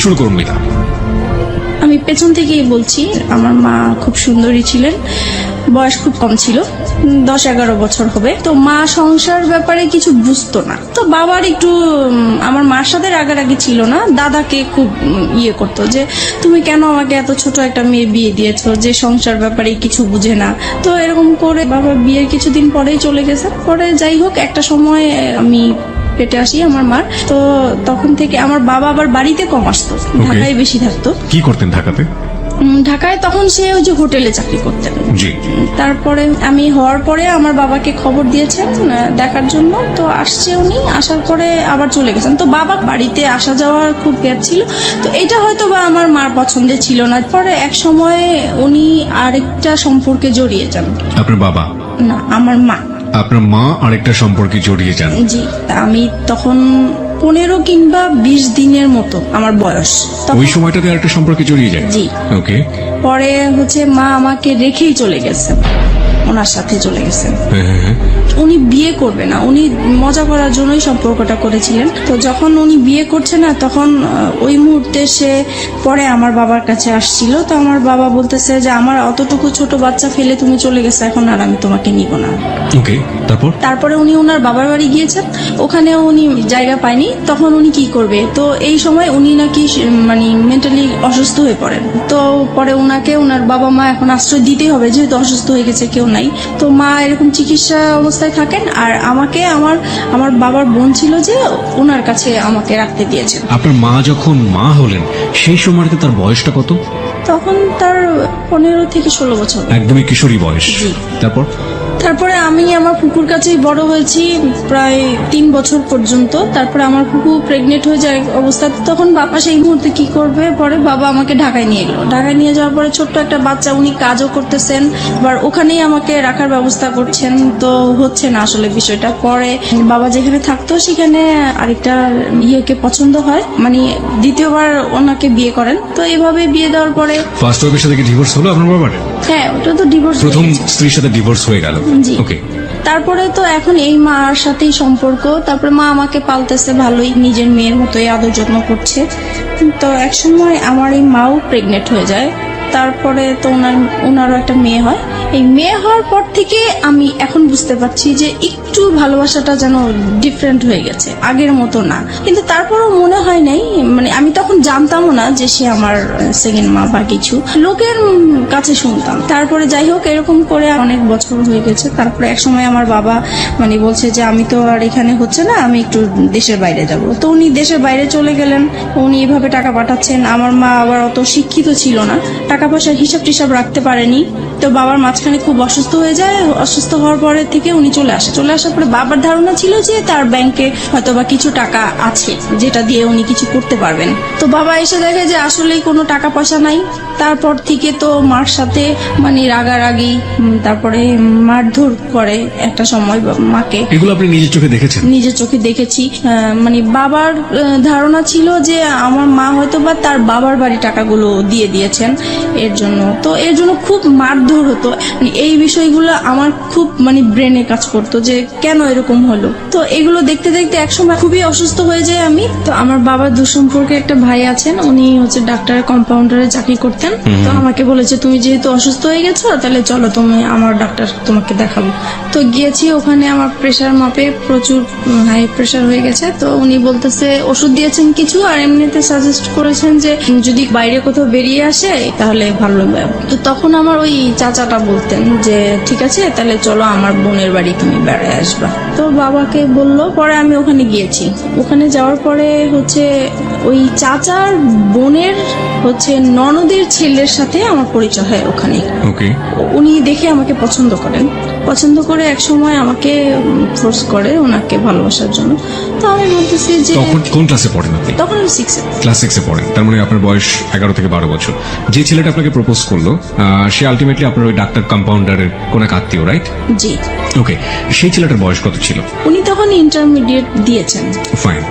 শুরু করুন মিতা। আমি পেছন থেকেই বলছি, আমার মা খুব সুন্দরী ছিলেন, বয়স খুব কম ছিল, 10-11 বছর হবে। তো মা সংসার ব্যাপারে কিছু বুঝতো না। তো বাবার একটু আমার মার সাথে রাগারাগি ছিল না, দাদাকে খুব ইয়ে করতো যে তুমি কেন আমাকে এত ছোট একটা মেয়ে বিয়ে দিয়েছো যে সংসার ব্যাপারে কিছু বুঝে না। তো এরকম করে বাবা বিয়ের কিছুদিন পরেই চলে গেছে। পরে যাই হোক, একটা সময় আমি পেটে আসি আমার মার। তো তখন থেকে আমার বাবা আবার বাড়িতে কম আসতো, ঢাকায় বেশি থাকতো। কি করতেন ঢাকাতে? ঢাকায় তখন সে ওই যে হোটেলে চাকরি করতেন। জি। তারপরে আমি হওয়ার পরে আমার বাবাকে খবর দিয়েছেন দেখার জন্য। তো আসছে উনি, আসার পরে আবার চলে গেছেন। তো বাবা বাড়িতে আসা যাওয়ার খুব গ্যাপ ছিল। তো এটা হয়তো বা আমার মার পছন্দের ছিল না। পরে এক সময় উনি আরেকটা সম্পর্কে জড়িয়ে যান। আপনার বাবা? না, আমার মা। আপনার মা আরেকটা সম্পর্কে জড়িয়ে যান? জি। আমি তখন 15 কিংবা 20 দিনের মতো আমার বয়স। ওই সময়টাতে আরেকটা সম্পর্কে জড়িয়ে যায়? জি। ওকে। পরে মা আমাকে রেখেই চলে গেছেন, ওনার সাথে চলে গেছেন। উনি বিয়ে করবে না, উনি মজা করার জন্যই সম্পর্কটা করেছিলেন। তো যখন উনি বিয়ে করছে না, তখন ওই মুহূর্তে সে পরে আমার বাবার কাছে আসছিল। তো আমার বাবা বলতেছে যে আমার অতটুকু ছোট বাচ্চা ফেলে তুমি চলে গেছো, এখন আর আমি তোমাকে নিব না। ওকে। তারপরে উনি ওনার বাবার বাড়ি গিয়েছেন, ওখানেও উনি জায়গা পায়নি। তখন উনি কি করবে? তো এই সময় উনি নাকি মানে মেন্টালি অসুস্থ হয়ে পড়েন। তো পরে ওনাকে ওনার বাবা মা এখন আশ্রয় দিতেই হবে, যেহেতু অসুস্থ হয়ে গেছে, কেউ নাই। তো মা এরকম চিকিৎসা অবস্থায় থাকেন। আর আমাকে আমার বাবার বোন ছিল যে ওনার কাছে আমাকে রাখতে দিয়েছেন। আপনার মা যখন মা হলেন সেই সময়তে তার বয়সটা কত? তখন তার 15 থেকে 16 বছর। একদমই কিশোরী বয়স। জি। তারপরে আমি আমার ফুপুর কাছেই বড় হয়েছি প্রায় 3 বছর পর্যন্ত। তারপরে আমার ফুপু প্রেগনেন্ট হয়ে যায় অবস্থাতে, তখন বাবা সেই মুহূর্তে কি করবে? পরে বাবা আমাকে ঢাকায় নিয়ে গেল। ঢাকায় নিয়ে যাওয়ার পরে ছোট্ট একটা বাচ্চা, উনি কাজও করতেছেন, আবার ওখানেই আমাকে রাখার ব্যবস্থা করছেন। তো হচ্ছে না আসলে বিষয়টা। পরে বাবা যেখানে থাকতো সেখানে আরেকটা ইয়েকে পছন্দ হয়, মানে দ্বিতীয়বার ওনাকে বিয়ে করেন। তো এভাবে বিয়ে দেওয়ার পরে ফার্স্ট ওয়াইফের সাথে কি ডিভোর্স হলো আপনার বাবার? হ্যাঁ, ওটা তো ডিভোর্স। প্রথম স্ত্রীর সাথে ডিভোর্স হয়ে গেল। জি। ওকে। তারপরে তো এখন এই মার সাথেই সম্পর্ক। তারপরে মা আমাকে পালতেছে ভালোই, নিজের মেয়ের মতোই আদর যত্ন করছে। তো এক সময় আমার এই মাও প্রেগনেন্ট হয়ে যায়। তারপরে তো ওনারও একটা মেয়ে হয়। এই মেয়ে হওয়ার পর থেকে আমি এখন বুঝতে পারছি যে একটু ভালোবাসাটা যেন ডিফারেন্ট হয়ে গেছে, আগের মতো না। কিন্তু তারপরও মনে হয় নাই, মানে আমি তখন জানতামও না যে সে আমার সেকেন্ড মা বা কিছু, লোকের কাছে শুনতাম। তারপরে যাই হোক, এরকম করে অনেক বছর হয়ে গেছে। তারপরে এক সময় আমার বাবা মানে বলছে যে আমি তো আর এখানে হচ্ছে না, আমি একটু দেশের বাইরে যাব। তো উনি দেশের বাইরে চলে গেলেন। উনি এভাবে টাকা পাঠাচ্ছেন। আমার মা আবার অত শিক্ষিত ছিল না, টাকা পয়সার হিসাব টিসাব রাখতে পারেনি। তো বাবার মাঝখানে খুব অসুস্থ হয়ে যায়। অসুস্থ হওয়ার পরে থেকে উনি চলে আসার পরে বাবার ধারণা ছিল যে তার ব্যাংকে হয়তো বা কিছু টাকা আছে যেটা দিয়ে উনি কিছু করতে পারবেন। তো বাবা এসে দেখে যে আসলেই কোনো টাকা পয়সা নাই। তারপর থেকে তো মার সাথে মানে রাগারাগি, তারপরে মারধর করে একটা সময় মাকে। এগুলো আপনি নিজের চোখে দেখেছেন? নিজের চোখে দেখেছি। মানে বাবার ধারণা ছিল যে আমার মা হয়তো বা তার বাবার বাড়ি টাকাগুলো দিয়ে দিয়েছেন এর জন্য। তো এর জন্য খুব মারধর হতো। এই বিষয়গুলো আমার খুব মানে ব্রেনে কাজ করতো যে কেন এরকম হলো। তো এগুলো দেখতে দেখতে একসময় খুবই অসুস্থ হয়ে যায় আমি। তো আমার বাবার দুঃসম্পর্কে একটা ভাই আছেন, উনি হচ্ছে ডাক্তারের কম্পাউন্ডারে চাকরি করতেন। তো আমাকে বলেছে তুমি যেহেতু অসুস্থ হয়ে গেছো, তাহলে চলো তুমি আমার ডাক্তার তোমাকে দেখাবো। তো গিয়েছি, ওখানে আমার প্রেশার মাপে প্রচুর হাই প্রেশার হয়ে গেছে। তো উনি বলতেছে ওষুধ দিয়েছেন কিছু, আর এমনিতে সাজেস্ট করেছেন যে যদি বাইরে কোথাও বেরিয়ে আসে তাহলে ভালো হবে। তো তখন আমার ওই চাচাটা বলতেন যে ঠিক আছে, তাহলে চলো আমার বোনের বাড়ি তুমি বেড়ায় আসবা। তো বাবাকে বললো। পরে আমি ওখানে গিয়েছি। ওখানে যাওয়ার পরে হচ্ছে ওই চাচার বোনের হচ্ছে ননদের ছেলের সাথে আমার পরিচয় হয় ওখানে। ওকে। উনি দেখে আমাকে পছন্দ করে এক সময় আমাকে ফোর্স করে ওনাকে ভালোবাসার জন্য। তো আমি বলতেছি যে তখন কোন ক্লাসে পড়েন আপনি? তখন আমি 6 ক্লাস 6 এ পড়েন। তার মানে আপনার বয়স 11 থেকে 12 বছর। যে ছেলেটা আপনাকে প্রপোজ করলো সে আলটিমেটলি আপনার ওই ডাক্তার কম্পাউন্ডারের কোন এক আত্মীয়, রাইট? জি। ওকে। সেই ছেলেটার বয়স কত ছিল? উনি তখন ইন্টারমিডিয়েট দিয়েছেন। ফাইন।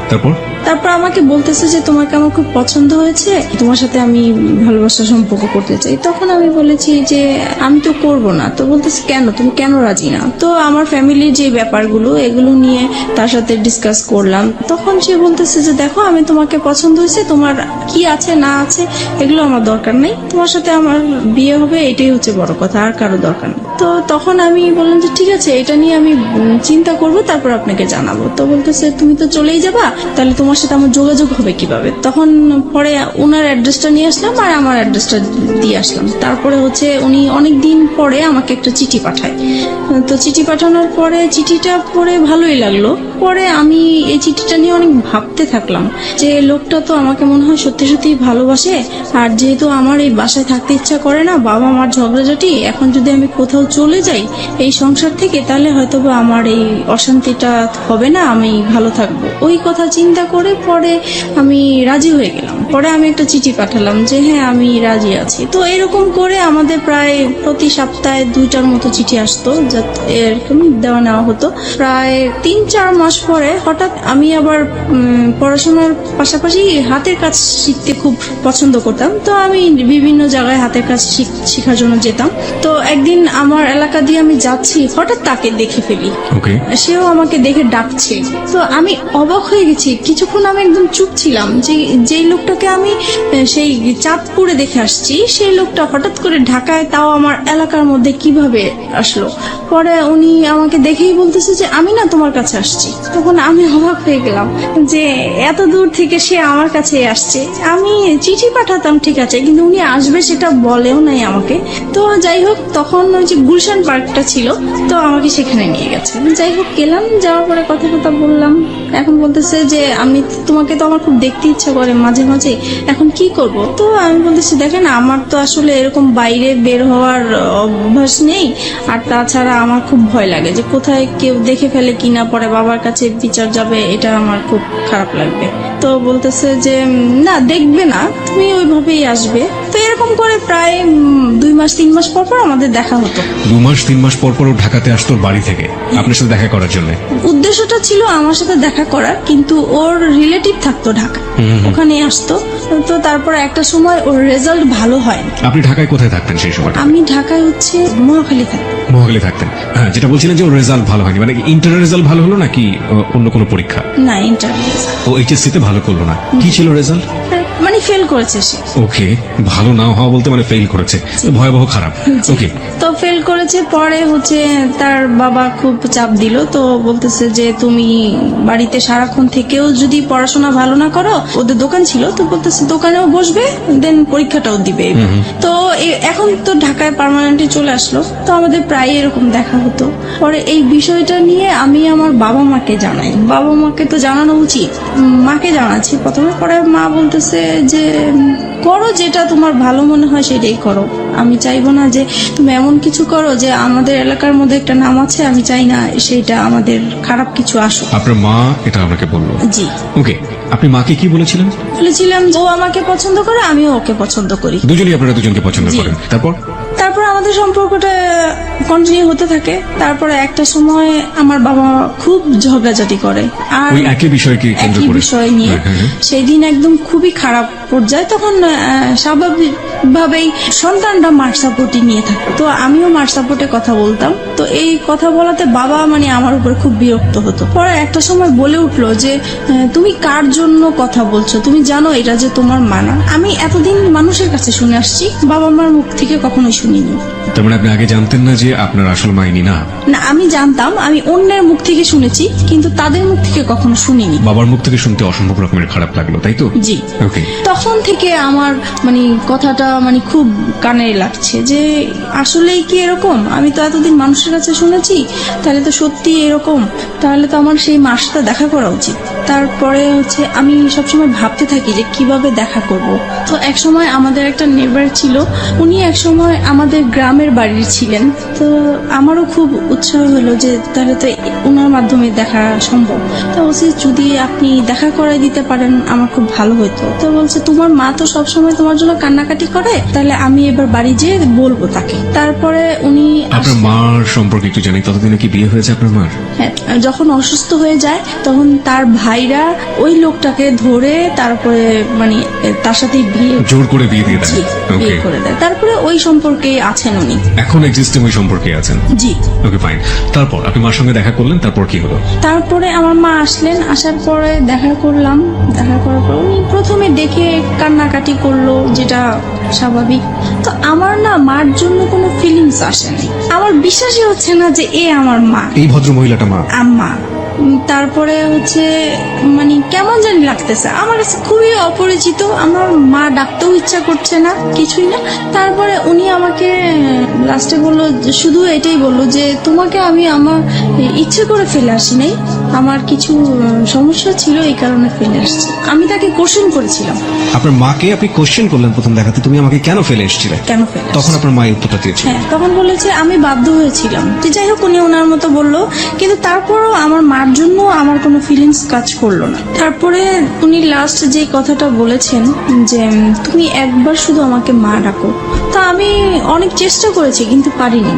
তারপর আমাকে বলতেছে যে তোমাকে আমার খুব পছন্দ হয়েছে, তোমার সাথে আমি ভালোবাসার সম্পর্ক করতে চাই। তখন আমি বলেছি যে আমি তো করব না। তো বলতেছে কেন, তুমি কেন রাজি না। তো আমার ফ্যামিলির যে ব্যাপারগুলো এগুলো নিয়ে তার সাথে ডিসকাস করলাম। তখন সে বলতেছে যে দেখো, আমি তোমাকে পছন্দ হয়েছে, তোমার কি আছে না আছে এগুলো আমার দরকার নেই, তোমার সাথে আমার বিয়ে হবে এটাই হচ্ছে বড় কথা, আর কারো দরকার নেই। তো তখন আমি বললাম যে ঠিক আছে, এটা নিয়ে আমি চিন্তা করব, তারপর আপনাকে জানাবো। তো বলতেছে তুমি তো চলেই যাবা, তাহলে তোমার সাথে আমার যোগাযোগ হবে কিভাবে? তখন পরে ওনার অ্যাড্রেসটা নিয়ে আসলাম আর আমার অ্যাড্রেসটা দিয়ে আসলাম। তারপরে হচ্ছে উনি অনেক দিন পরে আমাকে একটা চিঠি পাঠায়। তো চিঠি পাঠানোর পরে চিঠিটা পড়ে ভালোই লাগলো। পরে আমি এই চিঠিটা নিয়ে অনেক ভাবতে থাকলাম যে লোকটা তো আমাকে মনে হয় সত্যি সত্যি ভালোবাসে। আর যেহেতু আমার এই বাসায় থাকতে ইচ্ছা করে না, বাবা মার ঝগড়াঝাটি, এখন যদি আমি কোথাও চলে যাই এই সংসার থেকে, তাহলে হয়তো বা আমার এই অশান্তিটা হবে না, আমি ভালো থাকবো। ওই কথা চিন্তা করে পরে আমি রাজি হয়ে গেলাম। পরে আমি একটা চিঠি পাঠালাম যে হ্যাঁ আমি রাজি আছি। তো এরকম করে আমাদের প্রায় প্রতি সপ্তাহে 2টার মতো চিঠি আসতো, এরকম দেওয়া নেওয়া হতো। প্রায় 3-4 মাস পরে হঠাৎ আমি আবার পড়াশোনার পাশাপাশি হাতের কাজ শিখতে খুব পছন্দ করতাম। তো আমি বিভিন্ন জায়গায় হাতের কাজ শেখার জন্য যেতাম। তো একদিন আমার এলাকা দিয়ে আমি যাচ্ছি, হঠাৎ তাকে দেখে ফেলি। ওকে। সেও আমাকে দেখে ডাকছে। তো আমি অবাক হয়ে গেছি। কিছুক্ষণ আমি একদম চুপ ছিলাম যে যেই লোকটাকে আমি সেই চাঁদপুরে দেখে আসছি, সেই লোকটা হঠাৎ করে ঢাকায়, তাও আমার এলাকার মধ্যে কিভাবে আসলো? পরে উনি আমাকে দেখেই বলতেছে যে আমি না তোমার কাছে আসছি। তখন আমি অবাক হয়ে গেলাম যে এত দূর থেকে সে আমার কাছে আসছে। আমি চিঠি পাঠাতাম ঠিক আছে, কিন্তু উনি আসবে সেটা বলেও নাই আমাকে। তো যাই হোক, তখন ওই যে গুলশান পার্কটা ছিল, তো আমাকে সেখানে নিয়ে গেছে। যাই হোক গেলাম, যাওয়ার পরে কথা বললাম। এখন বলতেছে যে আমি তোমাকে তো আমার খুব দেখতে ইচ্ছা করে মাঝে মাঝে, এখন কি করব? তো আমি বলতেছি দেখেন, আমার তো আসলে এরকম বাইরে বের হওয়ার অভ্যাস নেই, আর তাছাড়া আমার খুব ভয় লাগে যে কোথায় কেউ দেখে ফেলে কিনা, পরে বাবার কাছে বিচার যাবে, এটা আমার খুব খারাপ লাগবে। তো বলতেছে যে না, দেখবে না, তুমি ওইভাবেই আসবে। তো এরকম করে প্রায় 2-3 মাস পর পর আমাদের দেখা হতো। 2-3 মাস পর পর ও ঢাকাতে আসতো ওর বাড়ি থেকে আপনার সাথে দেখা করার জন্য? উদ্দেশ্যটা ছিল আমার সাথে দেখা করার, কিন্তু ওর রিলেটিভ থাকতো ঢাকা, ওখানে আসতো। তো তারপর একটা সময় ওর রেজাল্ট ভালো হয়। আপনি ঢাকায় কোথায় থাকতেন সেই সময়? আমি ঢাকায় হচ্ছে মহাখালী থাকতাম। মহাখালী থাকতেন। হ্যাঁ, যেটা বলছিলেন যে ওর রেজাল্ট ভালো হয়নি, মানে ইন্টারের রেজাল্ট ভালো হলো নাকি অন্য কোনো পরীক্ষা? না, ইন্টারভিউ। ও এইচএসসি তে ভালো করলো না, কি ছিল রেজাল্ট? মানে ফেল করেছে সে। ওকে, ভালো না হওয়া বলতে মানে ফেল করেছে, ভয়াবহ খারাপ। ওকে। তো ফেল করেছে। পরে হচ্ছে তার বাবা খুব চাপ দিল। তো বলতেছে যে তুমি বাড়িতে সারাক্ষণ থেকেও যদি পড়াশোনা ভালো না করো, ওদের দোকান ছিল, তো বলতেছে দোকানেও বসবে, দেন পরীক্ষাটাও দিবে। তো এখন তো ঢাকায় পার্মানেন্টলি চলে আসলো, তো আমাদের প্রায় এরকম দেখা হতো। পরে এই বিষয়টা নিয়ে আমি আমার বাবা মাকে জানাই। বাবা মাকে তো জানানো উচিত, মাকে জানাচ্ছি প্রথমে। পরে মা বলতেছে যে করো, যেটা তোমার ভালো মনে হয় সেটাই করো। আমি চাইবো না যে তুমি এমন কিছু করো যে আমাদের এলাকার মধ্যে একটা নাম আছে, আমি চাই না সেটা আমাদের খারাপ কিছু আসুক। আপনার মা এটা আপনাকে বললো? জি। ওকে, আপনি মাকে কি বলেছিলেন? বলেছিলাম ও আমাকে পছন্দ করে, আমিও ওকে পছন্দ করি। দুজনেই আপনারা দুজনকে পছন্দ জি। করেন। তারপর আমাদের সম্পর্কটা কন্টিনিউ হতে থাকে। তারপরে একটা সময় আমার বাবা খুব ঝগড়াঝাটি করে, আর ওই একই বিষয়কে কেন্দ্র একই করে? বিষয় নিয়ে। হ্যাঁ। সেই দিন একদম খুবই খারাপ পর্যায়ে। তখন স্বাভাবিকভাবেই সন্তানরা মার সাপোর্টই নিয়ে থাকে, তো আমিও মার সাপোর্টে কথা বলতাম। তো এই কথা বলাতে বাবা মানে আমার উপর খুব বিরক্ত হতো। পরে একটা সময় বলে উঠলো যে তুমি কার জন্য কথা বলছো, তুমি জানো এটা যে তোমার মানা? আমি এতদিন মানুষের কাছে শুনে আসছি, বাবা মার মুখ থেকে কখনোই শুনিনি। তার মানে আপনি আগে জানতেন না যে আপনার আসল মাইনি না? না, আমি জানতাম, আমি অন্যের মুখ থেকে শুনেছি, কিন্তু তাদের মুখ থেকে কখনো শুনিনি। বাবার মুখ থেকে শুনতে অসম্ভব রকমের খারাপ লাগলো, তাই তো? জি। ওকে। তখন থেকে আমার মানে কথাটা মানে খুব কানে লাগছে যে আসলেই কি এরকম? আমি তো এতদিন মানুষের কাছে শুনেছি, তাহলে তো সত্যি এরকম, তাহলে তো আমার সেই মার সাথে দেখা করা উচিত। তারপরে হচ্ছে আমি সবসময় ভাবতে থাকি যে কিভাবে দেখা করব। তো এক সময় আমাদের একটা নেবার ছিল, উনি এক সময় আমাদের গ্রামের বাড়ির ছিলেন। তো আমারও খুব উৎসাহ হলো যে তাহলে তো ওনার মাধ্যমে দেখা সম্ভব। তো বলছি যদি আপনি দেখা করাই দিতে পারেন আমার খুব ভালো হতো। তো বলছে তোমার মা তো সবসময় তোমার জন্য কান্নাকাটি করে, তাহলে আমি এবার বাড়ি যেয়ে বলবো তাকে। তারপরে উনি আপনার মার সম্পর্কে একটু জানি, ততদিনে কি বিয়ে হয়েছে আপনার মার? হ্যাঁ, যখন অসুস্থ হয়ে যায় তখন তার ভাই ভাইরা ওই লোকটাকে ধরে তারপরে মানে তার সাথে বিয়ে জোর করে বিয়ে দিয়ে দেন। জি, ওকে, বিয়ে করে দেয়। তারপরে ওই সম্পর্কে আছেন উনি। এখন এক্সিস্টিং ওই সম্পর্কে আছেন। জি। ওকে, ফাইন। তারপর আপনি মার সঙ্গে দেখা করলেন, তারপর কি হলো? তারপরে আমার মা আসলেন, আসার পরে দেখা করলাম, দেখা করার পর উনি প্রথমে দেখে কান্নাকাটি করলো, যেটা স্বাভাবিক। তো আমার না মার জন্য কোনো ফিলিংস আসেনি, আমার বিশ্বাসই হচ্ছে না যে এ আমার মা, এই ভদ্র মহিলাটা মা? আম্মা। তারপরে হচ্ছে মানে কেমন জানি লাগতেছে আমার কাছে, খুবই অপরিচিত। আমার মা ডাকতেও ইচ্ছা করছে না, কিছুই না। তারপরে উনি আমাকে লাস্টে বললো, শুধু এটাই বললো যে তোমাকে আমি আমার ইচ্ছে করে ফেলে আসি নাই, আমার কিছু সমস্যা ছিল এই কারণে ফেলে আসছি। আমি তাকে কোশ্চেন করেছিলাম। আপনার মাকে আপনি কোশ্চেন করলেন প্রথম দেখাতে, তুমি আমাকে কেন ফেলে এসেছিলে? কেন ফেলে আসছি? তখন আপনার মা এই উত্তরটা দিয়েছিল। হ্যাঁ, তখন বলেছে আমি বাধ্য হয়েছিলাম। তো যাই হোক, উনি ওনার মতো বললো, কিন্তু তারপরও আমার মার জন্য আমার কোনো ফিলিংস কাজ করলো না। তারপরে উনি লাস্ট যে কথাটা বলেছেন যে তুমি একবার শুধু আমাকে মা ডাকো। তা আমি অনেক চেষ্টা করেছি কিন্তু পারিনি,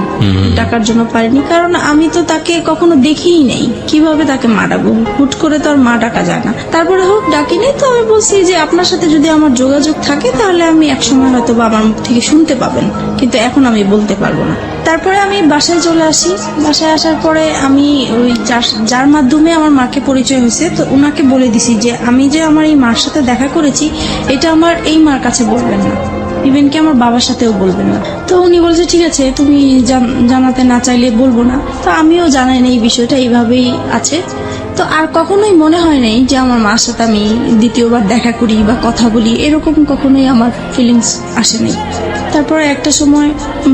ডাকার জন্য পারিনি, কারণ আমি তো তাকে কখনো দেখিই নেই, কিভাবে তাকে মা ডাকবো? হুট করে তো আর মা ডাকা যায় না। তারপরে হোক ডাকিনি, তো আমি বলছি যে আপনার সাথে যদি আমার যোগাযোগ থাকে তাহলে আমি একসময় হয়তো বা আমার মুখ থেকে শুনতে পাবেন, কিন্তু এখন আমি বলতে পারবো না। তারপরে আমি বাসায় চলে আসি। বাসায় আসার পরে আমি ওই যার মাধ্যমে আমার মাকে পরিচয় হয়েছে, তো ওনাকে বলে দিছি যে আমি যে আমার এই মার সাথে দেখা করেছি এটা আমার এই মার কাছে বলবেন না, ইভেন কি আমার বাবার সাথেও বলবেন না। তো উনি বলছে ঠিক আছে, তুমি জানাতে না চাইলে বলবো না। তো আমিও জানাই না এই বিষয়টা, এইভাবেই আছে। তো আর কখনোই মনে হয় নাই যে আমার মার সাথে আমি দ্বিতীয়বার দেখা করি বা কথা বলি, এরকম কখনোই আমার ফিলিংস আসেনি। তারপরে একটা সময়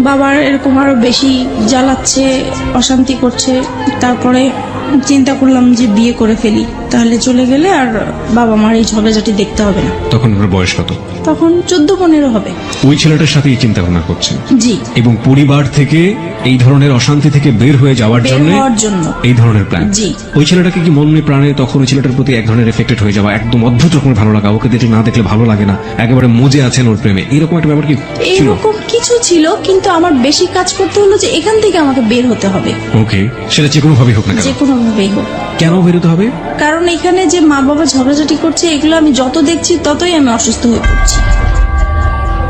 বাবার এরকম আরো বেশি জ্বালাচ্ছে, অশান্তি করছে। তারপরে চিন্তা করলাম যে বিয়ে করে ফেলি, তাহলে চলে গেলে আর বাবা মার এই ঝগড়াঝাটি দেখতে হবে না। তখন আপনার বয়স কত? তখন 14-15 হবে। ওই ছেলেটার সাথে চিন্তা ভাবনা করছেন জি, এবং পরিবার থেকে এই ধরনের অশান্তি থেকে বের হয়ে যাওয়ার বের জন্য হওয়ার জন্য। এই ধরনের প্ল্যান। জি। ওই ছেলেটাকে কি মনে প্রাণে তখন ওই ছেলেটার প্রতি এক ধরনের এফেক্টেড হয়ে যাওয়া, একদম অদ্ভুত রকমের ভালো লাগা, ওকে দেখলে না দেখলে ভালো লাগে না, একেবারে মজে আছেন ওর প্রেমে, এরকম একটা ব্যাপার কি ছিল? এইরকম কিছু ছিল, কিন্তু আমার বেশি কাজ করতে হলো যে এখান থেকে আমাকে বের হতে হবে, ওকে, সেটা যে কোনো ভাবে হোক না যে কেন। কোনো ভাবেই হোক। কেন বেরোতে হবে? কারণ এখানে যে মা বাবা ঝগড়াঝাটি করছে, এগুলো আমি যত দেখছি ততই আমি অসুস্থ হয়ে পড়ছি।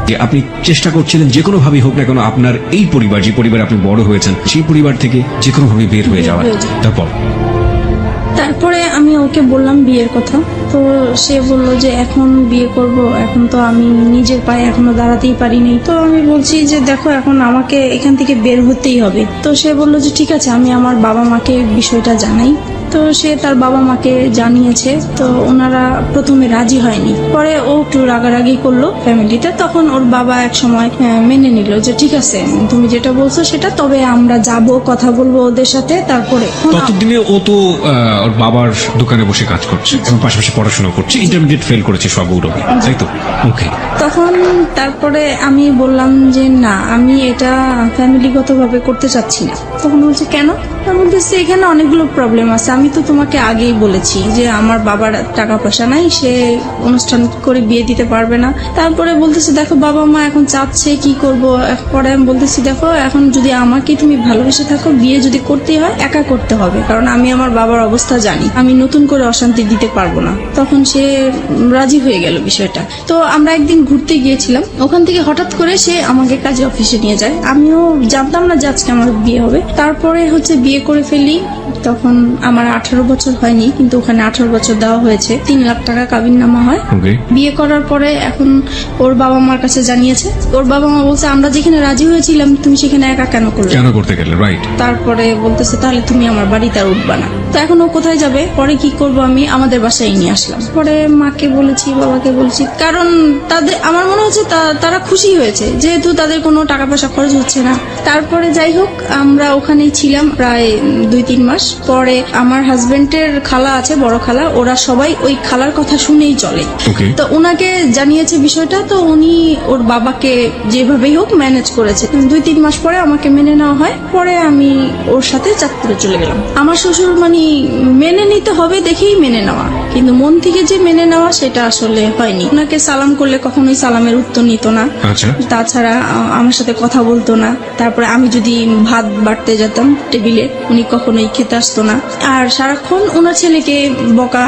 যে আপনি চেষ্টা করছিলেন যে কোনো ভাবে হোক না কেন আপনার এই পরিবার, যে পরিবারে আপনি বড় হয়েছেন, সেই পরিবার থেকে যে কোনো ভাবে বের হয়ে যাওয়ার। হয়ে যাওয়া। তারপর তারপরে আমি ওকে বললাম বিয়ের কথা। তো সে বললো যে এখন বিয়ে করব, এখন তো আমি নিজের পায়ে এখনো দাঁড়াতেই পারিনি। তো আমি বলছি যে দেখো, এখন আমাকে এখান থেকে বের হতেই হবে। তো সে বললো যে ঠিক আছে, আমি আমার বাবা মাকে বিষয়টা জানাই। তো সে তার বাবা মাকে জানিয়েছে। তো ওনারা প্রথমে রাজি হয়নি, পরে ও একটু রাগারাগি করলো ফ্যামিলিতে। তখন ওর বাবা এক সময় মেনে নিল যে ঠিক আছে, তুমি যেটা বলছো সেটা, তবে আমরা যাব, কথা বলবো ওদের সাথে। তারপরে ততদিনে ও তো ওর বাবার দোকানে বসে কাজ করছে এবং পাশাপাশি পড়াশোনা করছে, ইন্টারমিডিয়েট ফেল করেছে সব গৌরবে, তাই তো? ওকে। তখন তারপরে আমি বললাম যে না, আমি এটা ফ্যামিলিগতভাবে করতে চাচ্ছি না। তখন বলছে কেন? আমি বলতেছি এখানে অনেকগুলো প্রবলেম আছে, আমি তো তোমাকে আগেই বলেছি যে আমার বাবার টাকা পয়সা নাই, সে অনুষ্ঠান করে বিয়ে দিতে পারবে না। তারপরে বলতেছি দেখো, বাবা মা এখন চাচ্ছে, কি করব? পরে আমি বলতেছি দেখো, এখন যদি আমাকে তুমি ভালোবেসে থাকো, বিয়ে যদি করতে হয় একা করতে হবে, কারণ আমি আমার বাবার অবস্থা জানি, আমি নতুন করে অশান্তি দিতে পারবো না। তখন সে রাজি হয়ে গেল বিষয়টা। তো আমরা একদিন ঘুরতে গিয়েছিলাম, ওখান থেকে হঠাৎ করে সে আমাকে কাজে অফিসে নিয়ে যায়। আমিও জানতাম না যে আজকে আমার বিয়ে হবে। তারপরে হচ্ছে বিয়ে করে ফেলি। তখন আমার 18 বছর হয়নি, কিন্তু ওখানে 18 বছর দেওয়া হয়েছে। 3 লাখ টাকা কাবিননামা হয়। ওকে। বিয়ে করার পরে এখন ওর বাবা মার কাছে জানিয়েছে। ওর বাবা মা বলছে আমরা যেখানে রাজি হয়েছিলাম তুমি সেখানে একা কেন করলে? কেন করতে গেলে? রাইট। তারপরে বলতেছে তাহলে তুমি আমার বাড়িতে আর উঠবা না। তো এখন ও কোথায় যাবে? পরে কি করব? আমি আমাদের বাসায় নিয়ে আসলাম। পরে মাকে বলেছি, বাবাকে বলছি, কারণ তাদের, আমার মনে হচ্ছে তারা খুশি হয়েছে, যেহেতু তাদের কোনো টাকা পয়সা খরচ হচ্ছে না। তারপরে যাই হোক, আমরা ওখানেই ছিলাম প্রায় 2-3 মাস। পরে আমার হাজবেন্ডের খালা আছে, বড় খালা, ওরা সবাই ওই খালার কথা শুনেই চলে। ওকে। তো ওনাকে জানিয়েছে বিষয়টা। তো উনি ওর বাবাকে যেভাবেই হোক ম্যানেজ করেছে। 2-3 মাস পরে আমাকে মেনে নেওয়া হয়। পরে আমি ওর সাথে চাঁদপুরে চলে গেলাম। আমার শ্বশুর মানে মেনে নিতে হবে দেখেই মেনে নেওয়া, কিন্তু মন থেকে যে মেনে নেওয়া সেটা আসলে হয়নি। ওনাকে সালাম করলে কখনোই সালামের উত্তর নিত না। আচ্ছা, তাছাড়া আমার সাথে কথা বলতো না। তারপরে আমি যদি ভাত বাড়তে যেতাম টেবিলে, উনি কখনোই খেতে আসতো না। আর সারাক্ষণ ওনার ছেলেকে বকা,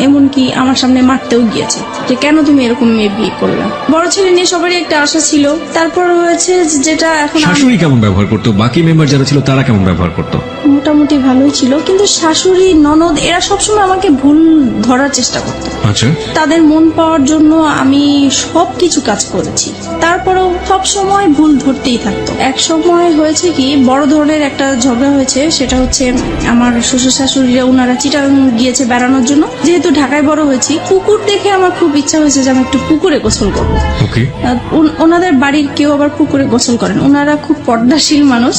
এমনকি আমার সামনে মারতেও গিয়েছে যে কেন তুমি এরকম মেয়ে বিয়ে করলে। বড় ছেলে নিয়ে সবারই একটা আশা ছিল। তারপর হয়েছে যেটা এখন শাশুড়ি কেমন ব্যবহার করতো, বাকি মেম্বার যারা ছিল তারা কেমন ব্যবহার করতো? মোটামুটি ভালোই ছিল, কিন্তু শাশুড়ি ননদ এরা সবসময় আমাকে ভুল ধরার চেষ্টা করতো। আচ্ছা, তাদের মন পাওয়ার জন্য আমি সবকিছু কাজ করেছি, তারপরেও সব সময় ভুল ধরতেই থাকতো। এক সময় হয়েছে কি, বড় ধরনের একটা ঝগড়া হয়েছে। সেটা হচ্ছে আমার শ্বশুর শাশুড়িরা ওনারা চিটাগাং গিয়েছে বেড়ানোর জন্য। যেহেতু ঢাকায় বড় হয়েছি, পুকুর দেখে আমার খুব ইচ্ছা হয়েছে যে আমি একটু পুকুরে গোসল করবো। ওকে, ওনাদের বাড়ির কেউ আবার পুকুরে গোসল করেন, ওনারা খুব পর্দাশীল মানুষ।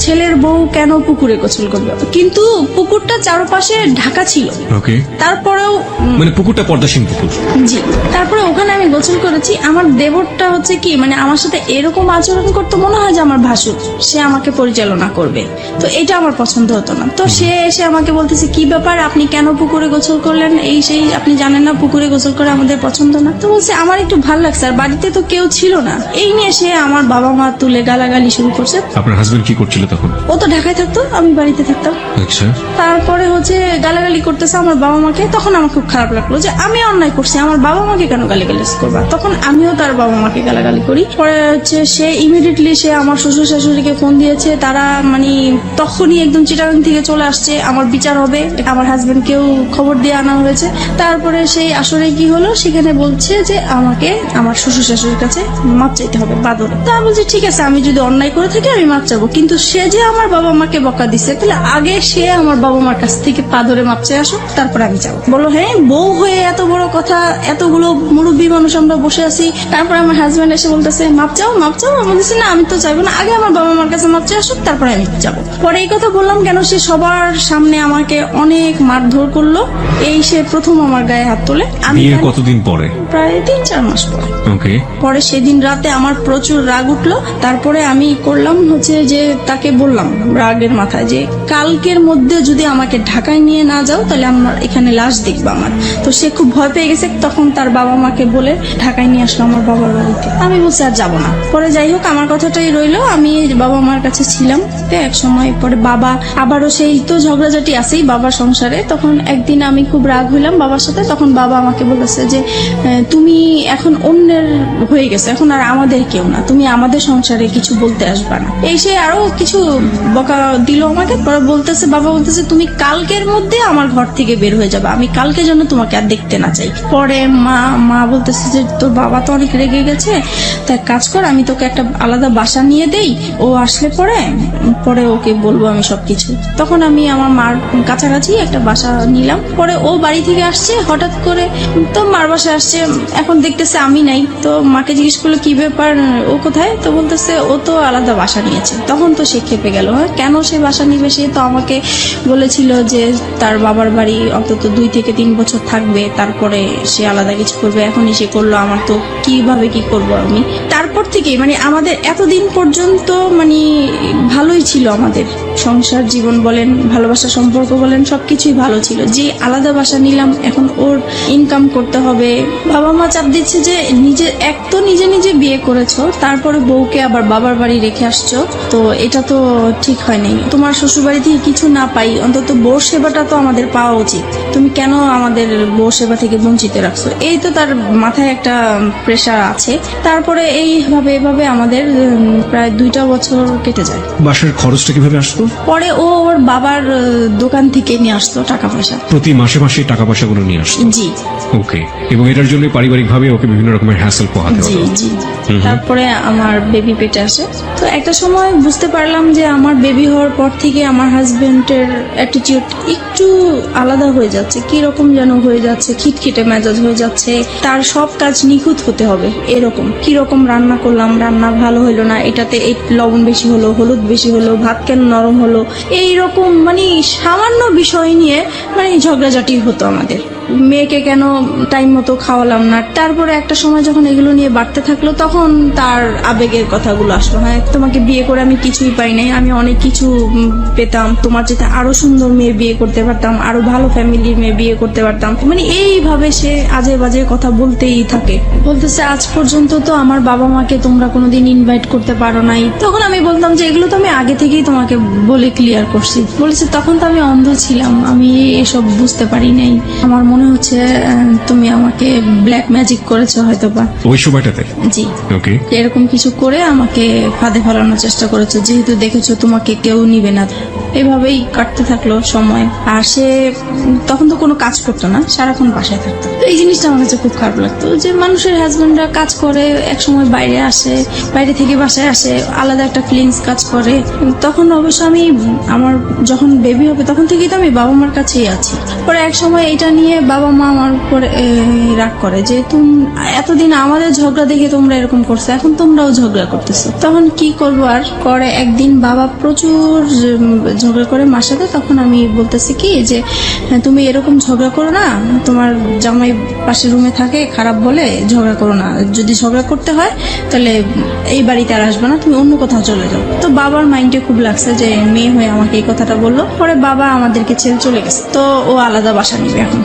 ছেলের বউ কেন পুকুরে গোসল করবে, কিন্তু পুকুরটা চারপাশে ঢাকা ছিল। ওকে, তারপরেও মানে পুকুরটা পর্দাসীন পুকুর। জি, তারপরে ওখানে আমি গোসল করেছি। আমার দেবরটা হচ্ছে কি, মানে আমার সাথে এরকম আচরণ করতে মনে হয় যে আমার ভাসুর, সে আমাকে পরিচালনা করবে। তো এটা আমার পছন্দ হতো না। তো সে এসে আমাকে বলতেছে, কি ব্যাপার, আপনি কেন পুকুরে গোসল করলেন, এই সেই, আপনি জানেন না পুকুরে গোসল করে আমাদের পছন্দ না। তো বলছে আমার একটু ভালো লাগছে, আর বাড়িতে তো কেউ ছিল না। এই নিয়ে সে আমার বাবা মা তুলে গালাগালি শুরু করছে। আপনার হাজবেন্ড কি করছিল তখন? ও তো ঢাকায় থাকতো, আমি বাড়িতে থাকতাম। আচ্ছা, তারপরে হচ্ছে গালাগালি করতেছে আমার বাবা মাকে। তখন আমার খুব খারাপ লাগলো যে আমি অন্যায় করছি, আমার বাবা মাকে কেন গালিগালি করবা। তখন আমিও তার বাবা মাকে গালাগালি করি। পরে হচ্ছে সে ইমিডিয়েটলি সে আমার শ্বশুর শাশুড়িকে ফোন দিয়েছে। তারা মানে তখনই একদম চিটাগাং থেকে চলে আসছে, আমার বিচার হবে। আমার হাজবেন্ডকেও খবর দিয়ে আনা হয়েছে। তারপরে সেই আসরে কি হলো, সেখানে বলছে যে আমাকে আমার শ্বশুর শাশুড়ির কাছে মাপ চাইতে হবে বাদরে। তা বলছি ঠিক আছে, আমি যদি অন্যায় করে থাকি আমি মাপ চাবো, কিন্তু সে যে আমার বাবা মাকে বকা দিচ্ছে, তাহলে আগে সে আমার বাবা মার কাছ থেকে পা ধরে মাপ চাই আসো, তারপরে আমি যাবো। বলো হ্যাঁ, বউ হয়ে এত বড় কথা, এতগুলো মুরব্বী মানুষ আমরা বসে আছি। তারপরে আমার হাজবেন্ড এসে বলতেছে মাপ চাও মাপ চাও। আমি বলছি না, আমি তো চাইবো না, আগে আমার বাবা মার কাছে মাপ চাই আসুক, তারপরে আমি যাবো। পরে এই কথা বললাম কেন, সে সবার সামনে আমাকে অনেক মারধর করলো। এই সে প্রথম আমার গায়ে হাত তোলে। আমি বিয়ে জানি- কতদিন পরে? প্রায় 3-4 মাস পরে। ওকে, পরে সেদিন রাতে আমার প্রচুর রাগ উঠলো। তারপরে আমি করলাম হচ্ছে যে তাকে বললাম রাগের মাথায় যে কালকের মধ্যে যদি আমাকে ঢাকায় নিয়ে না যাও, তাহলে আমার এখানে লাশ দেখবো আমার। তো সে খুব ভয় পেয়ে গেছে। তখন তার বাবা মাকে বলে ঢাকায় নিয়ে আসলো আমার বাবার বাড়িতে। আমি বলছি আর যাবো না। পরে যাই হোক, আমার কথাটাই রইলো, আমি বাবা মার কাছে ছিলাম। তো এক সময় পরে বাবা আবারও সেই তো ঝগড়াঝাটি আছেই বাবার সংসারে। তখন একদিন আমি খুব রাগ হইলাম বাবার সাথে। তখন বাবা আমাকে বলেছে যে তুমি এখন অন্যের হয়ে গেছে, এখন আর আমাদের কেউ না, তুমি আমাদের সংসারে কিছু বলতে আসবা না। এই সে আরো কিছু বকা দিল আমাকে। পরে বলতেছে, বাবা বলতেছে তুমি কালকের মধ্যে আমার ঘর থেকে বের হয়ে যাবে, আমি কালকে যেন তোমাকে আর দেখতে না চাই। পরে মা বলতেছে যে তোর বাবা তো অনেক রেগে গেছে, তাই কাজ কর, আমি তোকে একটা আলাদা বাসা নিয়ে দেই, ও আসলে পরে ওকে বলবো আমি সবকিছু। তখন আমি আমার মার কাছাকাছি একটা বাসা নিলাম। পরে ও বাড়ি থেকে আসছে হঠাৎ করে, তো মার বাসায় আসছে। এখন দেখতেছে আমি নাই। তো মাকে জিজ্ঞেস করলো কি ব্যাপার, ও কোথায়? তো বলতেছে ও তো আলাদা বাসা নিয়েছে। তখন তো সে খেপে গেল, হ্যাঁ কেন সে বাসা নিবে? সে তো আমাকে বলেছিল যে তার বাবার বাড়ি অন্তত 2 থেকে 3 বছর থাকবে, তারপরে সে আলাদা কিছু করবে। এখনই সে করলো, আমার তো কিভাবে কি করব আমি। তারপর থেকে মানে আমাদের এতদিন পর্যন্ত মানে ভালোই ছিল, আমাদের সংসার জীবন বলেন, ভালোবাসা সম্পর্ক বলেন, সবকিছুই ভালো ছিল। যে আলাদা বাসা নিলাম, এখন ওর ইনকাম করতে হবে। বাবা মা চাপ দিচ্ছে যে নিজে নিজে বিয়ে করেছো, তারপরে বউকে আবার বাবার বাড়ি রেখে আসছো, তো এটা তো ঠিক হয় নাই। তোমার শ্বশুর বাড়ি থেকে কিছু না পাই, অন্তত বউ সেবাটা তো আমাদের পাওয়া উচিত, তুমি কেন আমাদের বউ সেবা থেকে বঞ্চিত রাখছো? এই তো তার মাথায় একটা প্রেশার আছে। তারপরে এভাবে আমাদের প্রায় 2টা বছর কেটে যায়। বাসার খরচটা কিভাবে আসতো? পরে ও ওর বাবার দোকান থেকে নিয়ে আসতো টাকা পয়সা। প্রতি মাসে মাসে টাকা পয়সাগুলো নিয়ে আসতো? জি ওকে, এবং এটার জন্য পারিবারিক ভাবে ওকে বিভিন্ন রকমের হ্যাসেল পোহাতে জি হতো। জি তারপরে আমার বেবি পেটে আসে। তো একটা সময় বুঝতে পারলাম যে আমার বেবি হওয়ার পর থেকে আমার হাজবেন্ডের অ্যাটিটিউড একটু আলাদা হয়ে যাচ্ছে, কি রকম যেন হয়ে যাচ্ছে, খিটখিটে মেজাজ হয়ে যাচ্ছে। তার সব কাজ নিখুঁত হতে হবে এরকম। কি রকম রান্না করলাম, রান্না ভালো হলো না, এটাতে এই লবণ বেশি হলো, হলুদ বেশি হলো, ভাত কেন নরম হলো, এই রকম মানে সামান্য বিষয় নিয়ে মানে ঝগড়াঝাটি হতো আমাদের। মেয়েকে কেন টাইম মতো খাওয়ালাম না। তারপরে একটা সময় যখন এগুলো নিয়ে বাড়তে থাকলো তখন তার আবেগের কথাগুলো আসলো, হ্যাঁ তোমাকে বিয়ে করে আমি কিছুই পাই নাই, আমি অনেক কিছু পেতাম, তোমার যেটা আরো সুন্দর মেয়ে বিয়ে করতে পারতাম, আরো ভালো ফ্যামিলির মেয়ে বিয়ে করতে পারতাম। মানে এইভাবে সে আজে বাজে কথা বলতেই থাকে, বলতেছে আজ পর্যন্ত তো আমার বাবা মাকে তোমরা কোনোদিন ইনভাইট করতে পারো নাই। তখন আমি বলতাম যে এগুলো তো আমি আগে থেকেই তোমাকে বলে ক্লিয়ার করছি। বলেছে তখন তো আমি অন্ধ ছিলাম, আমি এসব বুঝতে পারি নাই, আমার মনে হচ্ছে তুমি আমাকে ব্ল্যাক ম্যাজিক করেছো হয়তো বা। ওই সময়টাতে? জি, ওকে। এরকম কিছু করে আমাকে ফাঁদে ফেলানোর চেষ্টা করেছে, যেহেতু দেখেছো তোমাকে কেউ নিবে না। এভাবেই কাটতে থাকলো সময়। আর সে তখন তো কোনো কাজ করতো না, সারাক্ষণ বাসায় থাকতো। তো এই জিনিসটা আমার কাছে খুব খারাপ লাগতো যে মানুষের হাজবেন্ডরা কাজ করে, এক সময় বাইরে আসে, বাইরে থেকে বাসায় আসে, আলাদা একটা ফিলিংস কাজ করে। তখন অবশ্য আমি আমার যখন বেবি হবে তখন থেকেই তো আমি বাবা মার কাছেই আছি। পরে এক সময় এটা নিয়ে বাবা মা আমার উপরে রাগ করে যে তুমি এতদিন আমাদের ঝগড়া দেখে তোমরা এরকম করছো, এখন তোমরাও ঝগড়া করতেছো। তখন কি করবো আর, করে একদিন বাবা প্রচুর ঝগড়া করে মার সাথে। তখন আমি বলতেছি কি যে তুমি এরকম ঝগড়া করো না, তোমার জামাই পাশের রুমে থাকে, খারাপ বলে ঝগড়া করো না, যদি ঝগড়া করতে হয় তাহলে এই বাড়িতে আর আসবে না, তুমি অন্য কোথাও চলে যাও। তো বাবার মাইন্ডে খুব লাগছে যে মেয়ে হয়ে আমাকে এই কথাটা বললো। পরে বাবা আমাদেরকে ছেড়ে চলে গেছে, তো ও আলাদা বাসা নিবে এখন।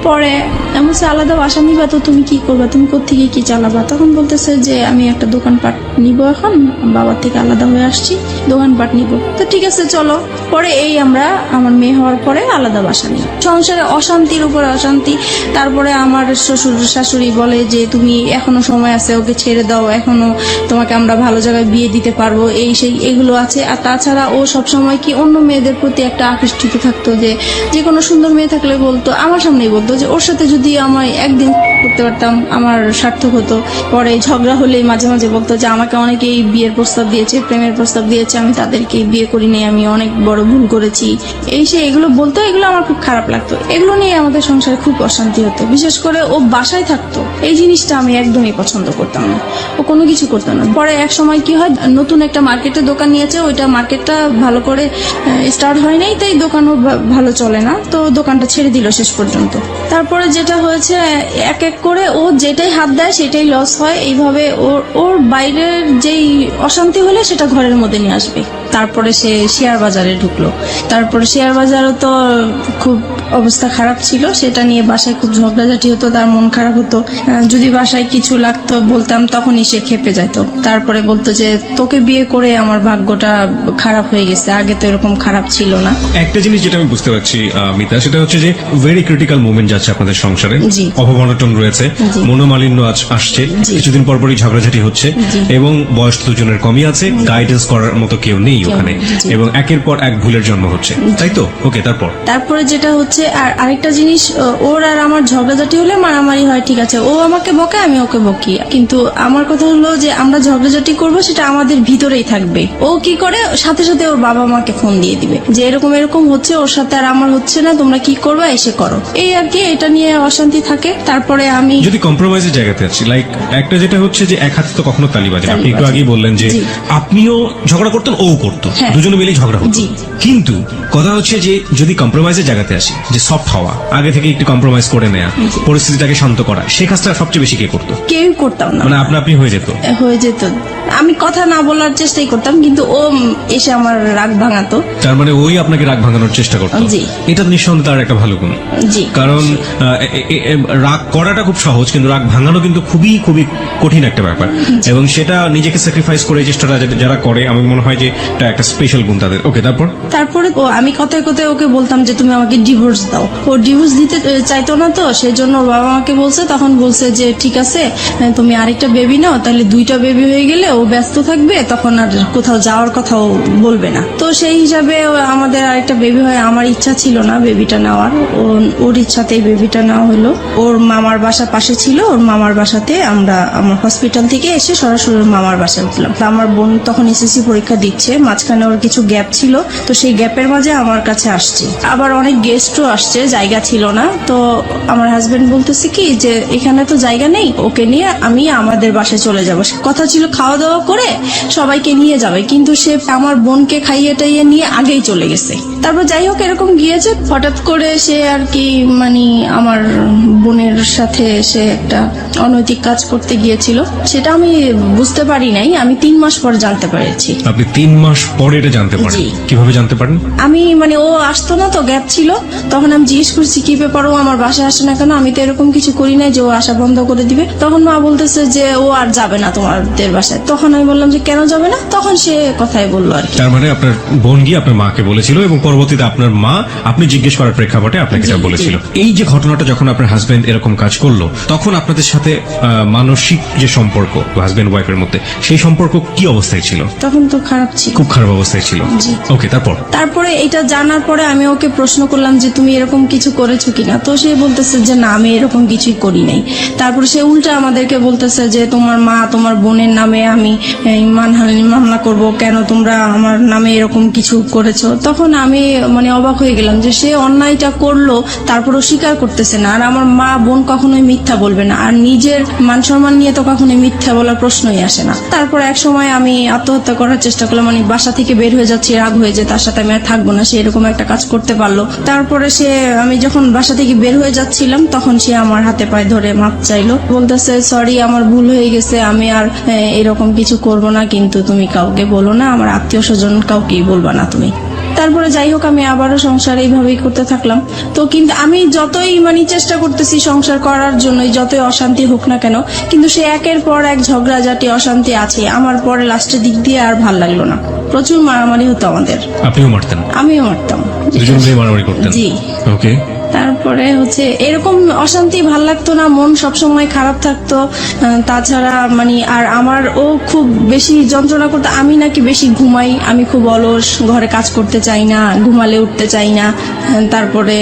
পরে এমন আলাদা বাসা নিবা তো তুমি কি করবা, তুমি কোত্থেকে কি চালাবা? তখন বলতেছে যে আমি একটা দোকানপাট নিব, এখন বাবার থেকে আলাদা হয়ে আসছি, দোকানপাট নিব। তো ঠিক আছে চলো। পরে এই আমরা আমার মেয়ে হওয়ার পরে আলাদা বাসা নিই। সংসারে অশান্তির উপরে অশান্তি। তারপরে আমার শ্বশুর শাশুড়ি বলে যে তুমি এখনো সময় আছে, ওকে ছেড়ে দাও, এখনো তোমাকে আমরা ভালো জায়গায় বিয়ে দিতে পারবো, এই সেই এগুলো আছে। আর তাছাড়া ও সবসময় কি অন্য মেয়েদের প্রতি একটা আকৃষ্টিত থাকতো, যে কোনো সুন্দর মেয়ে থাকলে বলতো, আমার সামনেই বলতো যে ওর সাথে যদি আমায় একদিন করতে পারতাম আমার সার্থক হতো। পরে ঝগড়া হলেই মাঝে মাঝে বলতো যে আমাকে অনেকেই বিয়ের প্রস্তাব দিয়েছে, প্রেমের প্রস্তাব দিয়েছে, আমি তাদেরকে বিয়ে করি নাই, আমি অনেক বড় ভুল করেছি, এই সে এগুলো বলতো। এগুলো আমার খুব খারাপ লাগতো, এগুলো নিয়ে আমাদের সংসারে খুব অশান্তি হতো। বিশেষ করে ও বাসায় থাকতো, এই জিনিসটা আমি একদমই পছন্দ করতাম না, ও কোনো কিছু করতো না। পরে এক সময় কি হয়, নতুন একটা মার্কেটে দোকান নিয়েছে, ওইটা মার্কেটটা ভালো করে স্টার্ট হয় নাই, তাই দোকানও ভালো চলে না, তো দোকানটা ছেড়ে দিল শেষ পর্যন্ত। তারপরে যেটা হয়েছে, এক এক করে ও যেটাই হাত দেয় সেটাই লস হয়। এইভাবে ওর বাইরের যেই অশান্তি হলে সেটা ঘরের মধ্যে নিয়ে আসবে। তারপরে সে শেয়ার বাজারে ঢুকলো। তারপরে শেয়ার বাজারও তো খুব অবস্থা খারাপ ছিল, সেটা নিয়ে বাসায় খুব ঝগড়াঝাটি হতো, তার মন খারাপ হতো। যদি বাসায় কিছু লাগতো বলতাম, তখনই সে খেপে যেত। তারপরে বলতো যে তোকে বিয়ে করে আমার ভাগ্যটা খারাপ হয়ে গেছে, আগে তো এরকম খারাপ ছিল না। একটা জিনিস যেটা আমি বুঝতে পারছি মিতা, সেটা হচ্ছে যে ভেরি ক্রিটিক্যাল মোমেন্ট যাচ্ছে আপনাদের সংসারে, জি। অভাব-অনটন রয়েছে, জি। মনোমালিন্য আসছে, জি। কিছুদিন পরপরই ঝগড়াঝাটি হচ্ছে, জি। এবং বয়স দুজনের কমই আছে, গাইডেন্স করার মতো কেউ নেই ওখানে, জি। এবং একের পর এক ভুলের জন্ম হচ্ছে, তাই তো? ওকে, তারপরে যেটা হচ্ছে, আর আরেকটা জিনিস, ওর আর আমার ঝগড়াঝাটি হলে মারামারি হয়, ঠিক আছে, ও আমাকে বকে, আমি ওকে বকি, কিন্তু আমার কথা হলো যে আমরা ঝগড়াঝাটি করব সেটা আমাদের ভিতরেই থাকবে। ও কি করে, সাথে সাথে ওর বাবা মাকে ফোন দিয়ে দিবে যে এরকম এরকম হচ্ছে, ওর সাথে আর আমার হচ্ছে না, তোমরা কি করবা, এসে করো, এই আর কি। এটা নিয়ে অশান্তি থাকে। তারপরে আমি যদি কম্প্রোমাইজের জায়গাতে আছি, লাইক একটা যেটা হচ্ছে যে এক হাতে তো কখনো তালি বাজে না। আপনি একটু আগেই বললেন যে জি। আপনিও ঝগড়া করতেন, ও করতো, হ্যাঁ। দুজনে মিলেই ঝগড়া হতো। জি। কিন্তু কথা হচ্ছে যে যদি কম্প্রোমাইজের জায়গাতে আসি, যে সফট হওয়া, আগে থেকে একটু কম্প্রোমাইজ করে নেয়া, পরিস্থিতিটাকে শান্ত করা, সেই কাজটা সবচেয়ে বেশি কে করতো? কেউ করতাম না, মানে আপনি হয়ে যেত? হয়ে যেত। আমি কথা না বলার চেষ্টাই করতাম, কিন্তু ও এসে আমার রাগ ভাঙাতো। তার মানে ওই আপনাকে রাগ ভাঙানোর চেষ্টা করতো? জি। এটা নিঃসন্দেহে তার একটা ভালো গুণ। জি। কারণ রাগ করাটা খুব সহজ, কিন্তু রাগ ভাঙানো কিন্তু খুবই খুবই কঠিন একটা ব্যাপার, এবং সেটা নিজেকে স্যাক্রিফাইস করে চেষ্টাটা যারা করে, আমার মনে হয় যে এটা একটা স্পেশাল গুণ তাদের। ওকে, তারপরে ও আমি কথায় কথায় ওকে বলতাম যে তুমি আমাকে ডিভোর্স দাও। ও ডিভোর্স দিতে চাইতো না, তো সেই জন্য ওর বাবা আমাকে বলছে, তখন বলছে যে ঠিক আছে তুমি আরেকটা বেবি নাও, তাহলে দুইটা বেবি হয়ে গেলে ও ব্যস্ত থাকবে, তখন আর কোথাও যাওয়ার কথাও বলবে না। তো সেই হিসাবে আমাদের আরেকটা বেবি হয়। আমার ইচ্ছা ছিল না বেবিটা নেওয়ার, ওর ইচ্ছাতেই বেবিটা নেওয়া হলো। ওর মামার বাসা পাশে ছিল, ওর মামার বাসাতে আমরা আমার হসপিটাল থেকে এসে সরাসরি ওর মামার বাসায় উঠলাম। তো আমার বোন তখন এসএসসি পরীক্ষা দিচ্ছে, মাঝখানে ওর কিছু গ্যাপ ছিল, তো সেই গ্যাপের মাঝে আমার কাছে আসছে। আবার অনেক গেস্টও আসছে, জায়গা ছিল না। তো আমার হাজবেন্ড বলতেছে কি যে এখানে তো জায়গা নেই, ওকে নিয়ে আমি আমাদের বাসায় চলে যাব। কথা ছিল খাওয়া দাওয়া করে সবাইকে নিয়ে যাবে, কিন্তু সে আমার বোনকে খাইয়ে টাইয়ে নিয়ে আগেই চলে গেছে। তারপর যাই হোক এরকম গিয়েছে, হঠাৎ করে সে আর কি মানে আমার বোনের সাথে সে একটা অনৈতিক কাজ করতে গিয়েছিল। সেটা আমি বুঝতে পারি নাই, আমি 3 মাস পর জানতে পেরেছি। আপনি 3 মাস পরে এটা জানতে পারেন? জি। কিভাবে জানতে পারেন? আমি মানে ও আসতো না তো, গ্যাপ ছিল, তখন আমি জিজ্ঞেস করছি কি ব্যাপার, ও আমার বাসায় আসে না কেন? আমি তো এরকম কিছু করি নাই যে ও আসা বন্ধ করে দিবে। তখন মা বলতেছে যে ও আর যাবে না তোমাদের বাসায়। তখন আমি বললাম যে কেন যাবে না? তখন সে কথাই বললো আর কি। তার মানে আপনার বোন গিয়ে আপনার মাকে বলেছিল এবং পরবর্তীতে আপনার মা আপনি জিজ্ঞেস করার প্রেক্ষাপটে আপনাকে জি, এটা জি। বলেছিল। এই যে ঘটনাটা যখন আপনার হাজবেন্ড এরকম কাজ করলো, তখন আপনাদের সাথে মানসিক যে সম্পর্ক হাজবেন্ড ওয়াইফের মধ্যে, সেই সম্পর্ক কি অবস্থায় ছিল? তখন তো খারাপ ছিল। খুব খারাপ অবস্থায় ছিল। জি। ওকে, তারপর? তারপরে এটা জানার পরে আমি ওকে প্রশ্ন করলাম যে তুমি এরকম কিছু করেছো কিনা? তো সে বলতেছে যে না, আমি এরকম কিছুই করি নাই। তারপরে সে উল্টা আমাদেরকে বলতেছে যে তোমার মা তোমার বোনের নামে আমি মানহানি মামলা করব, কেন তোমরা আমার নামে এরকম কিছু করেছো? তখন আমি মানে অবাক হয়ে গেলাম যে সে অন্যায়টা করলো, তারপরও স্বীকার করতেছে না। আর আমার মা বোন কখনোই মিথ্যা বলবে না, আর নিজের মান সম্মান নিয়ে তো কখনোই মিথ্যা বলার প্রশ্নই আসে না। তারপর এক সময় আমি আত্মহত্যা করার চেষ্টা করলাম, মানে বাসা থেকে বের হয়ে যাচ্ছি, রাগ হয়ে যে তার সাথে আমি আর থাকবো না, সে এরকম একটা কাজ করতে পারলো। তারপরে আমি যখন বাসা থেকে বের হয়ে যাচ্ছিলাম তখন সে আমার হাতে পায়ে ধরে মাপ চাইলো, বলতেছে সরি আমার ভুল হয়ে গেছে, আমি আর এরকম কিছু করব না, কিন্তু তুমি কাউকে বলো না, আমার আত্মীয় স্বজন কাউকেই বলবা না তুমি। তারপরে যাই হোক আমি আবারও সংসার এইভাবেই করতে থাকলাম। তো কিন্তু আমি যতই মানে চেষ্টা করতেছি সংসার করার জন্য, যতই অশান্তি হোক না কেন, কিন্তু সে একের পর এক ঝগড়াঝাটি অশান্তি আছে। আমার পরে লাস্টের দিক দিয়ে আর ভাল লাগলো না, প্রচুর মারামারি হতো আমাদের। আপনিও মারতেন? আমিও মারতাম। দুজন মিলে মারামারি করতেন? জি। ওকে। তারপরে এরকম অশান্তি ভাল লাগতো না, মন সবসময় খারাপ থাকতো। তাছাড়া মানে আর আমার ও খুব বেশি যন্ত্রণা করতো, আমি নাকি বেশি ঘুমাই, আমি খুব অলস, ঘরে কাজ করতে চাই না, ঘুমালে উঠতে চাই না। তারপরে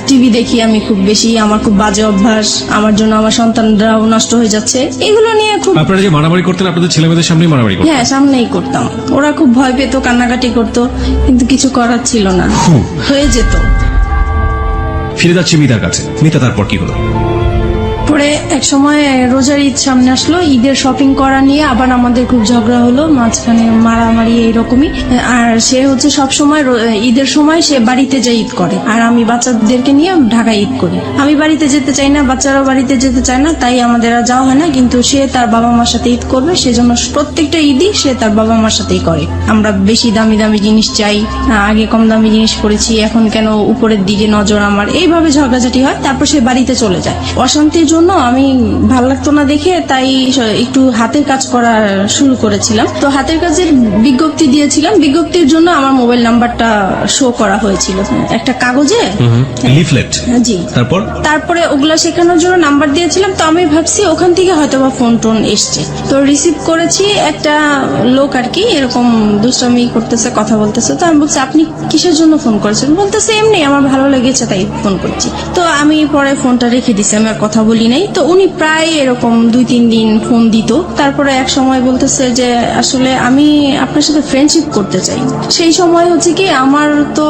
টিভি দেখি আমি খুব বেশি, আমার খুব বাজে অভ্যাস, আমার জন্য আমার সন্তানরাও নষ্ট হয়ে যাচ্ছে, এগুলো নিয়ে খুব। আপনারা যে মারামারি করতেন আপনাদের ছেলেমেয়েদের সামনেই মারামারি করতেন? হ্যাঁ, সামনেই করতাম। ওরা খুব ভয় পেত, কান্নাকাটি করতো, কিন্তু কিছু করার ছিল না, হয়ে যেত। ফিরে যাচ্ছি মিতার কাছে। মিতা, তারপর কি হলো? পরে এক সময় রোজার ঈদ সামনে আসলো, ঈদের শপিং করা নিয়ে আবার আমাদের খুব ঝগড়া হলো, মাঝখানে মারামারি এইরকমই। আর সে সব সময় ঈদের সময় সে বাড়িতে যায় ঈদ করে, আর আমি বাচ্চাদেরকে নিয়ে ঢাকায় ঈদ করি। আমি বাড়িতে যেতে চাই না, বাচ্চারাও বাড়িতে যেতে চায় না, তাই আমাদের আর যাওয়া হয় না। কিন্তু সে তার বাবা মার সাথে ঈদ করবে, সেজন্য প্রত্যেকটা ঈদই সে তার বাবা মার সাথেই করে। আমরা বেশি দামি দামি জিনিস চাই, আগে কম দামি জিনিস পরেছি, এখন কেন উপরের দিকে নজর আমার, এইভাবে ঝগড়াঝাটি হয়। তারপর সে বাড়িতে চলে যায়। অশান্তির জন্য আমি ভাল লাগতো না দেখে তাই একটু হাতের কাজ করা শুরু করেছিলাম। তো হাতের কাজের বিজ্ঞপ্তি দিয়েছিলাম, বিজ্ঞপ্তির জন্য আমার মোবাইল নাম্বারটা শো করা হয়েছিল একটা কাগজে, লিফলেট। জি। তারপরে ওগুলা শেখানোর জন্য নাম্বার দিয়েছিলাম। তো আমি ভাবছি ওখান থেকে হয়তো বা ফোন টোন এসছে। তো রিসিভ করেছি, একটা লোক আর কি এরকম দুষ্টামি করতেছে, কথা বলতেছে। তো আমি বলছি আপনি কিসের জন্য ফোন করেছেন? বলতেছে এমনি আমার ভালো লেগেছে তাই ফোন করছি। তো আমি পরে ফোনটা রেখে দিছি, আমি আর কথা বলি নাই। তো উনি প্রায় এরকম 2-3 দিন ফোন দিত। তারপরে এক সময় বলতেছে যে আসলে আমি আপনার সাথে ফ্রেন্ডশিপ করতে চাই। সেই সময় কি আমার তো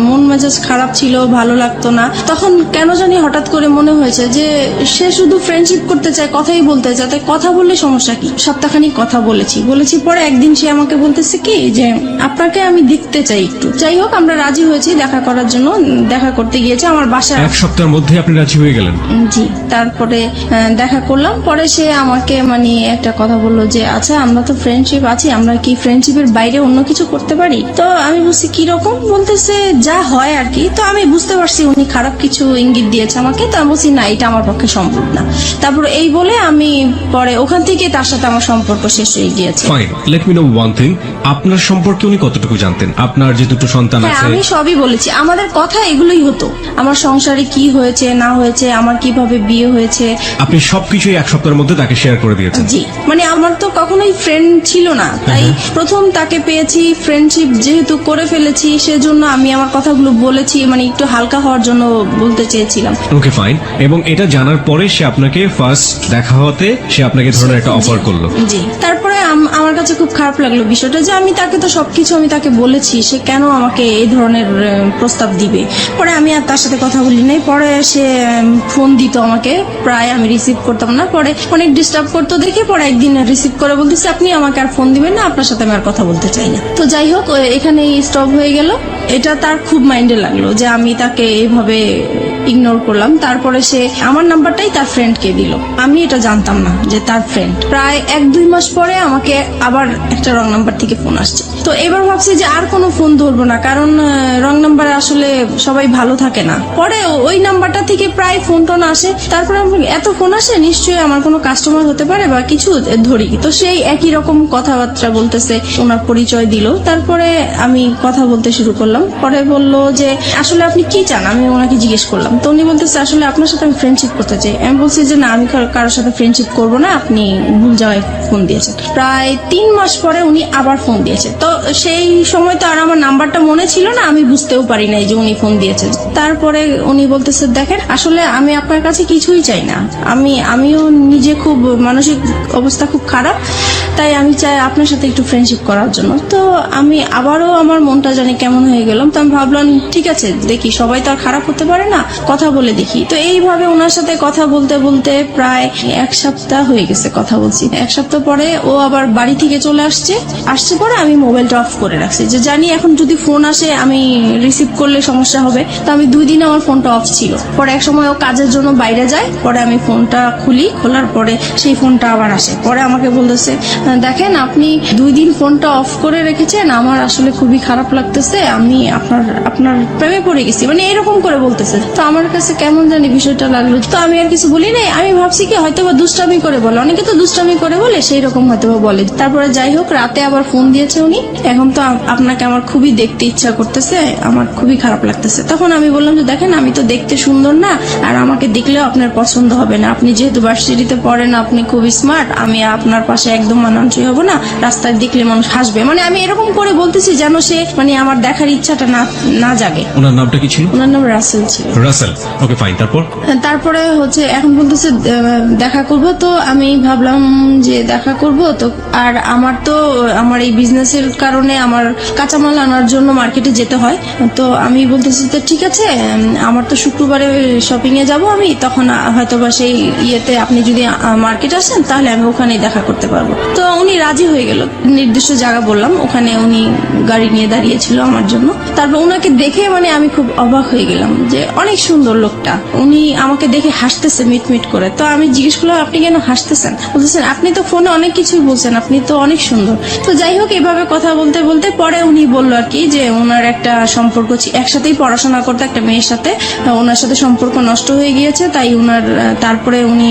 মন মেজাজ খারাপ ছিল, ভালো লাগতো না। তখন কেন জানি হঠাৎ করে মনে হয়েছে যে সে শুধু ফ্রেন্ডশিপ করতে চায়, কথাই বলতে চায়, তাই কথা বললে সমস্যা কি? সপ্তাহখানিক কথা বলেছি পরে একদিন সে আমাকে বলতেছে কি যে আপনাকে আমি দেখতে চাই একটু। যাই হোক আমরা রাজি হয়েছি দেখা করার জন্য, দেখা করতে গিয়েছে আমার বাসায়। এক সপ্তাহের মধ্যে আপনি রাজি হয়ে গেলেন? জি। তারপরে দেখা করলাম। পরে সে আমাকে মানে একটা কথা বললো যে আচ্ছা আমরা তো ফ্রেন্ডশিপ আছি, আমরা কি ফ্রেন্ডশিপের বাইরে অন্য কিছু করতে পারি? তো আমি বলছি কিরকম? বলতেছে যা হয় আর কি। তো আমি বুঝতে পারছি উনি খারাপ কিছু ইঙ্গিত দিয়েছে আমাকে। তো আমি বলছি না, এটা আমার পক্ষে সম্ভব না। তারপর এই বলে আমি পরে ওখান থেকে তার সাথে আমার সম্পর্ক শেষ হয়ে গিয়েছে। Fine, let me no one thing, আপনার সম্পর্কে উনি কতটুকু জানতেন? আপনার যে দুটো সন্তান হ্যাঁ, আছে? আমি সবই বলেছি, আমাদের কথা এগুলোই হতো, আমার সংসারে কি হয়েছে না হয়েছে, আমার কিভাবে বিয়ে হয়েছে। আপনি সবকিছুই এক সপ্তাহের মধ্যে তাকে শেয়ার করে দিয়েছেন? জি। মানে আমার তো কখনোই ফ্রেন্ড ছিল না, তাই প্রথম তাকে পেয়েছি, ফ্রেন্ডশিপ যেহেতু করে ফেলেছি সেজন্য আমি আমার কথাগুলো বলেছি, মানে একটু হালকা হওয়ার জন্য বলতে চেয়েছিলাম। Okay fine. এবং এটা জানার পরে সে আপনাকে ফার্স্ট দেখা হতে সে আপনাকে ধরনের একটা অফার করলো? জি। তারপরে আমার কাছে খুব খারাপ লাগলো বিষয়টা, যে আমি তাকে তো সবকিছু আমি তাকে বলেছি, সে কেন আমাকে এই ধরনের প্রস্তাব দিবে। পরে আমি আর তার সাথে কথা বলি নাই। পরে সে ফোন দিত আমাকে, প্রায় আমি রিসিভ করতাম না। পরে অনেক ডিস্টার্ব করতো দেখে পরে একদিন রিসিভ করে বলতেছে, আপনি আমাকে আর ফোন দিবেন না, আপনার সাথে আমি আর কথা বলতে চাই না। তো যাই হোক, এখানেই স্টপ হয়ে গেল। এটা তার খুব মাইন্ডে লাগলো যে আমি তাকে এইভাবে ইগনোর করলাম। তারপরে সে আমার নাম্বারটাই তার ফ্রেন্ডকে দিল, আমি এটা জানতাম না যে তার ফ্রেন্ড। প্রায় 1-2 মাস পরে আমাকে আবার একটা রং নাম্বার থেকে ফোন আসছে। তো এবার ভাবছি যে আর কোনো ফোন ধরবো না, কারণ রং নাম্বারে আসলে সবাই ভালো থাকে না। পরে ওই নাম্বারটা থেকে প্রায় ফোন টোন আসে। তারপরে এত ফোন আসে, নিশ্চয়ই আমার কোনো কাস্টমার হতে পারে বা কিছু, ধরি। তো সেই একই রকম কথাবার্তা বলতেছে, ওনার পরিচয় দিল। তারপরে আমি কথা বলতে শুরু করলাম। পরে বলল যে আসলে আপনি কি চান, আমি ওনাকে জিজ্ঞেস করলাম। তো উনি বলতেছে আসলে আপনার সাথে আমি ফ্রেন্ডশিপ করতে চাই। আমি বলছি যে না, আমি কারোর সাথে ফ্রেন্ডশিপ করবো না, আপনি ভুল জায়গায় ফোন দিয়েছেন। প্রায় 3 মাস পরে উনি আবার ফোন দিয়েছে। তো সেই সময় তো আর আমার নাম্বারটা মনে ছিল না, আমি বুঝতেও পারি নাই যে উনি ফোন দিয়েছেন। তারপরে উনি বলতেছে, দেখেন আসলে আমি আপনার কাছে কিছুই চাই না, আমিও নিজে খুব মানসিক অবস্থা খুব খারাপ, তাই আমি চাই আপনার সাথে একটু ফ্রেন্ডশিপ করার জন্য। তো আমি আবারও আমার মনটা জানি কেমন হয়ে গেলাম। তো আমি ভাবলাম ঠিক আছে, দেখি, সবাই তো আর খারাপ হতে পারে না, কথা বলে দেখি। তো এইভাবে ওনার সাথে কথা বলতে বলতে প্রায় 1 সপ্তাহ হয়ে গেছে কথা বলছি। 1 সপ্তাহ পরে ও আবার বাড়ি থেকে চলে আসছে পরে আমি মোবাইলটা অফ করে রাখছি, যে জানি এখন যদি ফোন আসে আমি রিসিভ করলে সমস্যা হবে। তো আমি 2 দিন আমার ফোনটা অফ ছিল। পরে এক সময় ও কাজের জন্য বাইরে যায়, পরে আমি ফোনটা খুলি, খোলার পরে সেই ফোনটা আবার আসে। পরে আমাকে বলতেছে, দেখেন আপনি 2 দিন ফোনটা অফ করে রেখেছেন, আমার আসলে খুবই খারাপ লাগতেছে, আমি আপনার প্রেমে পড়ে গেছি, মানে এরকম করে বলতেছে। তো আমার কাছে কেমন জানি বিষয়টা লাগলো। তো আমি আর কিছু বলি নাই, আমি ভাবছি কি হয়তো বা দুষ্টামি করে বলে, অনেকে তো দুষ্টামি করে বলে, সেই রকম হয়তো বা বলে। তারপরে যাই হোক, রাতে আবার ফোন দিয়েছে উনি, এখন তো আপনাকে আমার খুবই দেখতে ইচ্ছা করতেছে, আমার খুবই খারাপ লাগতেছে। তখন আমি বললাম যে দেখেন, আমি তো দেখতে সুন্দর না, আর আমাকে দেখলেও আপনার পছন্দ হবে না, আপনি যেহেতু ভার্সিটিতে পড়েন, আপনি খুবই স্মার্ট, আমি আপনার পাশে একদম মানানসই হব না, রাস্তায় দেখলে মানুষ হাসবে। মানে আমি এরকম করে বলতেছি যেন সে মানে আমার দেখার ইচ্ছাটা না জাগে। ওনার নামটা কি ছিল? ওনার নাম রাসেল ছিল। Russell, okay fine. তারপরে হচ্ছে এখন বলতেছে দেখা করব। তো আমি ভাবলাম যে দেখা করব তো, আর আমার এই বিজনেসের কারণে আমার কাঁচামাল আনার জন্য মার্কেটে যেতে হয়। তো আমি বলতেছি তো ঠিক আছে, আমার তো শুক্রবারে শপিং এ যাব আমি, তখন হয়তো বা সেই ইয়েতে আপনি যদি মার্কেট আসেন তাহলে আমি ওখানেই দেখা করতে পারবো। তো উনি রাজি হয়ে গেল। নির্দিষ্ট জায়গা বললাম, ওখানে উনি গাড়ি নিয়ে দাঁড়িয়েছিল আমার জন্য। তারপর উনাকে দেখে মানে আমি খুব অবাক হয়ে গেলাম যে অনেক সুন্দর লোকটা। উনি আমাকে দেখে হাসতেছে মিটমিট করে। তো আমি জিজ্ঞেস করলাম, আপনি কেন হাসতেছেন? বলতেছেন, আপনি তো ফোনে অনেক কিছুই বলছেন, আপনি তো অনেক সুন্দর। তো যাই হোক, এভাবে কথা বলতে বলতে পরে উনি বললো আর কি যে ওনার একটা সম্পর্ক একসাথেই পড়াশোনা করতে একটা মেয়ের সাথে, ওনার সাথে সম্পর্ক নষ্ট হয়ে গিয়েছে, তাই তারপরে উনি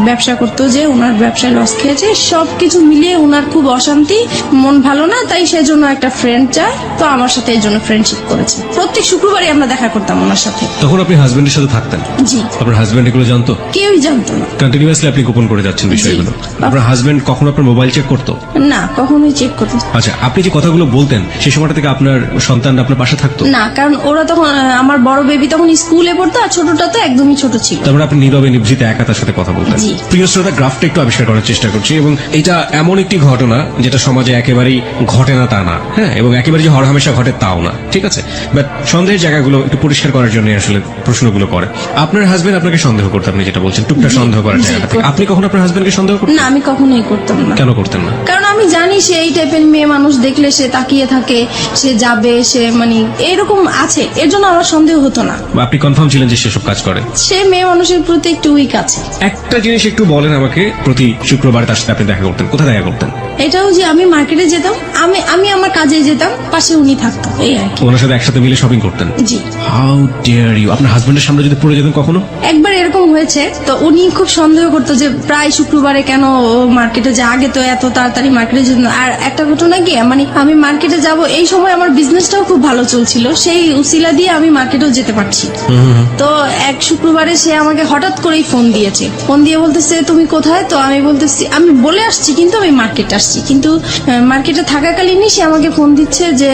ব্যবসা করতো, যে ওনার ব্যবসায় লস খেয়েছে, সবকিছু মিলিয়ে ওনার খুব অশান্তি, মন ভালো না, তাই সেজন্য একটা ফ্রেন্ড চায়। তো আমার সাথে এই জন্য ফ্রেন্ডশিপ করেছে। প্রত্যেক শুক্রবারে আমরা দেখা করতাম ওনার সাথে। তখন আপনি হাজবেন্ডের সাথে থাকতেন? জি। আপনার হাজবেন্ড এগুলো জানতো? কেউই জানতো না। কন্টিনিউয়াসলি আপনি গোপন করে যাচ্ছেন বিষয়গুলো। আপনার হাজবেন্ড কখনো আপনার মোবাইল চেক করতো? না, কখনোই চেক করতো। আচ্ছা, আপনি যে কথাগুলো বলতেন সেই সময়টা থেকে আপনার সন্তান আপনার পাশে থাকতো? না, কারণ ওরা তখন, আমার বড় বেবি তখন স্কুলে পড়তো, আর ছোটটা তো একদমই ছোট ছিল। তারপরে আপনি নীরবে নিভৃতে একা তার সাথে কথা বলতেন। জি। প্রিয় শ্রোতা, গ্রাফটা একটু আবিষ্কার করার চেষ্টা করছি, এবং এটা এমন একটি ঘটনা যেটা সমাজে একেবারেই ঘটে না তা না, হ্যাঁ, এবং একেবারে যে হরহামেশা ঘটে তাও না, ঠিক আছে? বাট সন্দেহের জায়গাগুলো একটু পরিষ্কার করার জন্য আসলে প্রশ্নগুলো করে। আপনার হাজবেন্ড আপনাকে সন্দেহ করতে, আপনি যেটা বলছেন, টুকটাক সন্দেহ করার জায়গা থেকে, আপনি কখন আপনার হাজবেন্ডকে সন্দেহ করতেন? না, আমি কখনোই করতাম না। কেন করতেন না? কারণ আমি জানি সে এই টাইপের মেয়ে মানুষ, দেখলে সে তাকিয়ে থাকে, সে যাবে, সে মানে এরকম আছে, এর জন্য আমার সন্দেহ হতো না। আপনি কনফার্ম ছিলেন যে সেসব কাজ করে? সে মেয়ে মানুষের প্রতি একটু উইক আছে। একটা জিনিস একটু বলেন আমাকে, প্রতি শুক্রবার তার সাথে আপনি দেখা করতেন, কোথায় দেখা করতেন? এটাও যে আমি মার্কেটে যেতাম, আমি আমার কাজে যেতাম, পাশে উনি থাকতো, এই আর কি। ওনার সাথে একসাথে মিলে শপিং করতেন? জি। How dare you! আপনার হাজবেন্ডের সামনে যদি পড়ে যেতেন কখনো? একবার এরকম হয়েছে, তো উনি খুব সন্দেহ করতো যে প্রায় শুক্রবারে কেন মার্কেটে যায়, আগে তো এত তাড়াতাড়ি মার্কেটে যেত না। আর একটা ঘটনা কি, মানে আমি মার্কেটে যাব এই সময় আমার বিজনেসটাও খুব ভালো চলছিল, সেই উসিলা দিয়ে আমি মার্কেটেও যেতে পারছি। তো এক শুক্রবারে সে আমাকে হঠাৎ করেই ফোন দিয়েছে, ফোন দিয়ে বলতেছে তুমি কোথায়? তো আমি বলতেছি আমি বলে আসছি, কিন্তু আমি মার্কেটে আসছি, কিন্তু মার্কেটে থাকাকালীনই সে আমাকে ফোন দিচ্ছে যে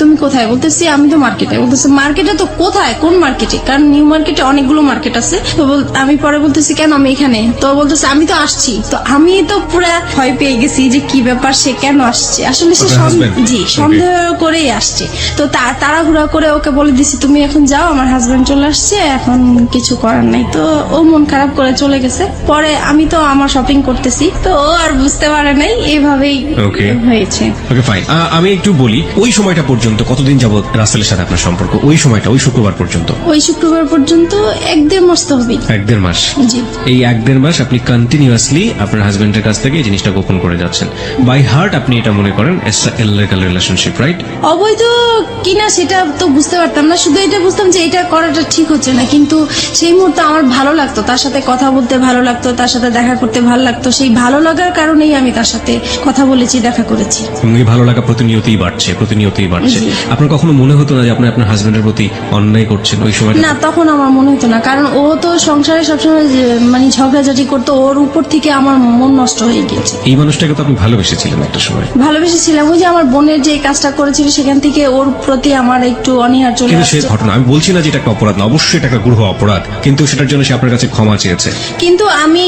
তুমি কোথায়? বলতেছি আমি তো মার্কেটে। বলতেছে মার্কেটে তো কোথায়, কোন মার্কেটে? কারণ নিউ মার্কেটে অনেকগুলো মার্কেট আছে। তো আমি পরে বলতেছি কেন আমি এখানে, তো বলতেছে আমি তো আসছি। তো আমি তো পুরো ভয় পেয়ে গেছি যে কি ব্যাপার, সে কেন আসছে, আসলে সে আপনার husband? জি সন্দেহ করেই আসছে। তো তাড়াহুড়া করে ওকে বলে দিছি তুমি এখন যাও, আমার হাজবেন্ড চলে আসছে, এখন কিছু করার নাই। তো ও মন খারাপ করে চলে গেছে। পরে আমি তো আমার শপিং করতেছি, তো ও আর বুঝতে পারে নাই, এইভাবেই Okay. হয়েছে। ওকে ফাইন, আমি একটু বলি ওই সময়টা পর্যন্ত কতদিন যাবত রাসেলের সাথে আপনার সম্পর্ক? ওই সময়টা ওই শুক্রবার পর্যন্ত ওই শুক্রবার পর্যন্ত 1-1.5 মাস তো হবেই। 1-1.5 মাস। জি। এই 1-1.5 মাস আপনি কন্টিনিউয়াসলি আপনার হাজবেন্ডের কাছ থেকে এই জিনিসটা গোপন করে যাচ্ছেন। বাই হার্ট আপনি এটা মনে করেন ইললিগাল রিলেশনশিপ, রাইট? অবৈধ কিনা সেটা তো বুঝতে পারতাম না, শুধু এটা বুঝতাম যে এটা করাটা ঠিক হচ্ছে না। কিন্তু সেই মুহূর্তে আমার ভালো লাগতো, তার সাথে কথা বলতে ভালো লাগতো, তার সাথে দেখা করতে ভালো লাগতো। সেই ভালো লাগার কারণেই আমি তার সাথে কথা বলেছি, দেখা করেছি। এবং এই ভালো লাগা প্রতিনিয়তই বাড়ছে। জি। আপনার কখনো মনে হতো না যে আপনি আপনার হাজবেন্ডের প্রতি অন্যায় করছেন ওই সময়টা? না, তখন আমার মনে হতো না, কারণ ও তো সংসারে সবসময় মানে ঝগড়াঝাটি করতো, ওর উপর থেকে আমার মন নষ্ট হয়ে গিয়েছে। এই মানুষটাকে তো আপনি ভালোবেসেছিলেন একটা সময়। ভালোবেসেছিলাম, ওই যে আমার বোনের যে কাজটা করেছিল সেখান থেকে ওর প্রতি আমার একটু অনীহা চলে কিন্তু সে আসছে। ঘটনা, আমি বলছি না যে এটা একটা অপরাধ না, অবশ্যই এটা একটা গুরুহ অপরাধ, কিন্তু সেটার জন্য সে আপনার কাছে ক্ষমা চেয়েছে। কিন্তু আমি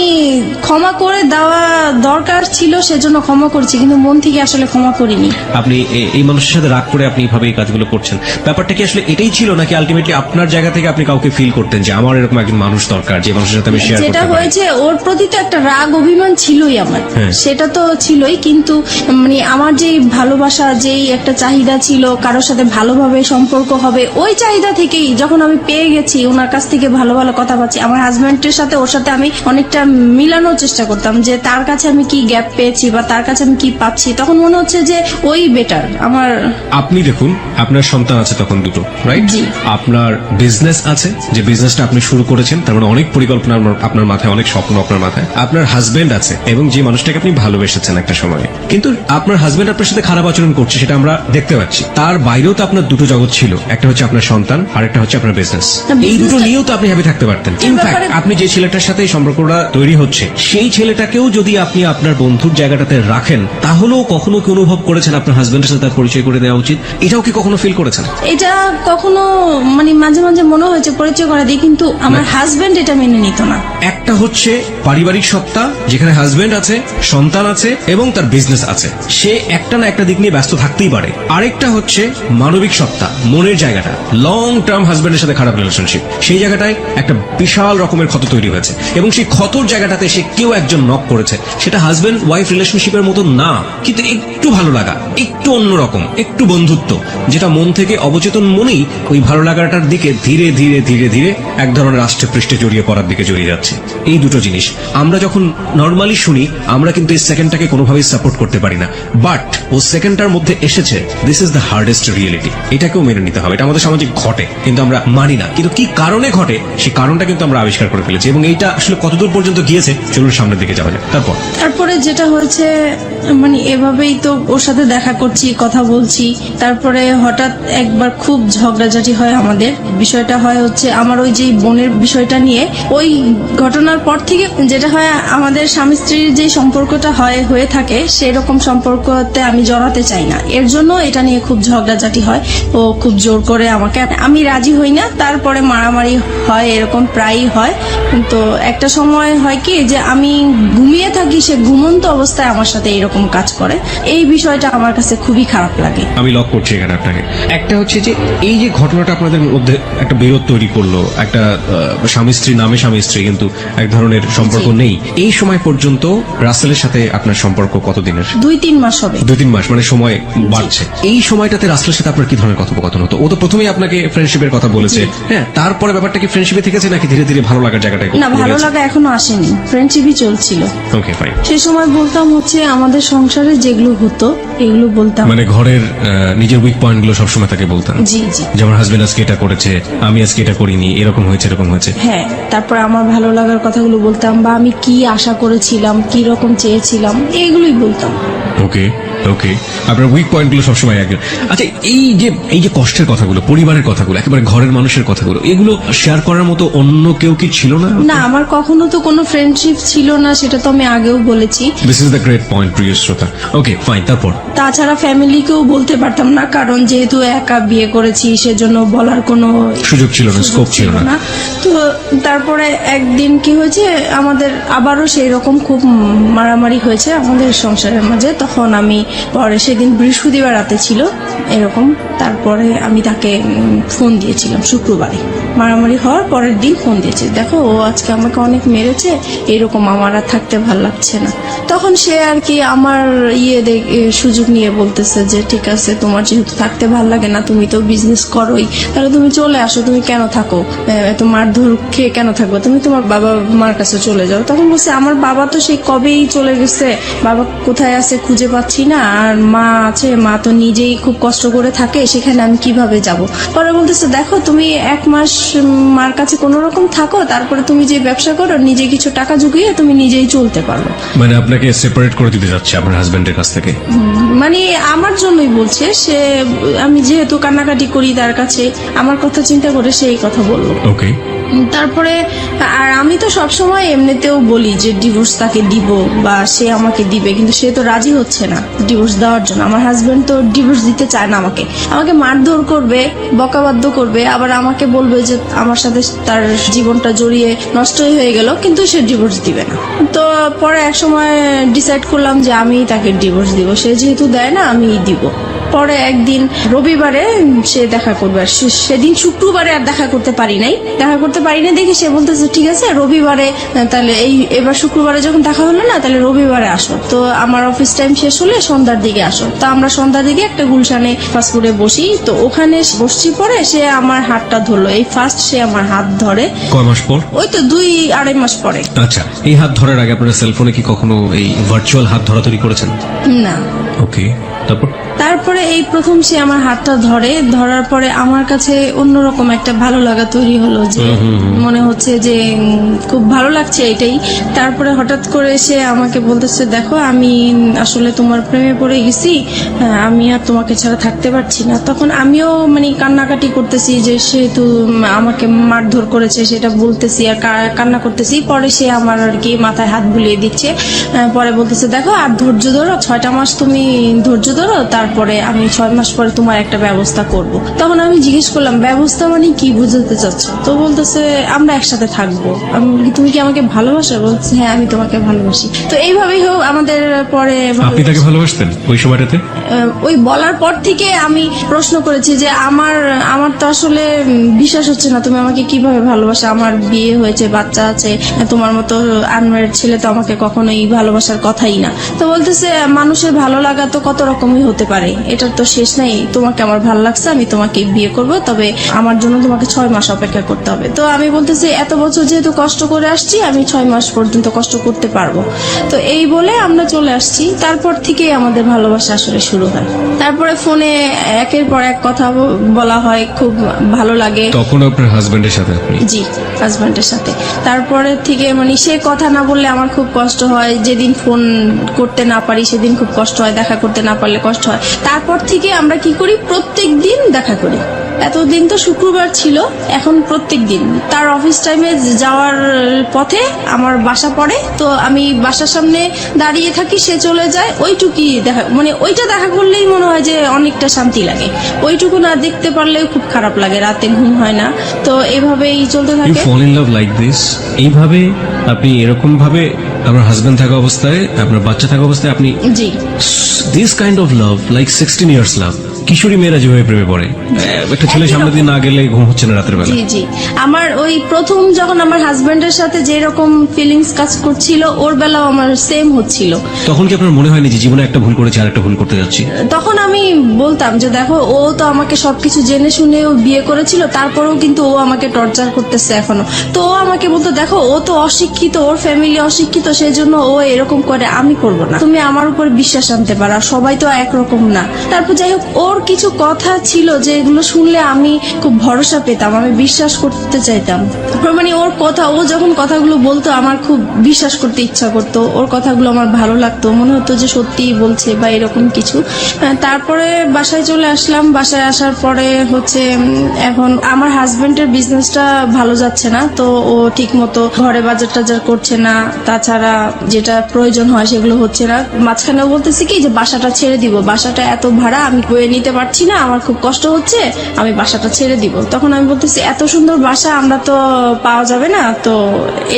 ক্ষমা করে দেওয়া দরকার ছিল, সেজন্য ক্ষমা করছি, কিন্তু মন থেকে আসলে ক্ষমা করিনি। আপনি এই মানুষের সাথে রাগ করে আপনি এইভাবে এই কাজগুলো করছেন, ব্যাপারটা কি আসলে এটাই ছিল, নাকি আলটিমেটলি আপনার জায়গা থেকে আপনি কাউকে ফিল করতেন যে আমার এরকম একজন মানুষ দরকার যে মানুষের সাথে আমি শেয়ার যেটা করতে পারি? হয়েছে, ওর প্রতি তো একটা রাগ অভিমান ছিলই আমার, হ্যাঁ। সেটা তো ছিলই, কিন্তু মানে আমার যেই ভালোবাসা, যেই একটা চাহিদা ছিল কারোর সাথে ভালোভাবে সম্পর্ক হবে, ওই চাহিদা থেকেই যখন আমি পেয়ে গেছি ওনার কাছ থেকে ভালো ভালো কথা পাচ্ছি, আমার হাজবেন্ডের সাথে ওর সাথে আমি অনেকটা মিলানোর চেষ্টা করতাম যে তার কাছে আমি কি গ্যাপ পেয়েছি বা তার কাছে আমি কি পাচ্ছি, তখন মনে হচ্ছে যে ওই বেটার আমার। আপনি দেখুন, আপনার সন্তান আছে তখন দুটো, রাইট? জি। আপনার বিজনেস আছে, যে বিজনেসটা আপনি শুরু করেছেন, তার মানে অনেক পরিকল্পনা আপনার মাথায়, অনেক স্বপ্ন আপনার মাথায়। আপনার হাজবেন্ড আছে, এবং যে মানুষটাকে আপনি ভালোবেসেছেন একটা সময়ে, কিন্তু আপনার হাজবেন্ড আপনার সাথে খারাপ আচরণ করছে, সেটা আমরা দেখতে পাচ্ছি। তার বাইরেও তো আপনার দুটো জগৎ ছিল, একটা হচ্ছে আপনার সন্তান আর একটা হচ্ছে আপনার বিজনেস। এই দুটো নিয়েও তো আপনি হ্যাপি থাকতে পারতেন। ইনফ্যাক্ট আপনি যে ছেলেটার সাথে এই সম্পর্কটা তৈরি হচ্ছে, সেই ছেলেটাকেও যদি আপনি আপনার বন্ধুর জায়গাটাতে রাখেন, তাহলেও কখনো কি অনুভব করেছেন আপনার হাজবেন্ডের সাথে তার পরিচয় করে দেওয়া উচিত? এটাও কি কখনো ফিল করেছেন? এটা কখনো মানে মাঝে মাঝে মনে হয়েছে পরিচয় করে দিই, কিন্তু আমার হাজবেন্ড এটা মেনে নিত না। একটা হচ্ছে পারিবারিক সত্তা, যেখানে হাজবেন্ড আছে, সন্তান আছে এবং তার বিজনেস আছে, সে একটা না একটা দিক নিয়ে ব্যস্ত থাকতেই পারে। আরেকটা হচ্ছে মানবিক সত্তা, মনের জায়গাটা, লং টার্ম হাজবেন্ডের সাথে খারাপ রিলেশনশিপ, সেই জায়গাটায় একটা বিশাল রকমের ক্ষত তৈরি হয়েছে, এবং সেই ক্ষতর জায়গাটাতে সে কেউ একজন নক করেছে। সেটা হাজবেন্ড ওয়াইফ রিলেশনশিপের মতো না, কিন্তু একটু ভালো লাগা, একটু অন্যরকম, একটু বন্ধুত্ব, যেটা মন থেকে অবচেতন মনেই ওই ভালো লাগাটার দিকে ধীরে ধীরে ধীরে ধীরে এক ধরনের আষ্টে পৃষ্ঠে জড়িয়ে পড়ার দিকে জড়িয়ে যাচ্ছে। এই দুটো জিনিস আমরা যখন নর্মালি শুনি, আমরা কিন্তু এই সেকেন্ডটাকে কোনোভাবেই সাপোর্ট করতে পারি না, বাট ও সেকেন্ডটার মধ্যে এসেছে, this is the hardest reality. এটাকেও মেনে নিতে হবে, এটা আমাদের সমাজে ঘটে কিন্তু আমরা মানি না। কিন্তু কি কারণে ঘটে, সেই কারণটা কিন্তু আমরা আবিষ্কার করে ফেলেছি, এবং এইটা আসলে কতদূর পর্যন্ত গিয়েছে, চলুন সামনের দিকে যাওয়া যায়। তারপরে যেটা হয়েছে, মানে এভাবেই তো ওর সাথে দেখা করছি, কথা বলছি, তারপরে হঠাৎ একবার খুব ঝগড়াঝাটি হয় আমাদের। বিষয়টা হয় হচ্ছে আমার ওই যে বোনের বিষয়টা নিয়ে, ওই ঘটনার পর থেকে যেটা হয়, আমাদের স্বামী স্ত্রীর যে সম্পর্কটা হয়ে থাকে, সেরকম সম্পর্কতে আমি জড়াতে চাই না, এর জন্য এটা নিয়ে খুব ঝগড়াঝাটি হয়। ও খুব জোর করে আমাকে, আমি রাজি হই না, তারপরে মারামারি হয়, এরকম প্রায়ই হয়। তো একটা সময় হয় কি যে আমি ঘুমিয়ে থাকি, সে ঘুমন্ত অবস্থায় আমার সাথে এরকম কাজ করে। এই বিষয়টা আমার কাছে খুবই খারাপ লাগে। আমি লক করছি এখানে আপনাকে। একটা হচ্ছে যে এই যে ঘটনাটা আপনাদের মধ্যে একটা বিরোধ তৈরি করলো, একটা স্বামী স্ত্রী নামে স্বামী স্ত্রী কিন্তু এক ধরনের সম্পর্ক নেই, এই সময় পর্যন্ত রাসেলের সাথে আপনার সম্পর্ক কতদিনের? 2-3 মাস হবে। 2-3 মাস, মানে সময় বাড়ছে। এই সময়টাতে রাসেলের সাথে আপনার কি ধরনের কথোপকথন হতো? ও তো প্রথমেই আপনাকে ফ্রেন্ডশিপের কথা বলেছে, হ্যাঁ, তারপরে ব্যাপারটা কি ফ্রেন্ডশিপে থেকেছে নাকি ধীরে ধীরে ভালো লাগার জায়গাটায়? না, ভালো লাগা এখনো আসেনি, ফ্রেন্ডশিপই চলছিল। Okay fine. সে সময় বলতাম হচ্ছে আমাদের সংসারে যেগুলো হতো এগুলো বলতাম। মানে ঘরের নিজের উইক পয়েন্ট গুলো সবসময় তাকে বলতেন? জি জি। যেমন হাজবেন্ড আজকে এটা করেছে, আমি আজকে এটা করিনি, এরকম হয়েছে এরকম হয়েছে। হ্যাঁ, তারপর আমার ভালো লাগার কথাগুলো বলতাম, বা আমি কি আশা করেছিলাম, কি রকম চেয়েছিলাম, এগুলোই বলতাম। ওকে। ওকে, আপনার উইক পয়েন্ট গুলো সবসময় একজন। আচ্ছা, এই যে কষ্টের কথাগুলো, পরিবারের কথাগুলো, একেবারে ঘরের মানুষের কথাগুলো, এগুলো শেয়ার করার মতো অন্য কেউ কি ছিল না? না, আমার কখনো তো কোনো ফ্রেন্ডশিপ ছিল না, সেটা তো আমি আগেও বলেছি। This is the great point, প্রিয় শ্রোতা। ওকে ফাইন, তারপর? তাছাড়া ফ্যামিলিকেও বলতে পারতাম না, কারণ যেহেতু একা বিয়ে করেছি সেজন্য বলার কোনো সুযোগ ছিল না, স্কোপ ছিল না। তো তারপরে একদিন কি হয়েছে, আমাদের আবারও সেই রকম খুব মারামারি হয়েছে আমাদের সংসারের মাঝে। তখন আমি পরে, সেদিন বৃহস্পতিবার রাতে ছিল এরকম, তারপরে আমি তাকে ফোন দিয়েছিলাম শুক্রবারে। মারামারি হওয়ার পরের দিন ফোন দিয়েছি, দেখো ও আজকে আমাকে অনেক মেরেছে, এরকম আমার আর থাকতে ভাল লাগছে না। তখন সে আর কি আমার সুযোগ নিয়ে বলতেছে যে ঠিক আছে, তোমার যেহেতু থাকতে ভাল লাগে না, তুমি তো বিজনেস করোই, তাহলে তুমি চলে আসো, তুমি কেন থাকো, এত মারধর খেয়ে কেন থাকবো, তুমি তোমার বাবা মার কাছে চলে যাও। তখন বলছে আমার বাবা তো সেই কবেই চলে গেছে, বাবা কোথায় আছে খুঁজে পাচ্ছি না, আর মা আছে, মা তো নিজেই খুব কষ্ট করে থাকে, সেখানে আমি কিভাবে যাব। পরে বলতেছে দেখো, তুমি 1 মাস মার কাছে কোনো রকম থাকো, তারপরে তুমি যে ব্যবসা করো, নিজে কিছু টাকা জুগিয়ে তুমি নিজেই চলতে পারো। মানে আপনাকে সেপারেট করে দিতে যাচ্ছে আপনার হাজবেন্ডের কাছ থেকে? মানে আমার জন্যই বলছে সে, আমি যেহেতু কান্নাকাটি করি তার কাছে, আমার কথা চিন্তা করে সেই কথা বললো। ওকে। তারপরে আর আমি তো সবসময় এমনিতেও বলি যে ডিভোর্স তাকে দিব বা সে আমাকে দিবে, কিন্তু সে তো রাজি হচ্ছে না ডিভোর্স দেওয়ার জন্য। আমার হাজবেন্ড তো ডিভোর্স দিতে চায় না, আমাকে মারধর করবে, বকাবাদ্য করবে, আবার আমাকে বলবে যে আমার সাথে তার জীবনটা জড়িয়ে নষ্টই হয়ে গেল, কিন্তু সে ডিভোর্স দিবে না। তো পরে এক সময় ডিসাইড করলাম যে আমি তাকে ডিভোর্স দিব, সে যেহেতু দেয় না আমি দিব। পরে একদিন রবিবারে সে দেখা করবে, আর সেদিন শুক্রবারে আর দেখা করতে পারি নাই দেখে সে বলতেছে ঠিক আছে রবিবারে, তাহলে এবার শুক্রবারে যখন দেখা হলো না, তাহলে রবিবারে আসো। তো আমার অফিস টাইম শেষ হলে সন্ধ্যার দিকে আসো। তো আমরা সন্ধ্যার দিকে একটা গুলশানে ফাস্টফুডে বসি, তো ওখানে বসছি। পরে সে আমার হাতটা ধরলো, এই ফার্স্ট সে আমার হাত ধরে। কয় মাস পর? ওই তো 2-2.5 মাস পরে। আচ্ছা, এই হাত ধরার আগে আপনার সেলফোনে কি কখনো এই ভার্চুয়াল হাত ধরাধরি করেছেন? না। ওকে, তারপরে এই প্রথম সে আমার হাতটা ধরার পরে আমার কাছে অন্যরকম একটা ভালো লাগা তৈরি হলো, যে মনে হচ্ছে যে খুব ভালো লাগছে এটাই। তারপরে হঠাৎ করে সে আমাকে বলতেছে দেখো, আমি আসলে তোমার প্রেমে পড়ে গেছি, আমি আর তোমাকে ছাড়া থাকতে পারছি না। তখন আমিও মানে কান্নাকাটি করতেছি, যে সেহেতু আমাকে মারধর করেছে সেটা বলতেছি আর কান্না করতেছি। পরে সে আমার আর কি মাথায় হাত বুলিয়ে দিচ্ছে, পরে বলতেছে দেখো আর ধৈর্য ধরো, 6টা মাস তুমি ধৈর্য ধরো, তারপরে আমি 6 মাস পরে তোমার একটা ব্যবস্থা করব। তখন আমি জিজ্ঞেস করলাম ব্যবস্থা মানে কি বুঝাতে চাচ্ছ? তো বলতেছে আমরা একসাথে থাকবো। আমি বলি, তুমি কি আমাকে ভালোবাসো? বলছে হ্যাঁ, আমি তোমাকে ভালোবাসি। তো এইভাবেই হোক আমাদের পরে। আপনি তাকে ভালোবাসতেন ওই সময়টাতে? ওই বলার পর থেকে আমি প্রশ্ন করেছি যে আমার তো আসলে বিশ্বাস হচ্ছে না, তুমি আমাকে কিভাবে ভালোবাসো, আমার বিয়ে হয়েছে, বাচ্চা আছে, তোমার মতো আনম্যারিড ছেলে তো আমাকে কখনোই ভালোবাসার কথাই না। তো বলতেছে মানুষের ভালো লাগা তো কত রকমই হতে পারে, এটার তো শেষ নাই, তোমাকে আমার ভালো লাগছে, আমি তোমাকে বিয়ে করব, তবে আমার জন্য তোমাকে 6 মাস অপেক্ষা করতে হবে। তো আমি বলতেছি এত বছর যেহেতু কষ্ট করে আসছি, আমি 6 মাস পর্যন্ত কষ্ট করতে পারবো। তো এই বলে আমরা চলে আসছি। তারপর থেকেই আমাদের ভালোবাসা আসলে শুরু হয়। তারপরে ফোনে একের পর এক কথা বলা হয়, খুব ভালো লাগে। তখন আপনার হাজবেন্ডের সাথে? জি, হাজবেন্ডের সাথে। তারপরে থেকে মানে সে কথা না বললে আমার খুব কষ্ট হয়, যেদিন ফোন করতে না পারি সেদিন খুব কষ্ট হয়, দেখা করতে না পারলে কষ্ট হয়। তারপর থেকে আমরা কি করি, প্রত্যেক দিন দেখা করি। এতদিন তো শুক্রবার ছিল, এখন প্রত্যেক দিন তার অফিস টাইমে যাওয়ার পথে আমার বাসা পড়ে, তো আমি বাসার সামনে দাঁড়িয়ে থাকি, সে চলে যায়, ওইটুকুই দেখা, মানে ওইটা দেখা করলেই মনে হয় যে অনেকটা শান্তি লাগে। ওইটুকু না দেখতে পারলেও খুব খারাপ লাগে, রাতে ঘুম হয় না। তো এভাবেই চলতে থাকে। You fall in love like this? এইভাবে আপনি এরকম ভাবে আপনার হাজবেন্ড থাকা অবস্থায়, আপনার বাচ্চা থাকা অবস্থায় আপনি? জি। This kind of love, like 16 years love. কিশোরী মেয়েরা যেভাবে প্রেমে পড়ে, একটা ছেলে সামনে দিয়ে না গেলে ঘুম হচ্ছে না রাতের বেলা। জি জি, আমার ওই প্রথম যখন আমার হাজবেন্ডের সাথে যে রকম ফিলিংস কাজ করছিল, ওর বেলাও আমার সেম হচ্ছিল। তখন কি আপনার মনে হয়নি যে জীবনে একটা ভুল করেছি আর একটা ভুল করতে যাচ্ছি? তখন আমি বলতাম যে দেখো, ও তো আমাকে সবকিছু জেনে শুনে ও বিয়ে করেছিল, তারপরেও কিন্তু ও আমাকে টর্চার করতেছে এখনো। তো ও আমাকে বলতো দেখো, ও তো অশিক্ষিত, ওর ফ্যামিলি অশিক্ষিত, সেই জন্য ও এরকম করে, আমি করবো না, তুমি আমার উপর বিশ্বাস আনতে পারো, সবাই তো একরকম না। তারপর যাই হোক, ওর ওর কিছু কথা ছিল যে এগুলো শুনলে আমি খুব ভরসা পেতাম, আমি বিশ্বাস করতে চাইতাম। তারপর মানে ওর কথা, ও যখন কথাগুলো বলতো আমার খুব বিশ্বাস করতে ইচ্ছা করতো, ওর কথাগুলো আমার ভালো লাগতো, মনে হতো যে সত্যিই বলছে বা এরকম কিছু। তারপরে বাসায় চলে আসলাম। বাসায় আসার পরে হচ্ছে এখন আমার হাজবেন্ডের বিজনেসটা ভালো যাচ্ছে না, তো ও ঠিক মতো ঘরে বাজার টাজার করছে না, তাছাড়া যেটা প্রয়োজন হয় সেগুলো হচ্ছে না। মাঝখানেও বলতেছি কি যে বাসাটা ছেড়ে দিব, বাসাটা এত ভাড়া আমি বয়ে নিতে পারছি না, আমার খুব কষ্ট হচ্ছে, আমি বাসাটা ছেড়ে দিব। তখন আমি বলতেছি এত সুন্দর বাসা আমরা তো পাওয়া যাবে না, তো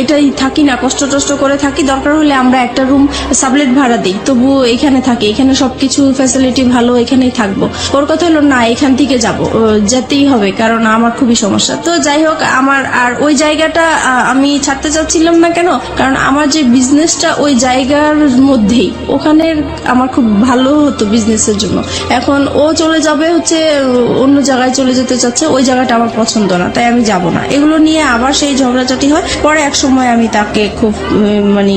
এটাই থাকি না, কষ্ট টষ্ট করে থাকি, দরকার হলে আমরা একটা রুম সাবলেট ভাড়া দিই, তবু এখানে থাকি, এখানে সবকিছু ফ্যাসিলিটি ভালো, এখানেই থাকবো। ওর কথা হলো না, এখান থেকে যাবো, যেতেই হবে, কারণ আমার খুবই সমস্যা। তো যাই হোক, আমার আর ওই জায়গাটা আমি ছাড়তে চাচ্ছিলাম না। কেন? কারণ আমার যে বিজনেসটা ওই জায়গার মধ্যেই, ওখানে আমার খুব ভালো হতো বিজনেসের জন্য। এখন ও চলে যাবে হচ্ছে অন্য জায়গায় চলে যেতে চাচ্ছে, ওই জায়গাটা আমার পছন্দ না, তাই আমি যাব না। এগুলো নিয়ে আবার সেই ঝগড়াঝাটি হয়। পরে এক সময় আমি তাকে খুব মানে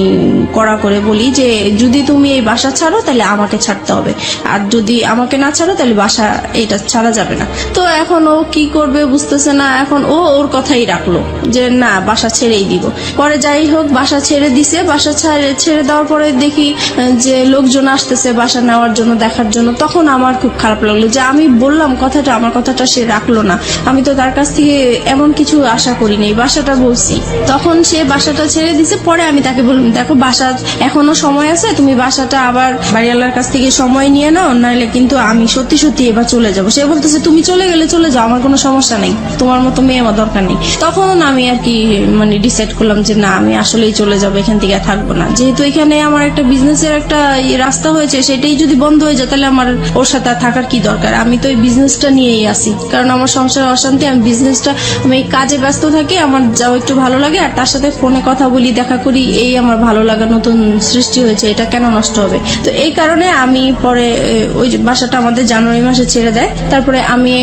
কড়া করে বলি যে যদি তুমি এই বাসা ছাড়ো তাহলে আমাকে ছাড়তে হবে, আর যদি আমাকে না ছাড়ো তাহলে বাসা এটা ছাড়া যাবে না। তো এখন ও কি করবে বুঝতেছে না, এখন ও ওর কথাই রাখলো যে না, বাসা ছেড়েই দিব। পরে যাই হোক, বাসা ছেড়ে দিছে। বাসা ছেড়ে দেওয়ার পরে দেখি যে লোকজন আসতেছে বাসা নেওয়ার জন্য, দেখার জন্য। তখন আমার খুব খারাপ লাগলো যে আমি বললাম কথাটা, আমার কথাটা সে রাখলো না। আমি তো তার কাছ থেকে এমন কিছু আশা করিনি, বাসাটা বলছি। তখন সে বাসাটা ছেড়ে দিছে। পরে আমি তাকে বললাম দেখো, বাসা এখনো সময় আছে, তুমি বাসাটা আবার বাড়িওয়ালার কাছ থেকে সময় নিয়ে নাও, নাহলে কিন্তু আমি সত্যি সত্যি এবার চলে যাবো। সে বলতেছে তুমি চলে গেলে চলে যাও, আমার কোনো সমস্যা নেই, তোমার মতো মেয়ে আমার দরকার নেই। তখন আমি আর কি মানে ডিসাইড করলাম যে না, আমি আসলেই চলে যাবো, এখান থেকে আর থাকবো না। যেহেতু এখানে আমার একটা বিজনেসের একটা রাস্তা হয়েছে, সেটাই যদি বন্ধ হয়ে যায় তাহলে আমার ওর সাথে আর থাকার কি দরকার। আমি তো এই বিজনেসটা নিয়েই আসি, কারণ আমার সংসার অশান্তি, আমি বিজনেসটা, আমি এই কাজে ব্যস্ত থাকি, আমার যাও একটু ভালো লাগে, আর তার সাথে ফোনে কথা বলি, দেখা করি, এই আমার ভালো লাগা নতুন সৃষ্টি হয়েছে, এটা কেন নষ্ট হবে। তো এই কারণে আমি পরে ওই বাসাটা আমাদের জানুয়ারি মাসে ছেড়ে দেয়। তারপরে আমি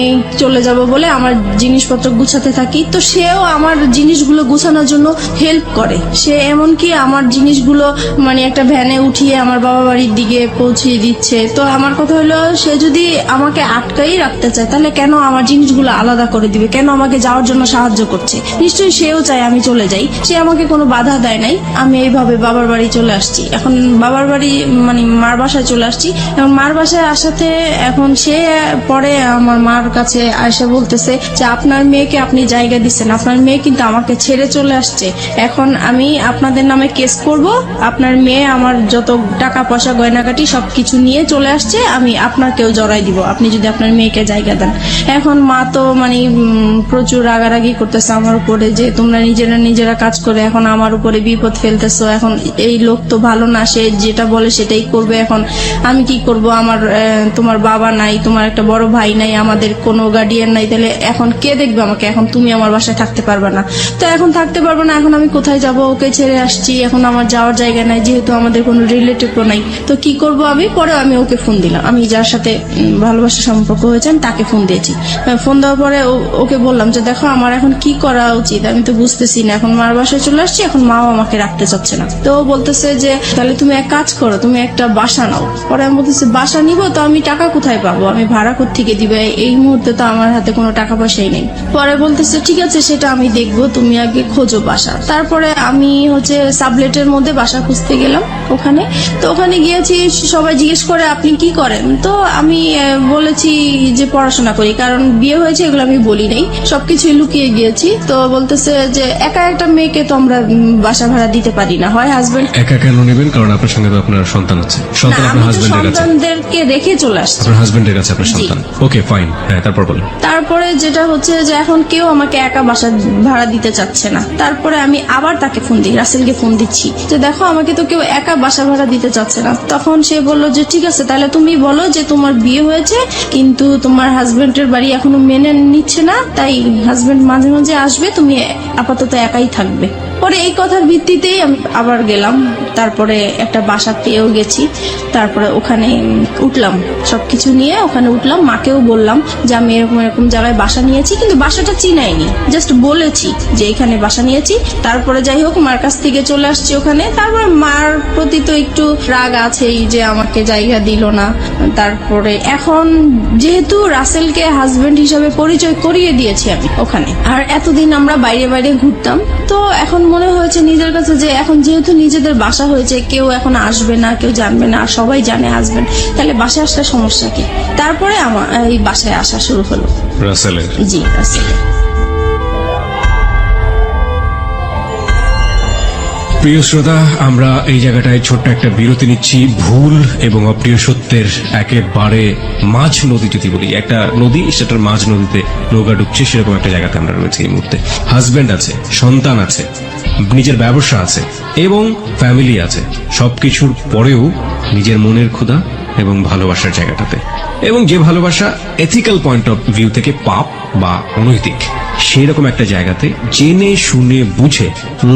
চলে যাব বলে আমার জিনিসপত্র গুছাতে থাকি। তো সেও আমার জিনিসগুলো গুছানোর জন্য হেল্প করে। সে এমনকি আমার জিনিসগুলো মানে একটা ভ্যানে উঠিয়ে আমার বাবা বাড়ির দিকে পৌঁছিয়ে দিচ্ছে। তো আমার কথা হলো, সে যদি আমাকে আটকাই রাখতে চায় তাহলে কেন আমার জিনিসগুলো আলাদা করে দিবে, কেন আমাকে যাওয়ার জন্য সাহায্য করছে? নিশ্চয়ই সেও চায় আমি চলে যাই, সে আমাকে কোনো বাধা দেয় নাই। আমি এইভাবে বাবার বাড়ি চলে আসছি। এখন বাবার বাড়ি মানে মার বাসায় চলে আসছি। এখন মার বাসায় আসাতে এখন সে পরে আমার মার কাছে আয়সা বলতেছে যে আপনার মেয়েকে আপনি জায়গা দিচ্ছেন, আপনার মেয়ে কিন্তু আমাকে ছেড়ে চলে আসছে, এখন আমি আপনাদের নামে কেস করব, আপনার মেয়ে আমার যত টাকা পয়সা গয়নাগাটি সবকিছু নিয়ে চলে আসছে, আমি আপনাকেও জড়াই দিব আপনি যদি আপনার মেয়েকে জায়গা দেন। এখন মা তো মানে প্রচুর রাগারাগি করতেছে আমার উপরে যে তোমরা নিজেরা কাজ করে এখন আমার উপরে বিপদ ফেলতেছো, এখন এই লোক তো ভালো না, সে যেটা বলে সেটাই করবে, এখন আমি কি করব? আমার তোমার বাবা নাই, তোমার একটা বড় ভাই নাই, আমাদের কোনো গার্ডিয়ান নাই, তাহলে এখন কে দেখবে আমাকে? এখন তুমি আমার বাসায় থাকতে পারবে না। তো এখন থাকতে পারবে না, এখন আমি কোথায় যাব? ওকে ছেড়ে আসছি, এখন আমার যাওয়ার জায়গা নাই, যেহেতু আমাদের কোনো রিলেটিভও নাই। তো কি করব আমি? পরে আমি ওকে ফোন দিলাম, আমি যার সাথে ভালোবাসার সম্পর্ক হয়েছে আমি তাকে ফোন দিয়েছি। ফোন দেওয়ার পরে ওকে বললাম যে দেখো, আমার এখন কি করা উচিত আমি তো বুঝতেছি না, এখন মার বাসায় চলে আসছি, এখন মাও আমাকে রাখতে চাচ্ছে না। তো ও বলতেছে যে তাহলে তুমি এক কাজ করো, তুমি একটা বাসা নাও। পরে আমি বলতেছি বাসা নিব তো আমি টাকা কোথায় পাবো, আমি ভাড়া কোত্থেকে দিবে? এই মুহূর্তে তো আমার হাতে কোনো টাকা পয়সাই নেই। পরে বলতেছে ঠিক আছে, সেটা আমি দেখবো, তুমি আগে খোঁজো বাসা। তারপরে আমি হচ্ছে সাবলেটের মধ্যে বাসা খুঁজতে গেলাম ওখানে। তো ওখানে গিয়েছি, সবাই জিজ্ঞেস করে আপনি কি করেন? তো আমি বলেছি যে পড়াশোনা করি, কারণ বিয়ে হয়েছে এগুলো আমি বলি নাই, সবকিছুই লুকিয়ে গিয়েছি। তো বলতেছে যে একা একটা মেয়েকে তো আমরা বাসা ভাড়া দিতে পারি না, হয় হাজবেন্ড। একা কেন নেবেন? কারণ আপনার সঙ্গে তো আপনার সন্তান আছে। সন্তান আপনার আমি তো হাজবেন্ডের কাছে, সন্তানদেরকে রেখে চলে আসছি। আপনার হাজবেন্ডের কাছে আপনার সন্তান। ওকে ফাইন, হ্যাঁ তারপর বলেন। তারপরে যেটা হচ্ছে যে এখন কেউ আমাকে একা বাসা ভাড়া দিতে চাচ্ছে না। তারপরে আমি আবার তাকে ফোন দিই, রাসেলকে ফোন দিচ্ছি যে দেখো, আমাকে তো কেউ একা বাসা ভাড়া দিতে চাচ্ছে না। তখন সে বলল যে ঠিক আছে, তাহলে তুমি বলো যে তোমার বিয়ে হয়েছে কিন্তু তোমার হাজবেন্ডের বাড়ি এখনো মেনে নিচ্ছে না, তাই হাজবেন্ড মাঝে মাঝে আসবে, তুমি আপাতত একাই থাকবে। পরে এই কথার ভিত্তিতেই আমি আবার গেলাম তারপরে একটা বাসা পেয়েও গেছি, তারপরে ওখানে উঠলাম, সবকিছু নিয়ে ওখানে উঠলাম। মাকেও বললাম যে আমি এরকম এরকম জায়গায় বাসা নিয়েছি, কিন্তু বাসাটা চিনাইনি, জাস্ট বলেছি যে এখানে বাসা নিয়েছি। তারপরে যাই হোক মার কাছ থেকে চলে আসছি ওখানে। তারপরে মার প্রতি তো একটু রাগ আছেই যে আমাকে জায়গা দিল না। তারপরে এখন যেহেতু রাসেলকে হাজবেন্ড হিসাবে পরিচয় করিয়ে দিয়েছি আমি ওখানে, আর এতদিন আমরা বাইরে বাইরে ঘুরতাম, তো এখন মনে হয়েছে নিজের কাছে যে এখন যেহেতু নিজেদের বাসা হয়েছে, কেউ এখন আসবে না, কেউ জানবে না, আর সবাই জানে হাজবেন্ড, তাহলে বাসায় আসলে সমস্যা কি। তারপরে আমার এই বাসায় আসা শুরু হলো। রাসেলের জি রাসেলের। প্রিয় শ্রোতা, আমরা এই জায়গাটায় ছোট্ট একটা বিরতি নিচ্ছি। ভুল এবং অপ্রিয় সত্যের একেবারে মাঝ নদী, যদি বলি একটা নদী, সেটার মাঝ নদীতে নৌকা ডুবছে, সেরকম একটা জায়গাতে আমরা রয়েছি এই মুহূর্তে। হাজবেন্ড আছে, সন্তান আছে, নিজের ব্যবসা আছে এবং ফ্যামিলি আছে, সবকিছুর পরেও নিজের মনের ক্ষুধা এবং ভালোবাসার জায়গাটাতে, এবং যে ভালোবাসা এথিক্যাল পয়েন্ট অফ ভিউ থেকে পাপ বা অনৈতিক, সেরকম একটা জায়গাতে জেনে শুনে বুঝে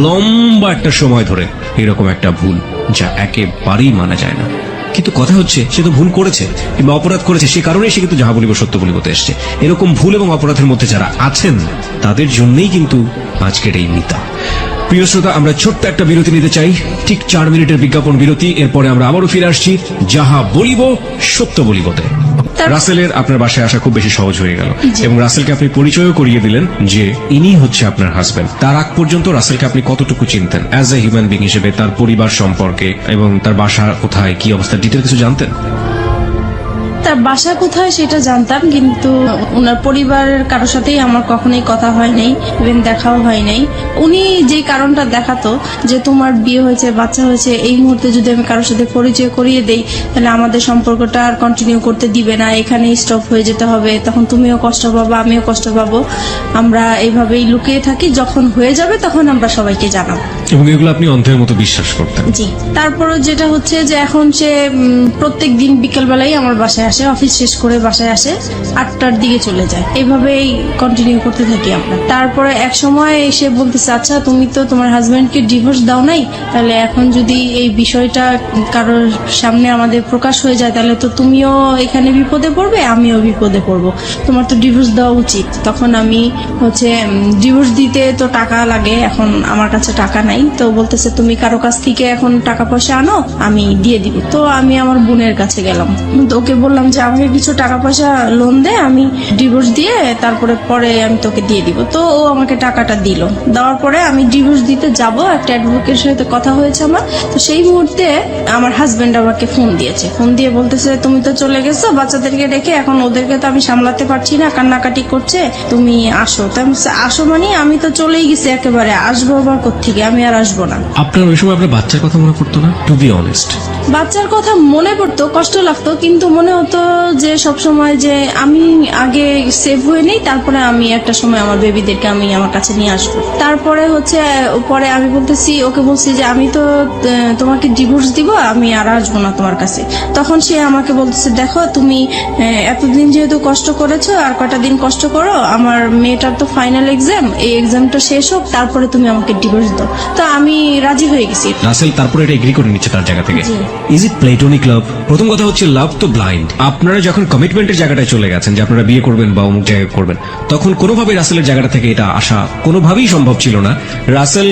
লম্বা একটা সময় ধরে এরকম একটা ভুল, যা একেবারেই মানা যায় না। কিন্তু কথা হচ্ছে, সে তো ভুল করেছে কিংবা অপরাধ করেছে, সে কারণেই সে কিন্তু যাহা বলিব সত্য বলিবতে এসছে। এরকম ভুল এবং অপরাধের মধ্যে যারা আছেন, তাদের জন্যই কিন্তু আজকের এই মিতা। প্রিয় শ্রোতা, আমরা ছোট্ট একটা বিরতি নিতে চাই, ঠিক 4 মিনিটের বিজ্ঞাপন বিরতি। এরপরে আমরা আবারও ফিরে আসছি যাহা বলিব সত্য বলিবতে। রাসেলের আপনার বাসায় আসা খুব বেশি সহজ হয়ে গেল, এবং রাসেলকে আপনি পরিচয়ও করিয়ে দিলেন যে ইনি হচ্ছে আপনার হাজবেন্ড। তার আগ পর্যন্ত রাসেলকে আপনি কতটুকু চিনতেন অ্যাজ এ হিউম্যান বিং হিসেবে, তার পরিবার সম্পর্কে এবং তার বাসা কোথায়, কি অবস্থা, ডিটেল কিছু জানতেন? তার বাসা কোথায় সেটা জানতাম, কিন্তু ওনার পরিবারের কারোর সাথেই আমার কখনোই কথা হয় নাই, ইভেন দেখাও হয় নাই। উনি যে কারণটা দেখাতো যে তোমার বিয়ে হয়েছে, বাচ্চা হয়েছে, এই মুহূর্তে যদি আমি কারোর সাথে পরিচয় করিয়ে দেই, তাহলে আমাদের সম্পর্কটা আর কন্টিনিউ করতে দিবে না, এখানেই স্টপ হয়ে যেতে হবে, তখন তুমিও কষ্ট পাবো, আমিও কষ্ট পাবো, আমরা এইভাবেই লুকিয়ে থাকি, যখন হয়ে যাবে তখন আমরা সবাইকে জানাবো। এবং এগুলো আপনি অন্ধের মতো বিশ্বাস করতেন? জি। তারপরও যেটা হচ্ছে যে এখন সে প্রত্যেক দিন বিকেল বেলায় আমার বাসায় আসে, অফিস শেষ করে বাসায় আসে, 8টার দিকে চলে যায়, এইভাবেই কন্টিনিউ করতে থাকি আমরা। তারপরে এক সময় এসে বলতেছে, আচ্ছা তুমি তো তোমার হাজবেন্ডকে ডিভোর্স দাও নাই, তাহলে এখন যদি এই বিষয়টা কারোর সামনে আমাদের প্রকাশ হয়ে যায়, তাহলে তো তুমিও এখানে বিপদে পড়বে, আমিও বিপদে পড়বো, তোমার তো ডিভোর্স দেওয়া উচিত। তখন আমি হচ্ছে ডিভোর্স দিতে তো টাকা লাগে, এখন আমার কাছে টাকা নাই, তো বলতেছে তুমি কারো কাছ থেকে এখন টাকা পয়সা আনো, আমি দিয়ে দিব। তো আমি আমার বোনের কাছে গেলাম, তো ওকে বললাম যে আমাকে কিছু টাকা পয়সা লোন দে, আমি ডিভোর্স দিয়ে তারপরে পরে আমি তোকে দিয়ে দিব। তো ও আমাকে টাকাটা দিল, দেওয়ার পরে আমি ডিভোর্স দিতে যাব, একটা অ্যাডভোকেটের সাথে কথা হয়েছে আমার। তো সেই মুহূর্তে আমার হাজবেন্ড আমাকে ফোন দিয়েছে, ফোন দিয়ে বলতেছে তুমি তো চলে গেছো বাচ্চাদেরকে রেখে, এখন ওদেরকে তো আমি সামলাতে পারছি না, কান্নাকাটি করছে, তুমি আসো। তো আমি বলছি, আসো মানে আমি তো চলেই গেছি একেবারে, আসবো আবার কোত্থেকে, আমি আর আসবো না। আপনার ওই সময় আপনার বাচ্চার কথা মনে পড়তো না? টু বি অনেস্ট, বাচ্চার কথা মনে পড়তো, কষ্ট লাগতো, কিন্তু মনে হতো যে সবসময় যে আমি আগে সেভ হয়ে নেই, তারপরে আমি একটা সময় আমার বেবিদেরকে আমি আমার কাছে নিয়ে আসবো। তারপরে হচ্ছে পরে আমি বলতেছি, ওকে বলছি যে আমি তো তোমাকে ডিভোর্স দিব, আমি আর আসবো না তোমার কাছে। তখন সে আমাকে বলতেছে, দেখো তুমি এতদিন যেহেতু কষ্ট করেছো, আর কটা দিন কষ্ট করো, আমার মেয়েটার তো ফাইনাল এক্সাম, এই এক্সামটা শেষ হোক, তারপরে তুমি আমাকে ডিভোর্স দাও। তো আমি রাজি হয়ে গেছি। রাসেল তারপরে এটা এগ্রি করে নিচ্ছে তার জায়গা থেকে। ইজ ইট প্লেটোনিক লাভ? প্রথম কথা হচ্ছে, লাভ তো ব্লাইন্ড। আপনারা যখন কমিটমেন্টের জায়গাটায় চলে গেছেন যে আপনারা বিয়ে করবেন বা অমুক জায়গায় করবেন, তখন কোনোভাবেই রাসেলের জায়গাটা থেকে এটা আসা কোনোভাবেই সম্ভব ছিল না। রাসেল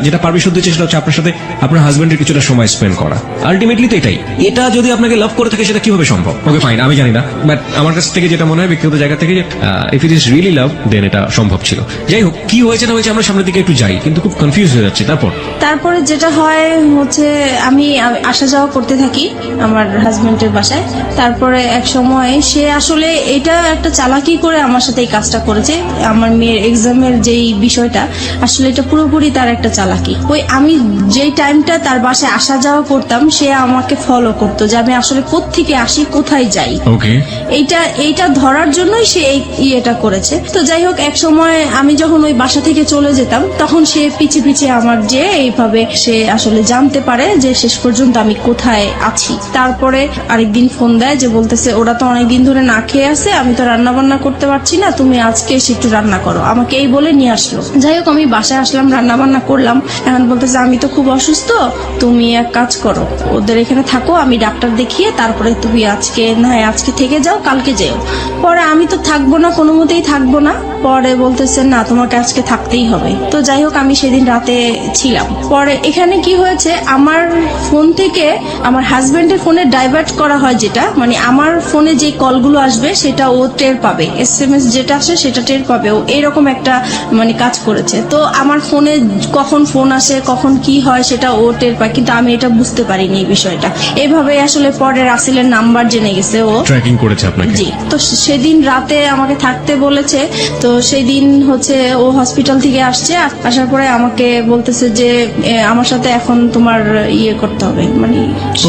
যেটা পারমিশন দিচ্ছে সেটা হচ্ছে আপনার সাথে আপনার হাজবেন্ডের কিছুটা সময় স্পেন্ড করা। আলটিমেটলি তো এটাই। এটা যদি আপনাকে লাভ করে থাকে, সেটা কিভাবে সম্ভব? ওকে ফাইন, আমি জানি না, বাট আমার কাছ থেকে যেটা মনে হয় ব্যক্তিগত জায়গা থেকে, if it is really love, then এটা সম্ভব ছিল। যাই হোক, কি হয়েছে না হয়েছে আমরা সামনের দিকে একটু যাই, কিন্তু খুব কনফিউজ হয়ে যাচ্ছে। তারপরে যেটা হয় হচ্ছে আমি আসা যাওয়া করতে থাকি আমার হাজবেন্ডের বাসায়। তারপরে এক সময় সে আসলে এটা একটা চালাকি করে আমার সাথে এই কাজটা করেছে। আমার মেয়ের এক্সামের যেই বিষয়টা, আসলে এটা পুরোপুরি তার একটা চালাকি। ওই আমি যেই টাইমটা তার বাসায় আসা যাওয়া করতাম, সে আমাকে ফলো করতো যে আমি আসলে কোত্থেকে আসি, কোথায় যাই। এইটা ধরার জন্যই সে এই ইয়েটা করেছে। তো যাই হোক, এক সময় আমি যখন ওই বাসা থেকে চলে যেতাম, তখন সে পিছে পিছে আমার যে এইভাবে সে আসলে জানতে পারে যে শেষ পর্যন্ত আমি কোথায় আছি। তারপরে আরেকদিন ফোন দেয় যে বলতেছে ওরা তো অনেকদিন ধরে না খেয়ে আছে, আমি তো রান্না বান্না করতে পারছি না, তুমি আজকে এসে একটু রান্না করো, আমাকে এই বলে নিয়ে আসলো। যাই হোক আমি বাসায় আসলাম, রান্না বান্না করলাম। এখন বলতেছে আমি তো খুব অসুস্থ, তুমি এক কাজ করো, ওদের এখানে থাকো, আমি ডাক্তার দেখিয়ে তারপরে তুমি আজকে না হয় আজকে থেকে যাও, কালকে যেও। পরে আমি তো থাকবো না, কোনো মতেই থাকবো না। পরে বলতেছে না তোমাকে আজকে থাকতেই হবে। তো যাই হোক আমি সেদিন রাতে ছিলাম। পরে এখানে কি হয়েছে, আমার ফোন থেকে আমার হাজবেন্ডের ফোনে ডাইভার্ট করা হয়, যেটা মানে আমার ফোনে যে কলগুলো আসবে সেটা ও টের পাবে, SMS যেটা আসে সেটা টের পাবে, ও এরকম একটা মানে কাজ করেছে। তো আমার ফোনে কখন ফোন আসে কখন কি হয় সেটা ও টের পায়, কিন্তু আমি এটা বুঝতে পারিনি এই বিষয়টা। এভাবে আসলে পরে রাসেলের নাম্বার জেনে গেছে ও। ট্র্যাকিং করেছে আপনাকে? জি। তো সেদিন রাতে আমাকে থাকতে বলেছে। তো সেই দিন হচ্ছে ও হসপিটাল থেকে আসছে, আসার পরে আমাকে বলতেছে যে আমার সাথে এখন তোমার ইয়ে করতে হবে, মানে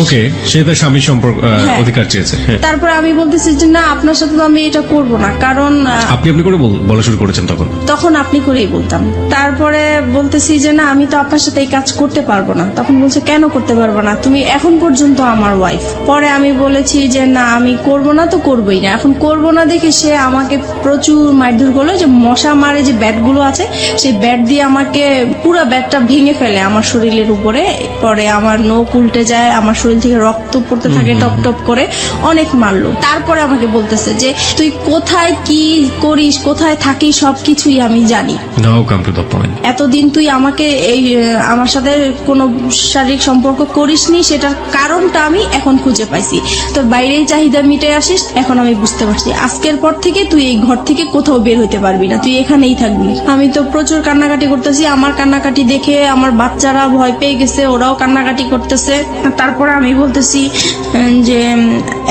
ওকে, সে তার স্বামীর সম্পর্ক হ্যাঁ। অধিকার চেয়েছে। হ্যাঁ। তারপরে আমি বলতেছি যে না আপনার সাথে তো আমি এটা করব না, কারণ আপনি করে বলা শুরু করেছেন তখন? তখন আপনি করেই বলতাম। তারপরে বলতেছি যে না আমি তো আপনার সাথে এই কাজ করতে পারবো না। তখন বলছে কেন করতে পারবো না, তুমি এখন পর্যন্ত আমার ওয়াইফ। পরে আমি বলেছি যে না আমি করব না, তো করবোই না। এখন করব না দেখে সে আমাকে প্রচুর মারধর করলো, যে মশা মারে যে ব্যাট গুলো আছে সেই ব্যাট দিয়ে আমাকে পুরো ব্যাটটা ভেঙে ফেলে আমার শরীরের উপরে। পরে আমার নখ উল্টে যায়, আমার শরীর থেকে রক্ত পড়তে থাকে টপ টপ করে, অনেক মারলো। তারপরে আমাকে বলতেছে যে তুই কোথায় কি করিস, কোথায় থাকিস, সবকিছুই আমি জানি। নাও কাম টু দ্য পয়েন্ট। এতদিন তুই আমাকে এই আমার সাথে কোনো শারীরিক সম্পর্ক করিসনি, সেটার কারণটা আমি এখন খুঁজে পাইছি। তোর বাইরেই চাহিদা মিটে আসিস, এখন আমি বুঝতে পারছি। আজকের পর থেকে তুই এই ঘর থেকে কোথাও বের হতে পারবি না, তুই এখানেই থাকবি। আমি তো প্রচুর কান্নাকাটি করতেছি, আমার কান্নাকাটি দেখে আমার বাচ্চারা ভয় পেয়ে গেছে, ওরাও কান্নাকাটি করতেছে। তারপরে আমি বলতেছি যে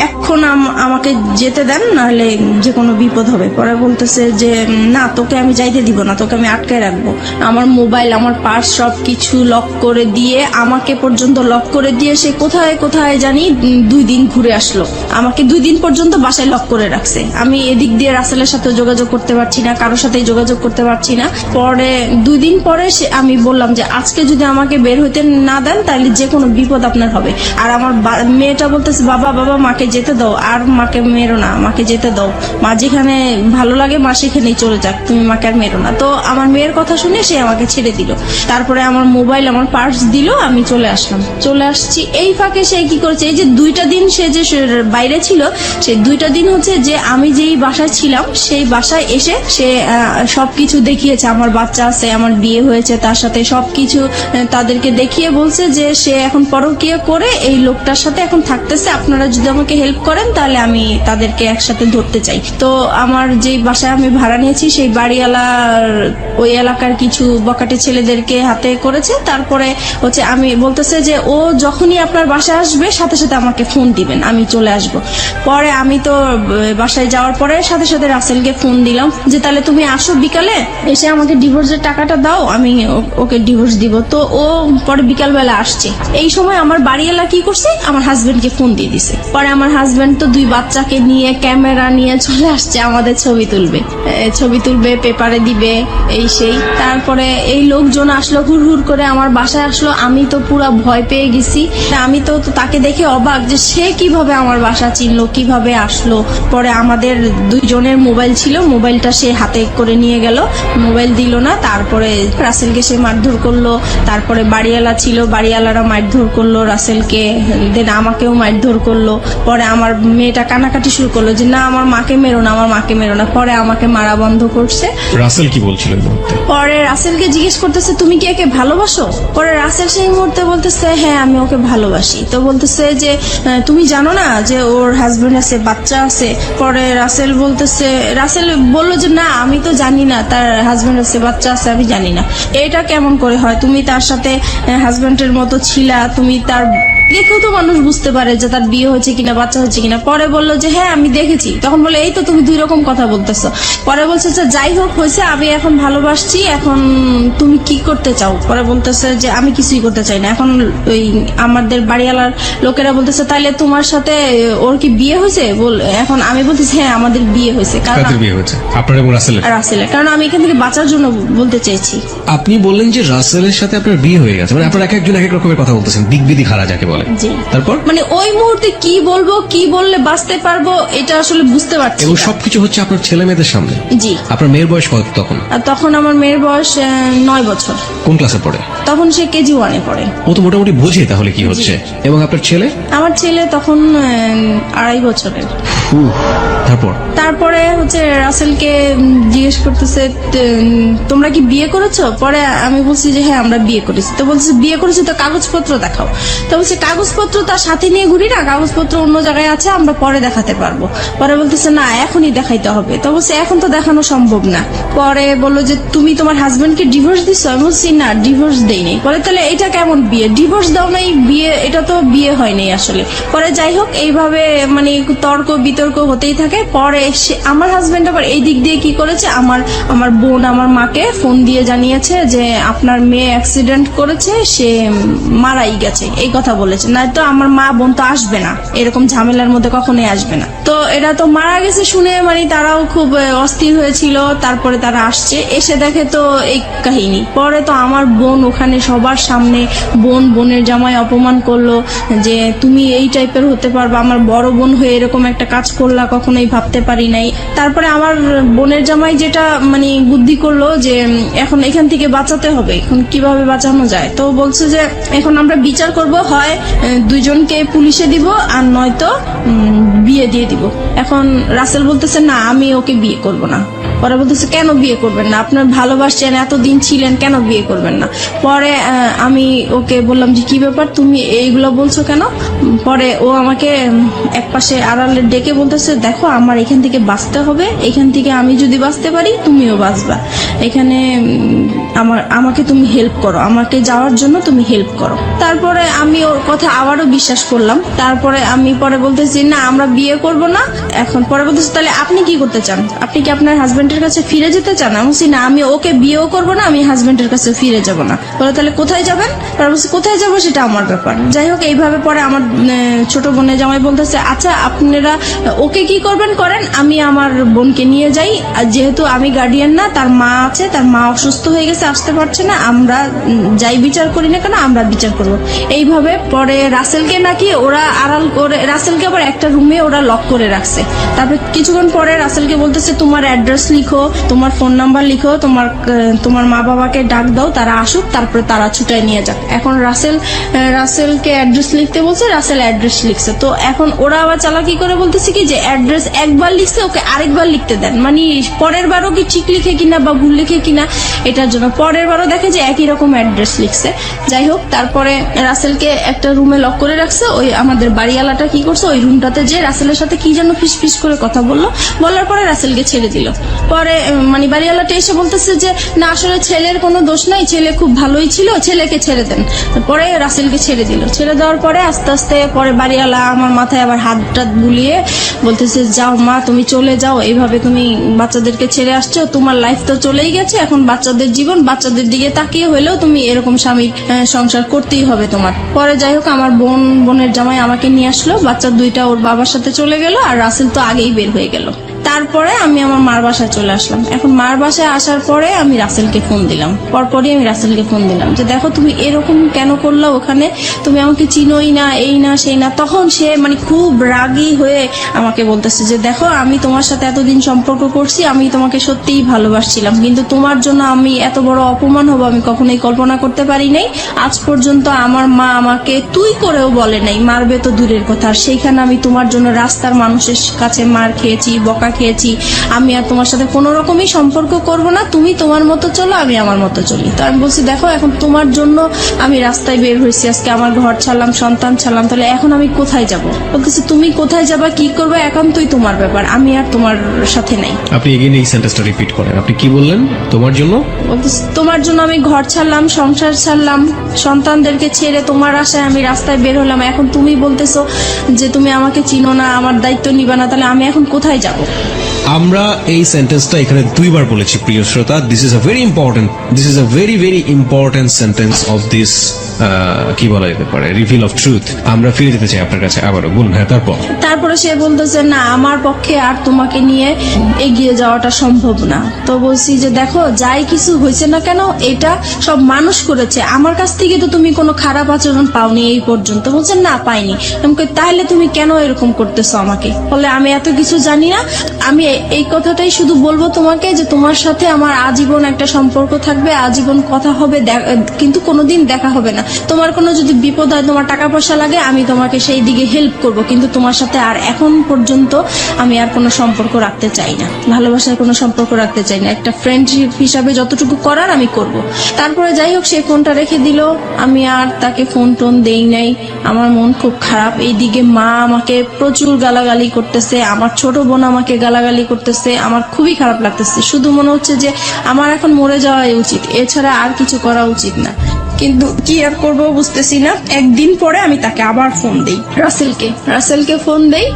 এখন আমাকে যেতে দেন, নাহলে যে কোনো বিপদ হবে। পরে বলতেছে যে না তোকে আমি যাইতে দিব না, তোকে আমি আটকায় রাখবো। আমার মোবাইল আমার পার্স সবকিছু লক করে দিয়ে, আমাকে পর্যন্ত লক করে দিয়ে সে কোথায় কোথায় জানি 2 দিন ঘুরে আসলো। আমাকে 2 দিন পর্যন্ত বাসায় লক করে রাখছে। আমি এদিক দিয়ে রাসেলের সাথে যোগাযোগ করতে পারছি না, কারোর সাথে যোগাযোগ করতে পারছি না। পরে 2 দিন পরে আমি বললাম যে আজকে যদি আমাকে বের হইতে না দেন তাহলে যে কোনো বিপদ আপনার হবে। আর আমার মেয়েটা বলতেছে বাবা বাবা মাকে যেতে দাও, আর মাকে মেরো না, মাকে যেতে দাও, মা যেখানে ভালো লাগে মা সেখানেই চলে যাক, তুমি মাকে আর মেরো না। তো আমার মেয়ের কথা শুনে সে আমাকে ছেড়ে দিল। তারপরে আমার মোবাইল আমার পার্স দিল, আমি চলে আসলাম। চলে আসছি, এই ফাঁকে সে কি করেছে, এই যে 2টা দিন সে যে বাইরে ছিল, সেই 2টা দিন হচ্ছে যে আমি যেই বাসায় ছিলাম সেই বাসায় এসে সে সবকিছু দেখিয়েছে। আমার বাচ্চা আছে, আমার বিয়ে হয়েছে, তার সাথে সবকিছু তাদেরকে দেখিয়ে বলছে যে সে এখন পরকীয়া করে এই লোকটার সাথে এখন থাকতেছে, আপনারা যদি আমাকে হেল্প করেন তাহলে আমি তাদেরকে একসাথে ধরতে চাই। তো আমার যে বাসায় আমি ভাড়া নিয়েছি সেই বাড়িওয়ালার ওই এলাকার কিছু বকাটে ছেলেদেরকে হাতে করেছে। তারপরে হচ্ছে আমি বলতেছে যে ও যখনই আপনার বাসায় আসবে সাথে সাথে আমাকে ফোন দিবেন, আমি চলে আসব। পরে আমি তো বাসায় যাওয়ার পরে সাথে সাথে রাসেলকে ফোন দিলাম যে তাহলে তুমি আসো বিকালে, এসে আমাকে ডিভোর্সের টাকাটা দাও, আমি ওকে ডিভোর্স দিব। তো ও পরে বিকালবেলা আসছে। এই সময় আমার বাড়িওয়ালা কি করছে, আমার হাজবেন্ডকে ফোন দিয়ে দিছে। পরে আমার হাজবেন্ড তো 2 বাচ্চাকে নিয়ে ক্যামেরা নিয়ে চলে আসছে, আমাদের ছবি তুলবে, পেপারে দিবে, এই সেই। তারপরে এই লোকজন আসলো হুড় হুড় করে আমার বাসায় আসলো। আমি তো পুরো ভয় পেয়ে গেছি। আমি তো তাকে দেখে অবাক যে সে কিভাবে আমার বাসা চিনলো, কিভাবে আসলো। পরে আমাদের 2 জনের মোবাইল ছিল, মোবাইলটা সে হাতে করে নিয়ে গেল, মোবাইল দিল না। তারপরে রাসেলকে সে মারধর করলো। তারপরে বাড়িওয়ালা ছিল, বাড়িওয়ালারা মারধর করলো রাসেলকে, দেন আমাকেও মারধর করলো। পরে আমার মেয়েটা কান্নাকাটি শুরু করলো যে না আমার মাকে মেরো না, আমার মাকে মেরো না। পরে আমাকে মারা বন্ধ করছে। রাসেল কি বলছিল এই মুহূর্তে? পরে রাসেলকে জিজ্ঞেস করতেছে তুমি কি একে ভালোবাসো? পরে রাসেল সেই মুহূর্তে বলতেছে হ্যাঁ আমি ওকে ভালোবাসি। তো বলতেছে যে তুমি জানো না যে ওর হাজবেন্ড আছে, বাচ্চা আছে? পরে রাসেল বললো যে না আমি তো জানি না তার হাজবেন্ড আছে, বাচ্চা আছে, আমি জানি না। এটা কেমন করে হয়? তুমি তার সাথে হাজবেন্ডের মতো ছিলা, তুমি তার দেখেও তো মানুষ বুঝতে পারে যে তার বিয়ে হয়েছে কিনা, বাচ্চা হয়েছে কিনা। পরে বললো যে হ্যাঁ আমি দেখেছি। তখন বলে এই তো তুমি 2 রকম কথা বলতেছো। পরে বলছে যে যাই হোক হয়েছে, আমি এখন ভালোবাসছি, এখন তুমি কি করতে চাও? পরে বলতেছে যে আমি কিছুই করতে চাই না। এখন ওই আমাদের বাড়িওয়ালার লোকেরা বলতেছে তাইলে তোমার সাথে ওর কি বিয়ে হয়েছে? এখন আমি বলতেছি হ্যাঁ আমাদের বিয়ে হয়েছে। কাদের বিয়ে হয়েছে? আপনার এবং রাসেলের? রাসেলের, কারণ আমি এখান থেকে বাঁচার জন্য বলতে চেয়েছি। আপনি বললেন যে রাসেলের সাথে আপনার বিয়ে হয়ে গেছে, মানে আপনারা এক একজন এক এক রকমের কথা বলতেছেন, দিক বিদিক হারা যাকে বলে। জি। তারপর মানে ওই মুহূর্তে কি বলবো কি বললে বাঁচতে পারবো এটা আসলে বুঝতে পারছি এবং না। সবকিছু হচ্ছে আপনার ছেলে মেয়েদের সামনে। জি। আপনার মেয়ের বয়স কত তখন? আর তখন আমার মেয়ের বয়স 9 বছর। কোন ক্লাসে পড়ে? তখন সে কেজি 1-এ পড়ে। ও তো মোটামুটি বোঝে তাহলে কি হচ্ছে। এবং আপনার ছেলে? আমার ছেলে তখন 2.5 বছরের। তারপরে হচ্ছে রাসেলকে জিজ্ঞেস করতেছে তোমরা কি বিয়ে করেছো? পরে আমি বলছি যে হ্যাঁ আমরা বিয়ে করেছি। তো বলছে বিয়ে করেছি তো কাগজপত্র দেখাও। তো বলছে কাগজপত্র তার সাথে নিয়ে ঘুরি না, কাগজপত্র অন্য জায়গায় আছে, আমরা পরে দেখাতে পারবো। পরে বলতেছে না এখনই দেখাইতে হবে। তো বলছে এখন তো দেখানো সম্ভব না। পরে বললো যে তুমি তোমার হাজবেন্ডকে ডিভোর্স দিচ্ছ? আমি বলছি না ডিভোর্স দেইনি। বলে তাহলে এটা কেমন বিয়ে? ডিভোর্স দাও নাই বিয়ে, এটা তো বিয়ে হয়নি আসলে। পরে যাই হোক এইভাবে মানে তর্ক বিতর্ক হতেই থাকে। পরে আমার হাজবেন্ড আবার এই দিক দিয়ে কি করেছে, আমার বোন আমার মাকে ফোন দিয়ে জানিয়েছে যে আপনার মেয়ে অ্যাক্সিডেন্ট করেছে, সে মারাই গেছে, এই কথা বলেছে। না তো আমার মা বোন তো আসবে না, এরকম ঝামেলার মধ্যে কখনোই আসবে না। তো এরা তো মারা গেছে শুনে মানে তারাও খুব অস্থির হয়েছিল। তারপরে তারা আসছে, এসে দেখে তো এই কাহিনী। পরে তো আমার বোন ওখানে সবার সামনে বোনের জামাই অপমান করলো যে তুমি এই টাইপের হতে পারবা, আমার বড় বোন হয়ে এরকম একটা কাজ করলা কখনোই ভাবতে পারি নাই। তারপরে আমার বোনের জামাই যেটা মানে বুদ্ধি করলো যে এখন এখান থেকে বাঁচাতে হবে, এখন কিভাবে বাঁচানো যায়। তো বলছে যে এখন আমরা বিচার করব, হয় দুইজনকে পুলিশে দিব আর নয়তো বিয়ে দিয়ে দিব। এখন রাসেল বলতেছে না আমি ওকে বিয়ে করব না। পরে বলতেছে কেন বিয়ে করবেন না? আপনার ভালোবাসছেন, এতদিন ছিলেন, কেন বিয়ে করবেন না? পরে আমি ওকে বললাম যে কি ব্যাপার তুমি এইগুলো বলছো কেন? পরে ও আমাকে একপাশে আড়ালে ডেকে বলতেছে দেখো আমার এখান থেকে বাঁচতে হবে, এখান থেকে আমি যদি বাঁচতে পারি তুমিও বাঁচবা, এখানে আমাকে তুমি হেল্প করো, আমাকে যাওয়ার জন্য তুমি হেল্প করো। তারপরে আমি ওর কথা আবারও বিশ্বাস করলাম। তারপরে আমি পরে বলতেছি না আমরা বিয়ে করব না। এখন পরে বলতেছি তাহলে আপনি কি করতে চান? আপনি কি আপনার হাজবেন্ডের কাছে ফিরে যেতে চান? আমি বলছি না আমি ওকে বিয়েও করবো না, আমি হাজবেন্ডের কাছে ফিরে যাব না। বলে তাহলে কোথায় যাবেন? পরে বলছি কোথায় যাবো সেটা আমার ব্যাপার। যাই হোক এইভাবে পরে আমার ছোট বোনের জামাই বলতেছে আচ্ছা আপনারা ওকে কি করবেন করেন, আমি আমার বোনকে নিয়ে যাই। আর যেহেতু আমি গার্ডিয়ান না, তার মা আছে, তার মা অসুস্থ হয়ে গেছে, আসতে পারছে না, আমরা যাই বিচার করি না কেন আমরা বিচার করব। এইভাবে পরে রাসেলকে নাকি ওরা আড়াল করে, রাসেলকে আবার একটা রুমে ওরা লক করে রাখছে। তারপর কিছুক্ষণ পরে রাসেলকে বলতেছে তোমার অ্যাড্রেস লিখো, তোমার ফোন নাম্বার লিখো, তোমার মা বাবাকে ডাক দাও, তারা আসুক, তারপরে তারা ছুটায় নিয়ে যাক। এখন রাসেলকে অ্যাড্রেস লিখতে বলছে, রাসেল অ্যাড্রেস লিখছে। তো এখন ওরা আবার চালাকি করে বলতেছে কি যে অ্যাড্রেস একবার লিখছে ওকে আরেকবার লিখতে দেন, মানে পরের বারও কি ঠিক লিখে কিনা বা ভুল লিখে কিনা এটার জন্য। পরের বারও দেখে যে একই রকম অ্যাড্রেস লিখছে। যাই হোক তারপরে রাসেলকে একটা রুমে লক করে রাখছে। ওই আমাদের বাড়িওয়ালাটা কি করছে, ওই রুমটাতে যে রাসেলের সাথে কি যেন ফিস করে কথা বলার পরে রাসেলকে ছেড়ে দিল। পরে মানে বাড়িওয়ালাটা এসে বলতেছে যে না আসলে ছেলের কোনো দোষ নাই, ছেলে খুব ভালোই ছিল, ছেলেকে ছেড়ে দেন। পরে রাসেলকে ছেড়ে দিল। ছেড়ে দেওয়ার পরে আস্তে আস্তে পরে বাড়িওয়ালা আমার মাথায় আবার হাত টাত বুলিয়ে বলতেছে যাও মা তুমি চলে যাও, এইভাবে তুমি বাচ্চাদেরকে ছেড়ে আসছো, তোমার লাইফ তো চলেই গেছে, এখন বাচ্চাদের জীবন, বাচ্চাদের দিকে তাকিয়ে হলেও তুমি এরকম স্বামীর সংসার করতেই হবে তোমার। পরে যাই হোক আমার বোনের জামাই আমাকে নিয়ে আসলো, বাচ্চা দুইটা ওর বাবার সাথে চলে গেল, আর রাসেল তো আগেই বের হয়ে গেল। তারপরে আমি আমার মার বাসায় চলে আসলাম। এখন মার বাসায় আসার পরে আমি রাসেলকে ফোন দিলাম, পরপরই আমি রাসেলকে ফোন দিলাম যে দেখো তুমি এরকম কেন করলো, ওখানে তুমি আমাকে চিনোই না, এই না সেই না। তখন সে মানে খুব রাগী হয়ে আমাকে বলতেছে যে দেখো আমি তোমার সাথে এতদিন সম্পর্ক করছি, আমি তোমাকে সত্যিই ভালোবাসছিলাম, কিন্তু তোমার জন্য আমি এত বড় অপমান হবো আমি কখনোই কল্পনা করতে পারি নাই। আজ পর্যন্ত আমার মা আমাকে তুই করেও বলে নাই, মারবে তো দূরের কথা, সেইখানে আমি তোমার জন্য রাস্তার মানুষের কাছে মার খেয়েছি, বকা খেয়েছি। আমি আর তোমার সাথে কোনো রকমই সম্পর্ক করব না, তুমি তোমার মতো চলো, আমি আমার মতো চলি। তো আমি বলছি দেখো এখন তোমার জন্য আমি রাস্তায় বের হয়েছি, আজকে আমার ঘর ছাড়লাম, সন্তান ছাড়লাম, তাহলে এখন আমি কোথায় যাব? বলতেছি তুমি কোথায় যাবা, কি করবে, একান্তই তোমার ব্যাপার, আমি আর তোমার সাথে নাই। আপনি এগেইন এই সেন্টেন্সটা রিপিট করেন। আপনি কি বললেন? তোমার জন্য? বলতেছি তোমার জন্য আমি ঘর ছাড়লাম, সংসার ছাড়লাম, সন্তানদেরকে ছেড়ে তোমার আশায় আমি রাস্তায় বের হলাম, এখন তুমি বলতেছো যে তুমি আমাকে চিনো না, আমার দায়িত্ব নিবা না, তাহলে আমি এখন কোথায় যাব? আমরা এই সেন্টেন্সটা এখানে দুইবার বলেছি প্রিয় শ্রোতা। This is a very important sentence of this কি বলা যেতে পারে, রিভিল অফ ট্রুথ। আমরা ফিরে যেতে চাই আপনার কাছে আবারও, বলুন। হ্যাঁ, তারপর? তারপরে সে বলতেছে না আমার পক্ষে আর তোমাকে নিয়ে এগিয়ে যাওয়াটা সম্ভব না। তো বলছি যে দেখো যাই কিছু হয়েছে না কেন এটা সব মানুষ করেছে, আমার কাছ থেকে তো তুমি কোনো খারাপ আচরণ পাওনি এই পর্যন্ত। বলছে না পাইনি। আমি কই, তাহলে তুমি কেন এরকম করতেছো আমাকে? বলে আমি এত কিছু জানি না, আমি এই কথাটাই শুধু বলবো তোমাকে যে তোমার সাথে আমার আজীবন একটা সম্পর্ক থাকবে, আজীবন কথা হবে, কিন্তু কোনোদিন দেখা হবে না। তোমার কোনো যদি বিপদ হয়, তোমার টাকা পয়সা লাগে, আমি তোমাকে সেই দিকে হেল্প করব, কিন্তু তোমার সাথে আর এখন পর্যন্ত আমি আর কোনো সম্পর্ক রাখতে চাই না, ভালোবাসার কোনো সম্পর্ক রাখতে চাই না। একটা ফ্রেন্ডশিপ হিসাবে যতটুকু করার আমি করব। তারপরে যাই হোক সে ফোনটা রেখে দিল, আমি আর তাকে ফোন টোন দেই নাই। আমার মন খুব খারাপ। এইদিকে মা আমাকে প্রচুর গালাগালি করতেছে, আমার ছোট বোন আমাকে গালাগালি করতেছে, আমার খুবই খারাপ লাগতেছে। শুধু মনে হচ্ছে যে আমার এখন মরে যাওয়াই উচিত, এছাড়া আর কিছু করা উচিত না। কিন্তু কি আর করবো বুঝতেছি না। একদিন পরে আমি তাকে আবার ফোন দেই, রাসেলকে ফোন দেই।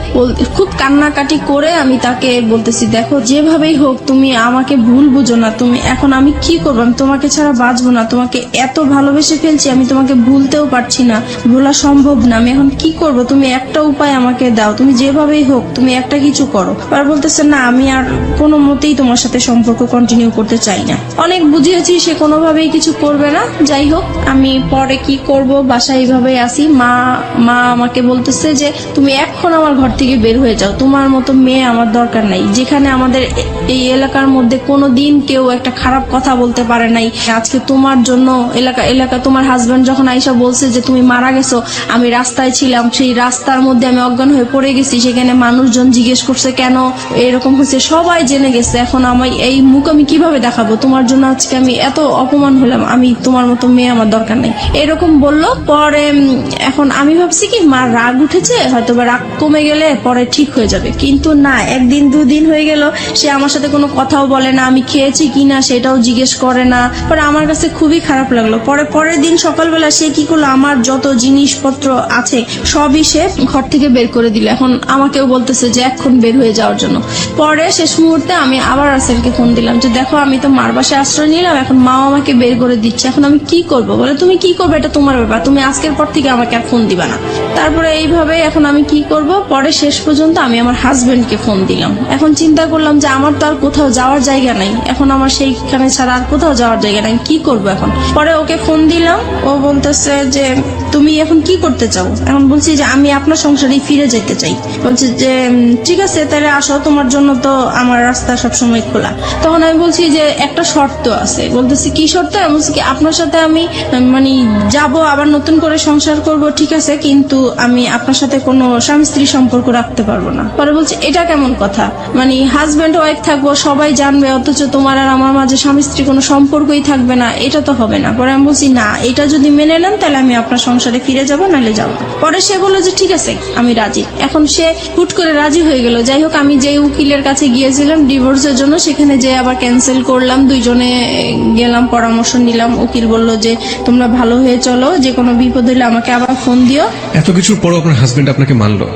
খুব কান্নাকাটি করে আমি তাকে বলতেছি দেখো যেভাবেই হোক তুমি আমাকে ভুল বুঝো না, তুমি এখন আমি কি করবো, আমি তোমাকে ছাড়া বাঁচবো না, তোমাকে এত ভালোবেসে ফেলছি, আমি তোমাকে ভুলতেও পারছি না, ভোলা সম্ভব না, আমি এখন কি করব, তুমি একটা উপায় আমাকে দাও, তুমি যেভাবেই হোক তুমি একটা কিছু করো। আর বলতেছে না আমি আর কোনো মতেই তোমার সাথে সম্পর্ক কন্টিনিউ করতে চাই না। অনেক বুঝিয়েছি, সে কোনোভাবেই কিছু করবে না। যাই হোক আমি পরে কি করব, বাসায় এইভাবেই আসি। মা আমাকে বলতেছে যে তুমি এখন আমার ঘর থেকে বের হয়ে যাও, তোমার মতো মেয়ে আমার দরকার নাই। যেখানে আমাদের এই এলাকার মধ্যে কোনোদিন কেউ একটা খারাপ কথা বলতে পারে নাই, আজকে তোমার জন্য এলাকা তোমার হাজবেন্ড যখন আইসা বলছে যে তুমি মারা গেছো, আমি রাস্তায় ছিলাম, সেই রাস্তার মধ্যে আমি অজ্ঞান হয়ে পড়ে গেছি, সেখানে মানুষজন জিজ্ঞেস করছে কেন এরকম হয়েছে, সবাই জেনে গেছে। এখন আমি এই মুখ আমি কিভাবে দেখাবো, তোমার জন্য আজকে আমি এত অপমান হলাম, আমি তোমার মতো মেয়ে আমার দরকার নেই, এরকম বললো। পরে এখন আমি ভাবছি কি মার রাগ উঠেছে, হয়তো বা রাগ কমে গেলে পরে ঠিক হয়ে যাবে, কিন্তু না, একদিন দুদিন হয়ে গেল সে আমার সাথে কোনো কথাও বলে না, আমি খেয়েছি কিনা সেটাও জিজ্ঞেস করে না। পরে আমার কাছে খুবই খারাপ লাগলো। পরের দিন সকালবেলা সে কি করলো, আমার যত জিনিসপত্র আছে সবই সে ঘর থেকে বের করে দিল। এখন আমাকেও বলতেছে যে এখন বের হয়ে যাওয়ার জন্য। পরে শেষ মুহূর্তে আমি আবার রাসেলকে ফোন দিলাম যে দেখো আমি তো মার বাসায় আশ্রয় নিলাম, এখন মাও আমাকে বের করে দিচ্ছে, এখন আমি কি করবো? বলে তুমি কি করবে এটা তোমার ব্যাপার, তুমি আজকের পর থেকে আমাকে আর ফোন দিবা না। তারপরে এইভাবে এখন আমি কি করব, পরে শেষ পর্যন্ত আমি আমার হাজবেন্ডকে ফোন দিলাম। এখন চিন্তা করলাম যে আমার তো আর কোথাও যাওয়ার জায়গা নাই, এখন আমার সেইখানে ছাড়া আর কোথাও যাওয়ার জায়গা নাই, কি করব এখন? পরে ওকে ফোন দিলাম, ও বলতেছে যে তুমি এখন কি করতে চাও? এখন বলছি যে আমি আপনার সংসারেই ফিরে যেতে চাই। বলছে যে ঠিক আছে তাহলে আসো, তোমার জন্য তো আমার রাস্তা সবসময় খোলা। তখন আমি বলছি যে একটা শর্ত আছে। বলতেছি কি শর্ত? আমি বলছি কি আপনার সাথে আমি মানে যাব, আবার নতুন করে সংসার করব, ঠিক আছে, কিন্তু আমি আপনার সাথে কোনো স্বামী স্ত্রী সম্পর্ক রাখতে পারবো না। পরে বলছে এটা কেমন কথা, মানে হাজবেন্ড ওয়াইফ থাকবো, সবাই জানবে, অথচ তোমার আর আমার মাঝে স্বামী স্ত্রী কোনো সম্পর্কই থাকবে না, এটা তো হবে না। পরে আমি বলছি না, এটা যদি মেনে নেন তাহলে আমি আপনার সংসারে ফিরে যাব, নাহলে যাব। পরে সে বললো যে ঠিক আছে আমি রাজি। এখন সে হুট করে রাজি হয়ে গেল। যাই হোক আমি যে উকিলের কাছে গিয়েছিলাম ডিভোর্সের জন্য, সেখানে যে আবার ক্যান্সেল করলাম, দুইজনে গেলাম, পরামর্শ নিলাম। উকিল বলল যে তোমরা ভালো হয়ে চলো, যে কোনো বিপদ হলে আমাকে আবার ফোন দিও। এত কিছুর পরও আপনার হাজবেন্ড আপনাকে মানলো,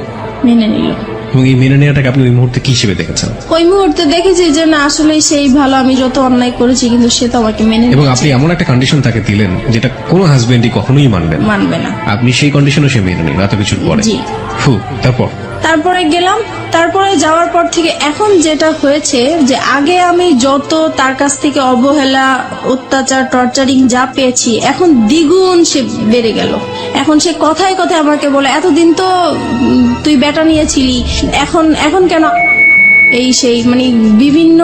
মেনে নিল। এবং এই মেনে নেওয়াটাকে আপনি ওই মুহূর্তে কি হিসেবে দেখেছেন? ওই মুহূর্তে দেখেছি যে না আসলে সেই ভালো, আমি যত অন্যায় করেছি কিন্তু সে তো আমাকে মেনে এবং নিয়েছে। আপনি এমন একটা কন্ডিশন তাকে দিলেন যেটা কোনো হাজবেন্ডই কখনোই মানবে না। আপনি সেই কন্ডিশনও সে মেনে নিল এত কিছুর পরে। জি। তারপরে গেলাম। তারপরে যাওয়ার পর থেকে এখন যেটা হয়েছে যে আগে আমি যত তার কাছ থেকে অবহেলা, অত্যাচার, টর্চারিং যা পেয়েছি, এখন দ্বিগুণ সে বেড়ে গেল। এখন সে কথায় কথায় আমাকে বলে এতদিন তো তুই বেটা নিয়েছিলি, এখন কেন এই সেই, মানে বিভিন্ন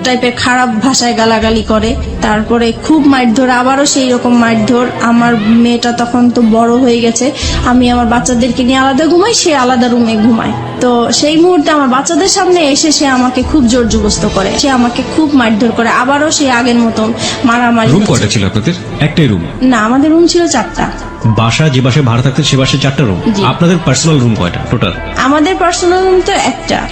টাইপের খারাপ ভাষায় গালাগালি করে। তারপরে খুব মারধর, আবারও সেই রকম মারধর। আমার মেয়েটা তখন তো বড় হয়ে গেছে, আমি আমার বাচ্চাদেরকে নিয়ে আলাদা ঘুমাই, সে আলাদা রুমে ঘুমায়। তো সেই মুহূর্তে আমার বাচ্চাদের সামনে এসে সে আমাকে খুব জোর জবরদস্ত করে, সে আমাকে খুব মারধর করে। আবারও সে আগের মতন মারামারি। রুম কয়টা ছিল আপনাদের? একটাই রুম? না, আমাদের রুম ছিল 4টা। বাসা যে বাসায় ভাড়া থাকতেন সে বাসায় 4টা রুম? জি। আপনাদের পার্সোনাল রুম কয়টা টোটাল? আমাদের পার্সোনাল রুম তো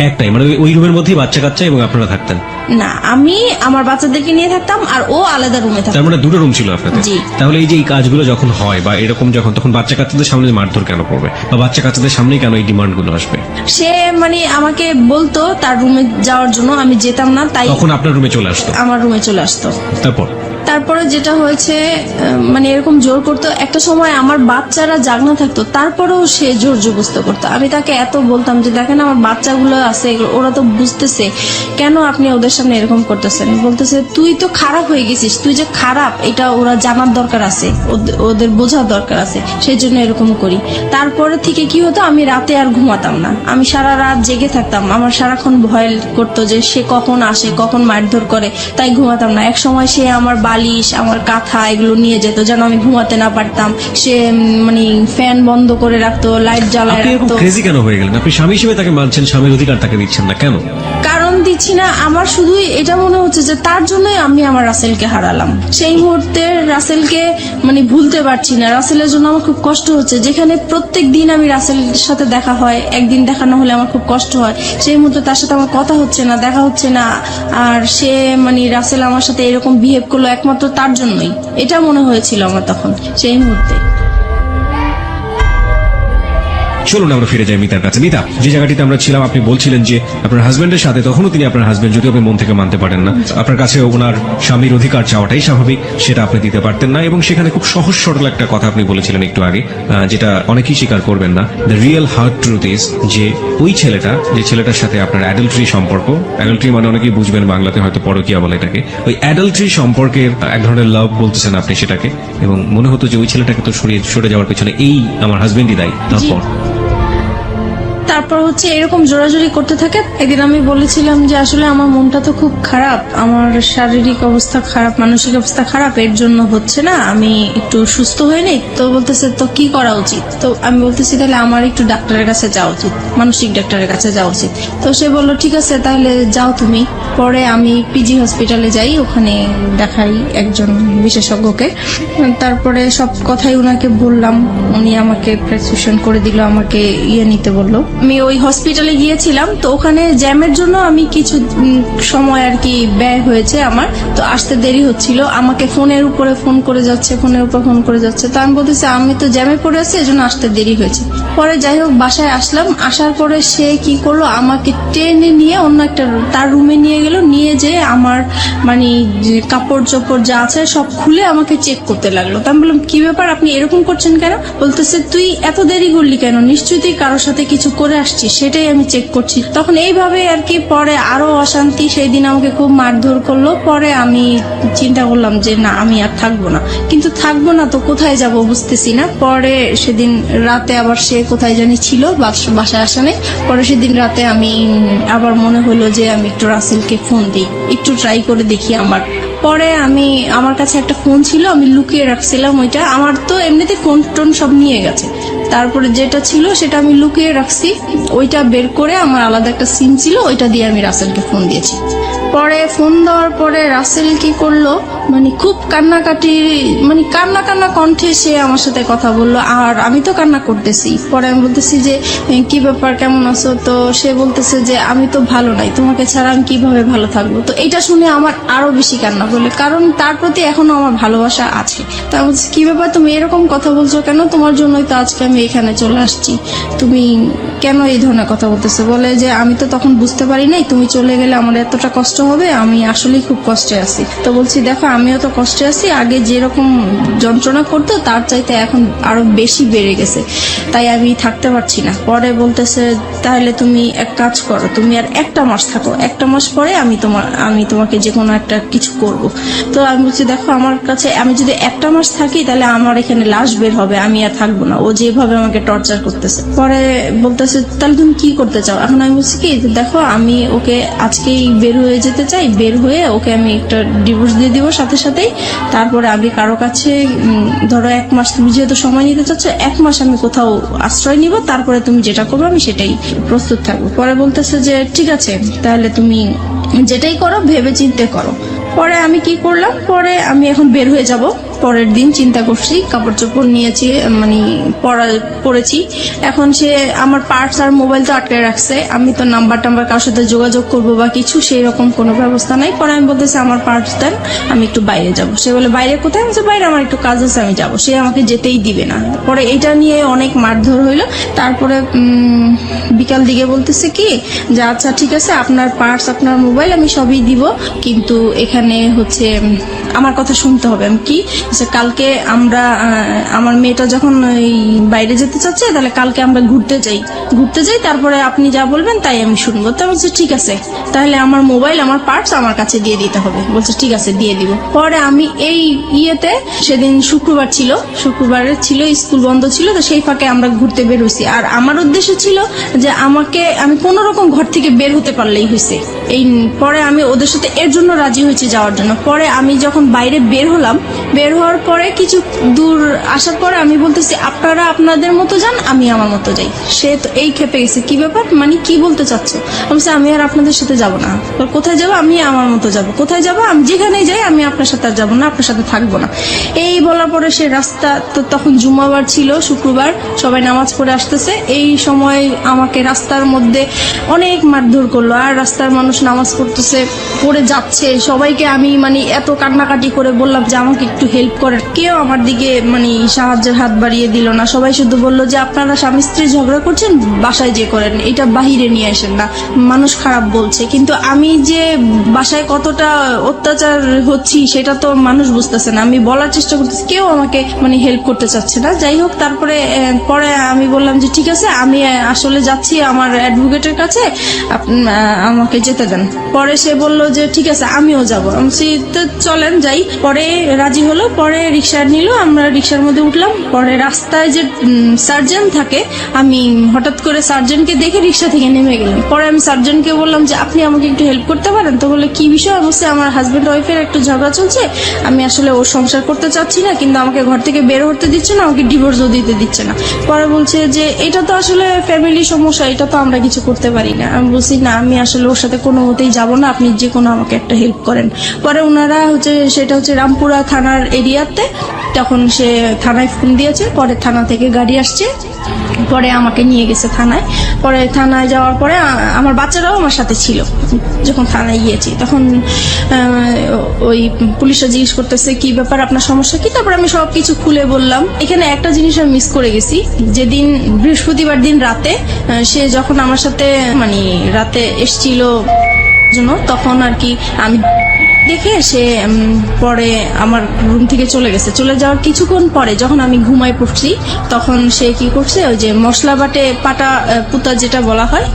একটাই, মানে ওই রুমের মধ্যেই বাচ্চা কাচ্চা এবং আপনারা থাকতেন? না, আমি আমার বাচ্চাদেরকে নিয়ে থাকতাম আর ও আলাদা রুমে থাকতাম। তার মানে দুটো রুম ছিল আপনাদের? জি। তাহলে এই যে এই কাজগুলো যখন হয় বা এরকম যখন, তখন বাচ্চা কাচ্চাদের সামনে মারধর কেন করবে, বা বাচ্চা কাচ্চাদের সামনে কেন এই ডিমান্ড গুলো আসবে? সে মানে আমাকে বলতো তার রুমে যাওয়ার জন্য, আমি যেতাম না, তাই তখন আপনার রুমে চলে আসতো? আমার রুমে চলে আসতো। তারপরে যেটা হয়েছে মানে এরকম জোর করতো, একটা সময় আমার বাচ্চারা জাগনা থাকতো তারপরেও সে জোর জবস্ত করতো। আমি তাকে এত বলতাম যে দেখেন আমার বাচ্চাগুলো আছে, ওরা তো বুঝতেছে, কেন আপনি ওদের সামনে এরকম করতেছেন? বলতেছে তুই তো খারাপ হয়ে গেছিস, তুই যে খারাপ এটা ওরা জানার দরকার আছে, ওদের বোঝার দরকার আছে, সেই জন্য এরকম করি। তারপরে থেকে কি হতো, আমি রাতে আর ঘুমাতাম না, আমি সারা রাত জেগে থাকতাম। আমার সারাক্ষণ ভয় করতো যে সে কখন আসে, কখন মারধর করে, তাই ঘুমাতাম না। এক সময় সে আমার বালিশ, আমার কাঁথা এগুলো নিয়ে যেত যেন আমি ঘুমাতে না পারতাম। সে মানে ফ্যান বন্ধ করে রাখতো, লাইট জ্বালায় আপনি এরকম রাখতো। ক্রেজি কেন হয়ে গেলেন? আপনি স্বামী হিসেবে তাকে মানছেন, স্বামীর অধিকার তাকে দিচ্ছেন না কেন? কারণ দিচ্ছি না, আমার শুধুই এটা মনে হচ্ছে যে তার জন্যই আমি আমার রাসেলকে হারালাম। সেই মুহূর্তে রাসেলকে মানে ভুলতে পারছি না, রাসেলের জন্য আমার খুব কষ্ট হচ্ছে। যেখানে প্রত্যেক দিন আমি রাসেলের সাথে দেখা হয়, একদিন দেখা না হলে আমার খুব কষ্ট হয়। সেই মুহূর্তে তার সাথে আমার কথা হচ্ছে না, দেখা হচ্ছে না, আর সে মানে রাসেল আমার সাথে এরকম বিহেভ করলো একমাত্র তার জন্যই, এটা মনে হয়েছিল আমার তখন সেই মুহূর্তে। চলুন আমরা ফিরে যাই মিতার কাছে। মিতা, যে জায়গাটিতে আমরা ছিলাম, আপনি বলছিলেন যে আপনার হাজবেন্ডের সাথে, তখনও তিনি আপনার হাজবেন্ড, যদিও আপনি মন থেকে মানতে পারেন না, আপনার কাছে ওনার স্বামীর অধিকার চাওয়াটাই স্বাভাবিক, সেটা আপনি দিতে পারতেন না। এবং সেখানে খুব সহজ সরল একটা কথা আপনি বলেছিলেন একটু আগে, যেটা অনেকেই স্বীকার করবেন না। The real hard truth is যে ওই ছেলেটা, যে ছেলেটার সাথে আপনার অ্যাডাল্ট্রি সম্পর্ক, অ্যাডাল্ট্রি মানে অনেকেই বুঝবেন বাংলাতে হয়তো পরকীয়া বলে এটাকে, ওই অ্যাডাল্ট্রি সম্পর্কের এক ধরনের লাভ বলতেছেন আপনি সেটাকে, এবং মনে হতো যে ওই ছেলেটাকে তো সরে যাওয়ার পেছনে এই আমার হাজবেন্ডই দায়ী। তারপর তারপর হচ্ছে এরকম জোরাজোরি করতে থাকে। একদিন আমি বলেছিলাম যে আসলে আমার মনটা তো খুব খারাপ, আমার শারীরিক অবস্থা খারাপ, মানসিক অবস্থা খারাপ, এর জন্য হচ্ছে না, আমি একটু সুস্থ হয়ে নেই। তো বলতেছে তো কি করা উচিত? তো আমি বলতেছি তাহলে আমার একটু ডাক্তারের কাছে যাওয়া উচিত, মানসিক ডাক্তারের কাছে যাওয়া উচিত। তো সে বললো ঠিক আছে তাহলে যাও তুমি। পরে আমি পিজি হসপিটালে যাই, ওখানে দেখাই একজন বিশেষজ্ঞকে। তারপরে সব কথাই উনাকে বললাম, উনি আমাকে প্রেসক্রিপশন করে দিল, আমাকে নিতে বললো। আমি ওই হসপিটালে গিয়েছিলাম, তো ওখানে জ্যামের জন্য আমি কিছু সময় আর কি ব্যয় হয়েছে আমার, তো আসতে দেরি হচ্ছিল। আমাকে ফোনের উপরে ফোন করে যাচ্ছে, ফোনের উপর ফোন করে যাচ্ছে। তো আমি বলতেছি আমি তো জ্যামে পড়ে আছি, এজন্য আসতে দেরি হয়েছে। পরে যাই হোক বাসায় আসলাম, আসার পরে সে কি করলো, আমাকে টেনে নিয়ে অন্য একটা তার রুমে নিয়ে গেল, নিয়ে যে আমার মানে যে কাপড় চোপড় যা আছে সব খুলে আমাকে চেক করতে লাগলো। তো আমি বললাম কি ব্যাপার, আপনি এরকম করছেন কেন? বলতেছে তুই এত দেরি করলি কেন, নিশ্চয়ই তুই কারোর সাথে কিছু করে আসছি, সেটাই আমি চেক করছি। তখন এইভাবে আর কি পরে আরো অশান্তি, সেই দিন আমাকে খুব মারধর করলো। পরে আমি চিন্তা করলাম যে না আমি আর থাকবো না, কিন্তু থাকবো না তো কোথায় যাব বুঝতেছি না। পরে সেদিন রাতে আবার সে কোথায় জানি ছিল, বাসায় আসা নেই। পরে সেদিন রাতে আমি আবার মনে হলো যে আমি একটু রাসেলকে ফোন দিই, একটু ট্রাই করে দেখি আমার। পরে আমার কাছে একটা ফোন ছিল, আমি লুকিয়ে রাখছিলাম ওইটা, আমার তো এমনিতে ফোন টোন সব নিয়ে গেছে। তারপরে যেটা ছিল সেটা আমি লুকিয়ে রাখছি, ওইটা বের করে আমার আলাদা একটা সিম ছিল, ওইটা দিয়ে আমি রাসেলকে ফোন দিয়েছি। পরে ফোন দেওয়ার পরে রাসেল কি করলো, মানে খুব কান্নাকাটি, মানে কান্না কণ্ঠে সে আমার সাথে কথা বললো, আর আমি তো কান্না করতেছি। পরে আমি বলতেছি যে কি ব্যাপার, কেমন আছো? তো সে বলতেছে যে আমি তো ভালো নাই, তোমাকে ছাড়া আমি কিভাবে ভালো থাকবো? তো এটা শুনে আমার আরো বেশি কান্না বলে, কারণ তার প্রতি এখনো আমার ভালোবাসা আছে। তা আমি বলছি কি ব্যাপার, তুমি এরকম কথা বলছো কেন? তোমার জন্যই তো আজকে আমি এখানে চলে আসছি, তুমি কেন এই ধরনের কথা বলতেছো? বলে যে আমি তো তখন বুঝতে পারি নাই, তুমি চলে গেলে আমার এতটা কষ্ট হবে, আমি আসলেই খুব কষ্টে আছি। তো বলছি দেখো আমিও তো কষ্টে আছি, আগে যেরকম যন্ত্রণা করতো তার চাইতে এখন আরো বেশি বেড়ে গেছে, তাই আমি থাকতে পারছি না। পরে বলতেছে তাহলে তুমি এক কাজ করো, তুমি আর একটা মাস থাকো, একটা মাস পরে আমি তোমাকে যে কোনো একটা কিছু করব। তো আমি বলছি দেখো আমার কাছে আমি যদি একটা মাস থাকি তাহলে আমার এখানে লাশ বের হবে, আমি আর থাকবো না, ও যেভাবে আমাকে টর্চার করতেছে। পরে বলতেছে তাহলে তুমি কি করতে চাও? এখন আমি বলছি কি দেখো আমি ওকে আজকেই বের হয়ে যেতে চাই, বের হয়ে ওকে আমি একটা ডিভোর্স দিয়ে দিব সাথে সাথেই। তারপরে আমি কারো কাছে ধরো এক মাস, তুমি যেহেতু সময় নিতে চাচ্ছ, এক মাস আমি কোথাও আশ্রয় নিব, তারপরে তুমি যেটা করবে আমি সেটাই প্রস্তুত থাকবো। পরে বলতেছে যে ঠিক আছে তাহলে তুমি যেটাই করো ভেবে চিন্তে করো। পরে আমি কি করলাম, পরে আমি এখন বের হয়ে যাব, পরের দিন চিন্তা করছি, কাপড় চোপড় নিয়েছি, মানে পরেছি। এখন সে আমার পার্স আর মোবাইল তো আটকে রাখছে, আমি তো নাম্বার কারোর সাথে যোগাযোগ করবো বা কিছু সেই রকম কোনো ব্যবস্থা নাই। পরে আমি বলতেছি আমার পার্স দেন, আমি একটু বাইরে যাব। সে বলে বাইরে কোথায়? আমি বলছি, বাইরে আমার একটু কাজ আছে, আমি যাব। সে আমাকে যেতেই দিবে না। পরে এটা নিয়ে অনেক মারধর হইলো। তারপরে বিকাল দিকে বলতেছে কি যে আচ্ছা ঠিক আছে, আপনার পার্স আপনার মোবাইল আমি সবই দিব, কিন্তু এখানে হচ্ছে আমার কথা শুনতে হবে। আমি কি যে কালকে আমরা আমার মেয়েটা যখন ওই বাইরে যেতে চাচ্ছে, তাহলে কালকে আমরা ঘুরতে যাই, তারপরে আপনি যা বলবেন তাই আমি শুনবো। তা বলছে ঠিক আছে, তাহলে আমার মোবাইল আমার পার্স আমার কাছে দিয়ে দিতে হবে। বলছে ঠিক আছে দিয়ে দিব। পরে আমি এই ইয়েতে সেদিন শুক্রবার ছিল, স্কুল বন্ধ ছিল, তো সেই ফাঁকে আমরা ঘুরতে বের হয়েছি। আর আমার উদ্দেশ্য ছিল যে আমি কোনো রকম ঘর থেকে বের হতে পারলেই হয়েছে। এই পরে আমি ওদের সাথে এর জন্য রাজি হয়েছি যাওয়ার জন্য। পরে আমি যখন বাইরে বের হওয়ার পরে কিছু দূর আসার পরে আমি বলতেছি আপনারা আপনাদের মতো যান, আমি আমার মতো যাই। সে তো এই খেপে গেছে, কি ব্যাপার, মানে কি বলতে চাচ্ছ? আমি বলছি আমি আর আপনাদের সাথে যাব না। কোথায় যাবো? আমি আমার মতো যাব। কোথায় যাবো? আমি যেখানেই যাই, আমি আপনার সাথে আর যাবো না, আপনার সাথে থাকবো না। এই বলার পরে সে রাস্তা তো তখন জুমাবার ছিল, শুক্রবার, সবাই নামাজ পড়ে আসতেছে। এই সময় আমাকে রাস্তার মধ্যে অনেক মারধর করলো। আর রাস্তার মানুষ নামাজ পড়ে যাচ্ছে, সবাইকে আমি মানে এত কান্নাকাটি করে বললাম যে আমাকে একটু হেল্প করেন, কেউ আমার দিকে মানে সাহায্যের হাত বাড়িয়ে দিল না। সবাই শুধু বললো যে আপনারা স্বামী স্ত্রী ঝগড়া করছেন, বাসায় যে করেন, এটা বাহিরে নিয়ে আসেন না, মানুষ খারাপ বলছে। কিন্তু আমি যে বাসায় কতটা অত্যাচার হচ্ছি সেটা তো মানুষ বুঝতেছে না। আমি বলার চেষ্টা করতেছি, কেউ আমাকে মানে হেল্প করতে চাচ্ছে না। যাই হোক, তারপরে পরে আমি বললাম যে ঠিক আছে, আমি আসলে যাচ্ছি আমার অ্যাডভোকেটের কাছে, আমাকে যেতে দেন। পরে সে বলল যে ঠিক আছে আমিও যাবো। আমি তো চলেন যাই। পরে রাজি হলো, পরে রিক্সা নিল, আমরা রিক্সার মধ্যে উঠলাম। পরে রাস্তায় যে সার্জন থাকে, আমি হঠাৎ করে সার্জনকে দেখে রিক্সা থেকে নেমে গেলাম। পরে আমি সার্জনকে বললাম যে আপনি আমাকে একটু হেল্প করতে পারেন? তো বললো কি বিষয়? অবশ্যই আমার হাজবেন্ড ওয়াইফের একটু ঝগড়া চলছে, আমি আসলে ওর সংসার করতে চাচ্ছি না, কিন্তু আমাকে ঘর থেকে বের হতে দিচ্ছে না, আমাকে ডিভোর্সও দিতে দিচ্ছে না। পরে বলছে যে এটা তো আসলে ফ্যামিলি সমস্যা, এটা তো আমরা কিছু করতে পারি না। আমি বলছি না, আমি আসলে ওর সাথে কোনো মতেই যাবো না, আপনি যে কোনো আমাকে একটা হেল্প করেন। পরে ওনারা সেটা হচ্ছে রামপুরা থানার এরিয়াতে, তখন সে থানায় ফোন দিয়েছে। পরে থানা থেকে গাড়ি আসছে, পরে আমাকে নিয়ে গেছে থানায়। পরে থানায় যাওয়ার পরে আমার বাচ্চারাও আমার সাথে ছিল। যখন থানায় গিয়েছি তখন ওই পুলিশরা জিজ্ঞেস করতেছে কি ব্যাপার, আপনার সমস্যা কি? তারপর আমি সবকিছু খুলে বললাম। এখানে একটা জিনিস আমি মিস করে গেছি, যেদিন বৃহস্পতিবার দিন রাতে সে যখন আমার সাথে মানে রাতে এসছিল জন্য, তখন আর কি আমি দেখে সে পরে আমার রুম থেকে চলে গেছে। চলে যাওয়ার কিছুক্ষণ পরে যখন আমি ঘুমায় পড়ছি, তখন সে কি করছে, ওই যে মশলা পাটা পুতা যেটা বলা হয়,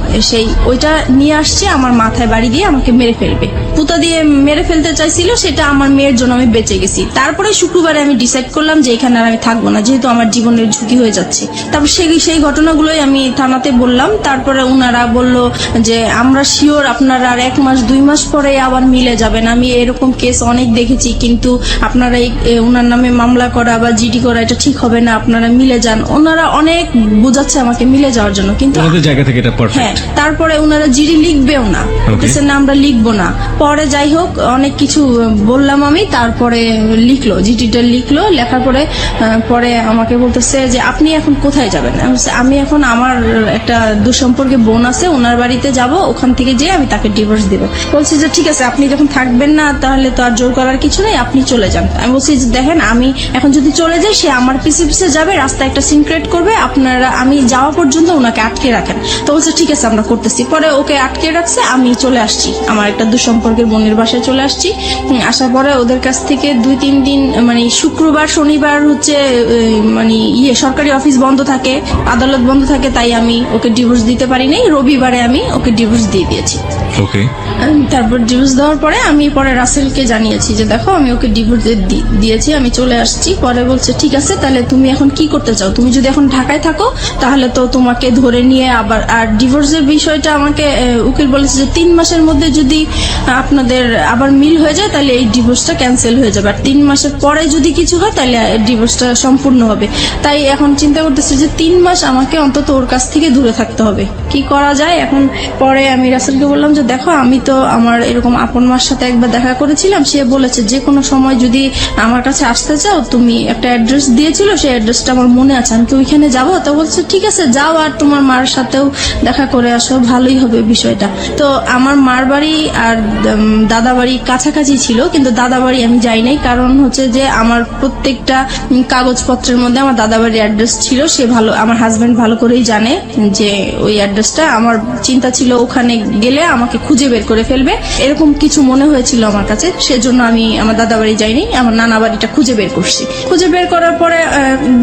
ওইটা নিয়ে আসছে, আমার মাথায় বাড়ি দিয়ে আমাকে মেরে ফেলবে। পুতা দিয়ে মেরে ফেলতে চাইছিল, সেটা আমার মেয়ের জন্য আমি বেঁচে গেছি। তারপরে শুক্রবারে আমি ডিসাইড করলাম যে এখানে আর আমি থাকবো না, যেহেতু আমার জীবনের ঝুঁকি হয়ে যাচ্ছে। তারপর সেই ঘটনাগুলোই আমি থানাতে বললাম। তারপরে ওনারা বলল যে আমরা শিওর আপনারা আর 1 মাস 2 মাস পরে আবার মিলে যাবেন। আমি এরকম কেস অনেক দেখেছি, কিন্তু আপনারা ওনার নামে মামলা করা বা জিডি করা এটা ঠিক হবে না, আপনারা মিলে যান। ওনারা অনেক বোঝাচ্ছে আমাকে মিলে যাওয়ার জন্য, কিন্তু আমাদের জায়গা থেকে এটা পারফেক্ট। হ্যাঁ, তারপরে ওনারা জিডি লিখবেও না, বলতেছে না আমরা লিখবো না। পরে যাই হোক অনেক কিছু বললাম আমি, তারপরে লিখলো, জিডিটা লিখলো। লেখার পরে পরে আমাকে বলতেছে যে আপনি এখন কোথায় যাবেন? আমি এখন আমার একটা দুঃসম্পর্কে বোন আছে, ওনার বাড়িতে যাব, ওখান থেকে যেয়ে আমি তাকে ডিভোর্স দিব। বলছি যে ঠিক আছে, আপনি যখন থাকবেন না তাহলে তো আর জোর করার কিছু নেই, আপনি চলে যান। আমি বলছি যে দেখেন, আমি এখন যদি চলে যাই, সে আমার পিছে পিছে যাবে, রাস্তায় একটা সিন ক্রিয়েট করবে, আপনারা আমি যাওয়া পর্যন্ত ওনাকে আটকে রাখেন। তো বলছে ঠিক আছে আমরা করতেছি। পরে ওকে আটকে রাখছে, আমি চলে আসছি আমার একটা দুঃসম্পর্কের বোনের বাসায় চলে আসছি। আসার পরে ওদের কাছ থেকে 2-3 দিন মানে শুক্রবার শনিবার হচ্ছে মানে সরকারি অফিস বন্ধ থাকে, আদালত বন্ধ থাকে, তাই আমি ওকে ডিভোর্স দিতে পারি নাই। রবিবারে আমি ওকে ডিভোর্স দিয়ে দিয়েছি। ওকে, তারপর ডিভোর্স দেওয়ার পরে আমি পরে রাসেলকে জানিয়েছি যে দেখো আমি ওকে ডিভোর্স দিয়েছি, আমি চলে আসছি। পরে বলছে ঠিক আছে, তাহলে তুমি এখন কি করতে চাও? তুমি যদি এখন ঢাকায় থাকো তাহলে তো তোমাকে ধরে নিয়ে আবার, আর ডিভোর্সের বিষয়টা আমাকে উকিল বলেছে যে 3 মাসের মধ্যে যদি আপনাদের আবার মিল হয়ে যায় তাহলে এই ডিভোর্সটা ক্যান্সেল হয়ে যাবে, আর 3 মাসের পরে যদি কিছু হয় তাহলে ডিভোর্সটা সম্পূর্ণ হবে। তাই এখন চিন্তা করতেছে যে 3 মাস আমাকে অন্তত ওর কাছ থেকে দূরে থাকতে হবে, কি করা যায় এখন। পরে আমি রাসেলকে বললাম যে দেখো আমি তো আমার এরকম আপন মার সাথে একবার দেখা করেছিলাম, সে বলেছে যে কোনো সময় যদি আমার কাছে আসতে চাও, তুমি একটা অ্যাড্রেস দিয়েছিল, সেই অ্যাড্রেসটা আমার মনে আছে, আমি কি ওইখানে যাবো? তো বলছে ঠিক আছে যাও, আর তোমার মার সাথেও দেখা করে আসো, ভালোই হবে বিষয়টা। তো আমার মার বাড়ি আর দাদা বাড়ি কাছাকাছি ছিল, কিন্তু দাদা বাড়ি আমি যাই নাই, কারণ হচ্ছে যে আমার প্রত্যেকটা কাগজপত্রের মধ্যে আমার দাদা বাড়ির অ্যাড্রেস ছিল। সে ভালো, আমার হাজবেন্ড ভালো করেই জানে যে ওই অ্যাড্রেসটা। আমার চিন্তা ছিল ওখানে গেলে আমাকে খুঁজে বের করে ফেলবে, এরকম কিছু মনে হয়েছিল আমার কাছে, সেজন্য আমি আমার দাদা বাড়ি যাইনি, আমার নানা বাড়িটা খুঁজে বের করছি। খুঁজে বের করার পরে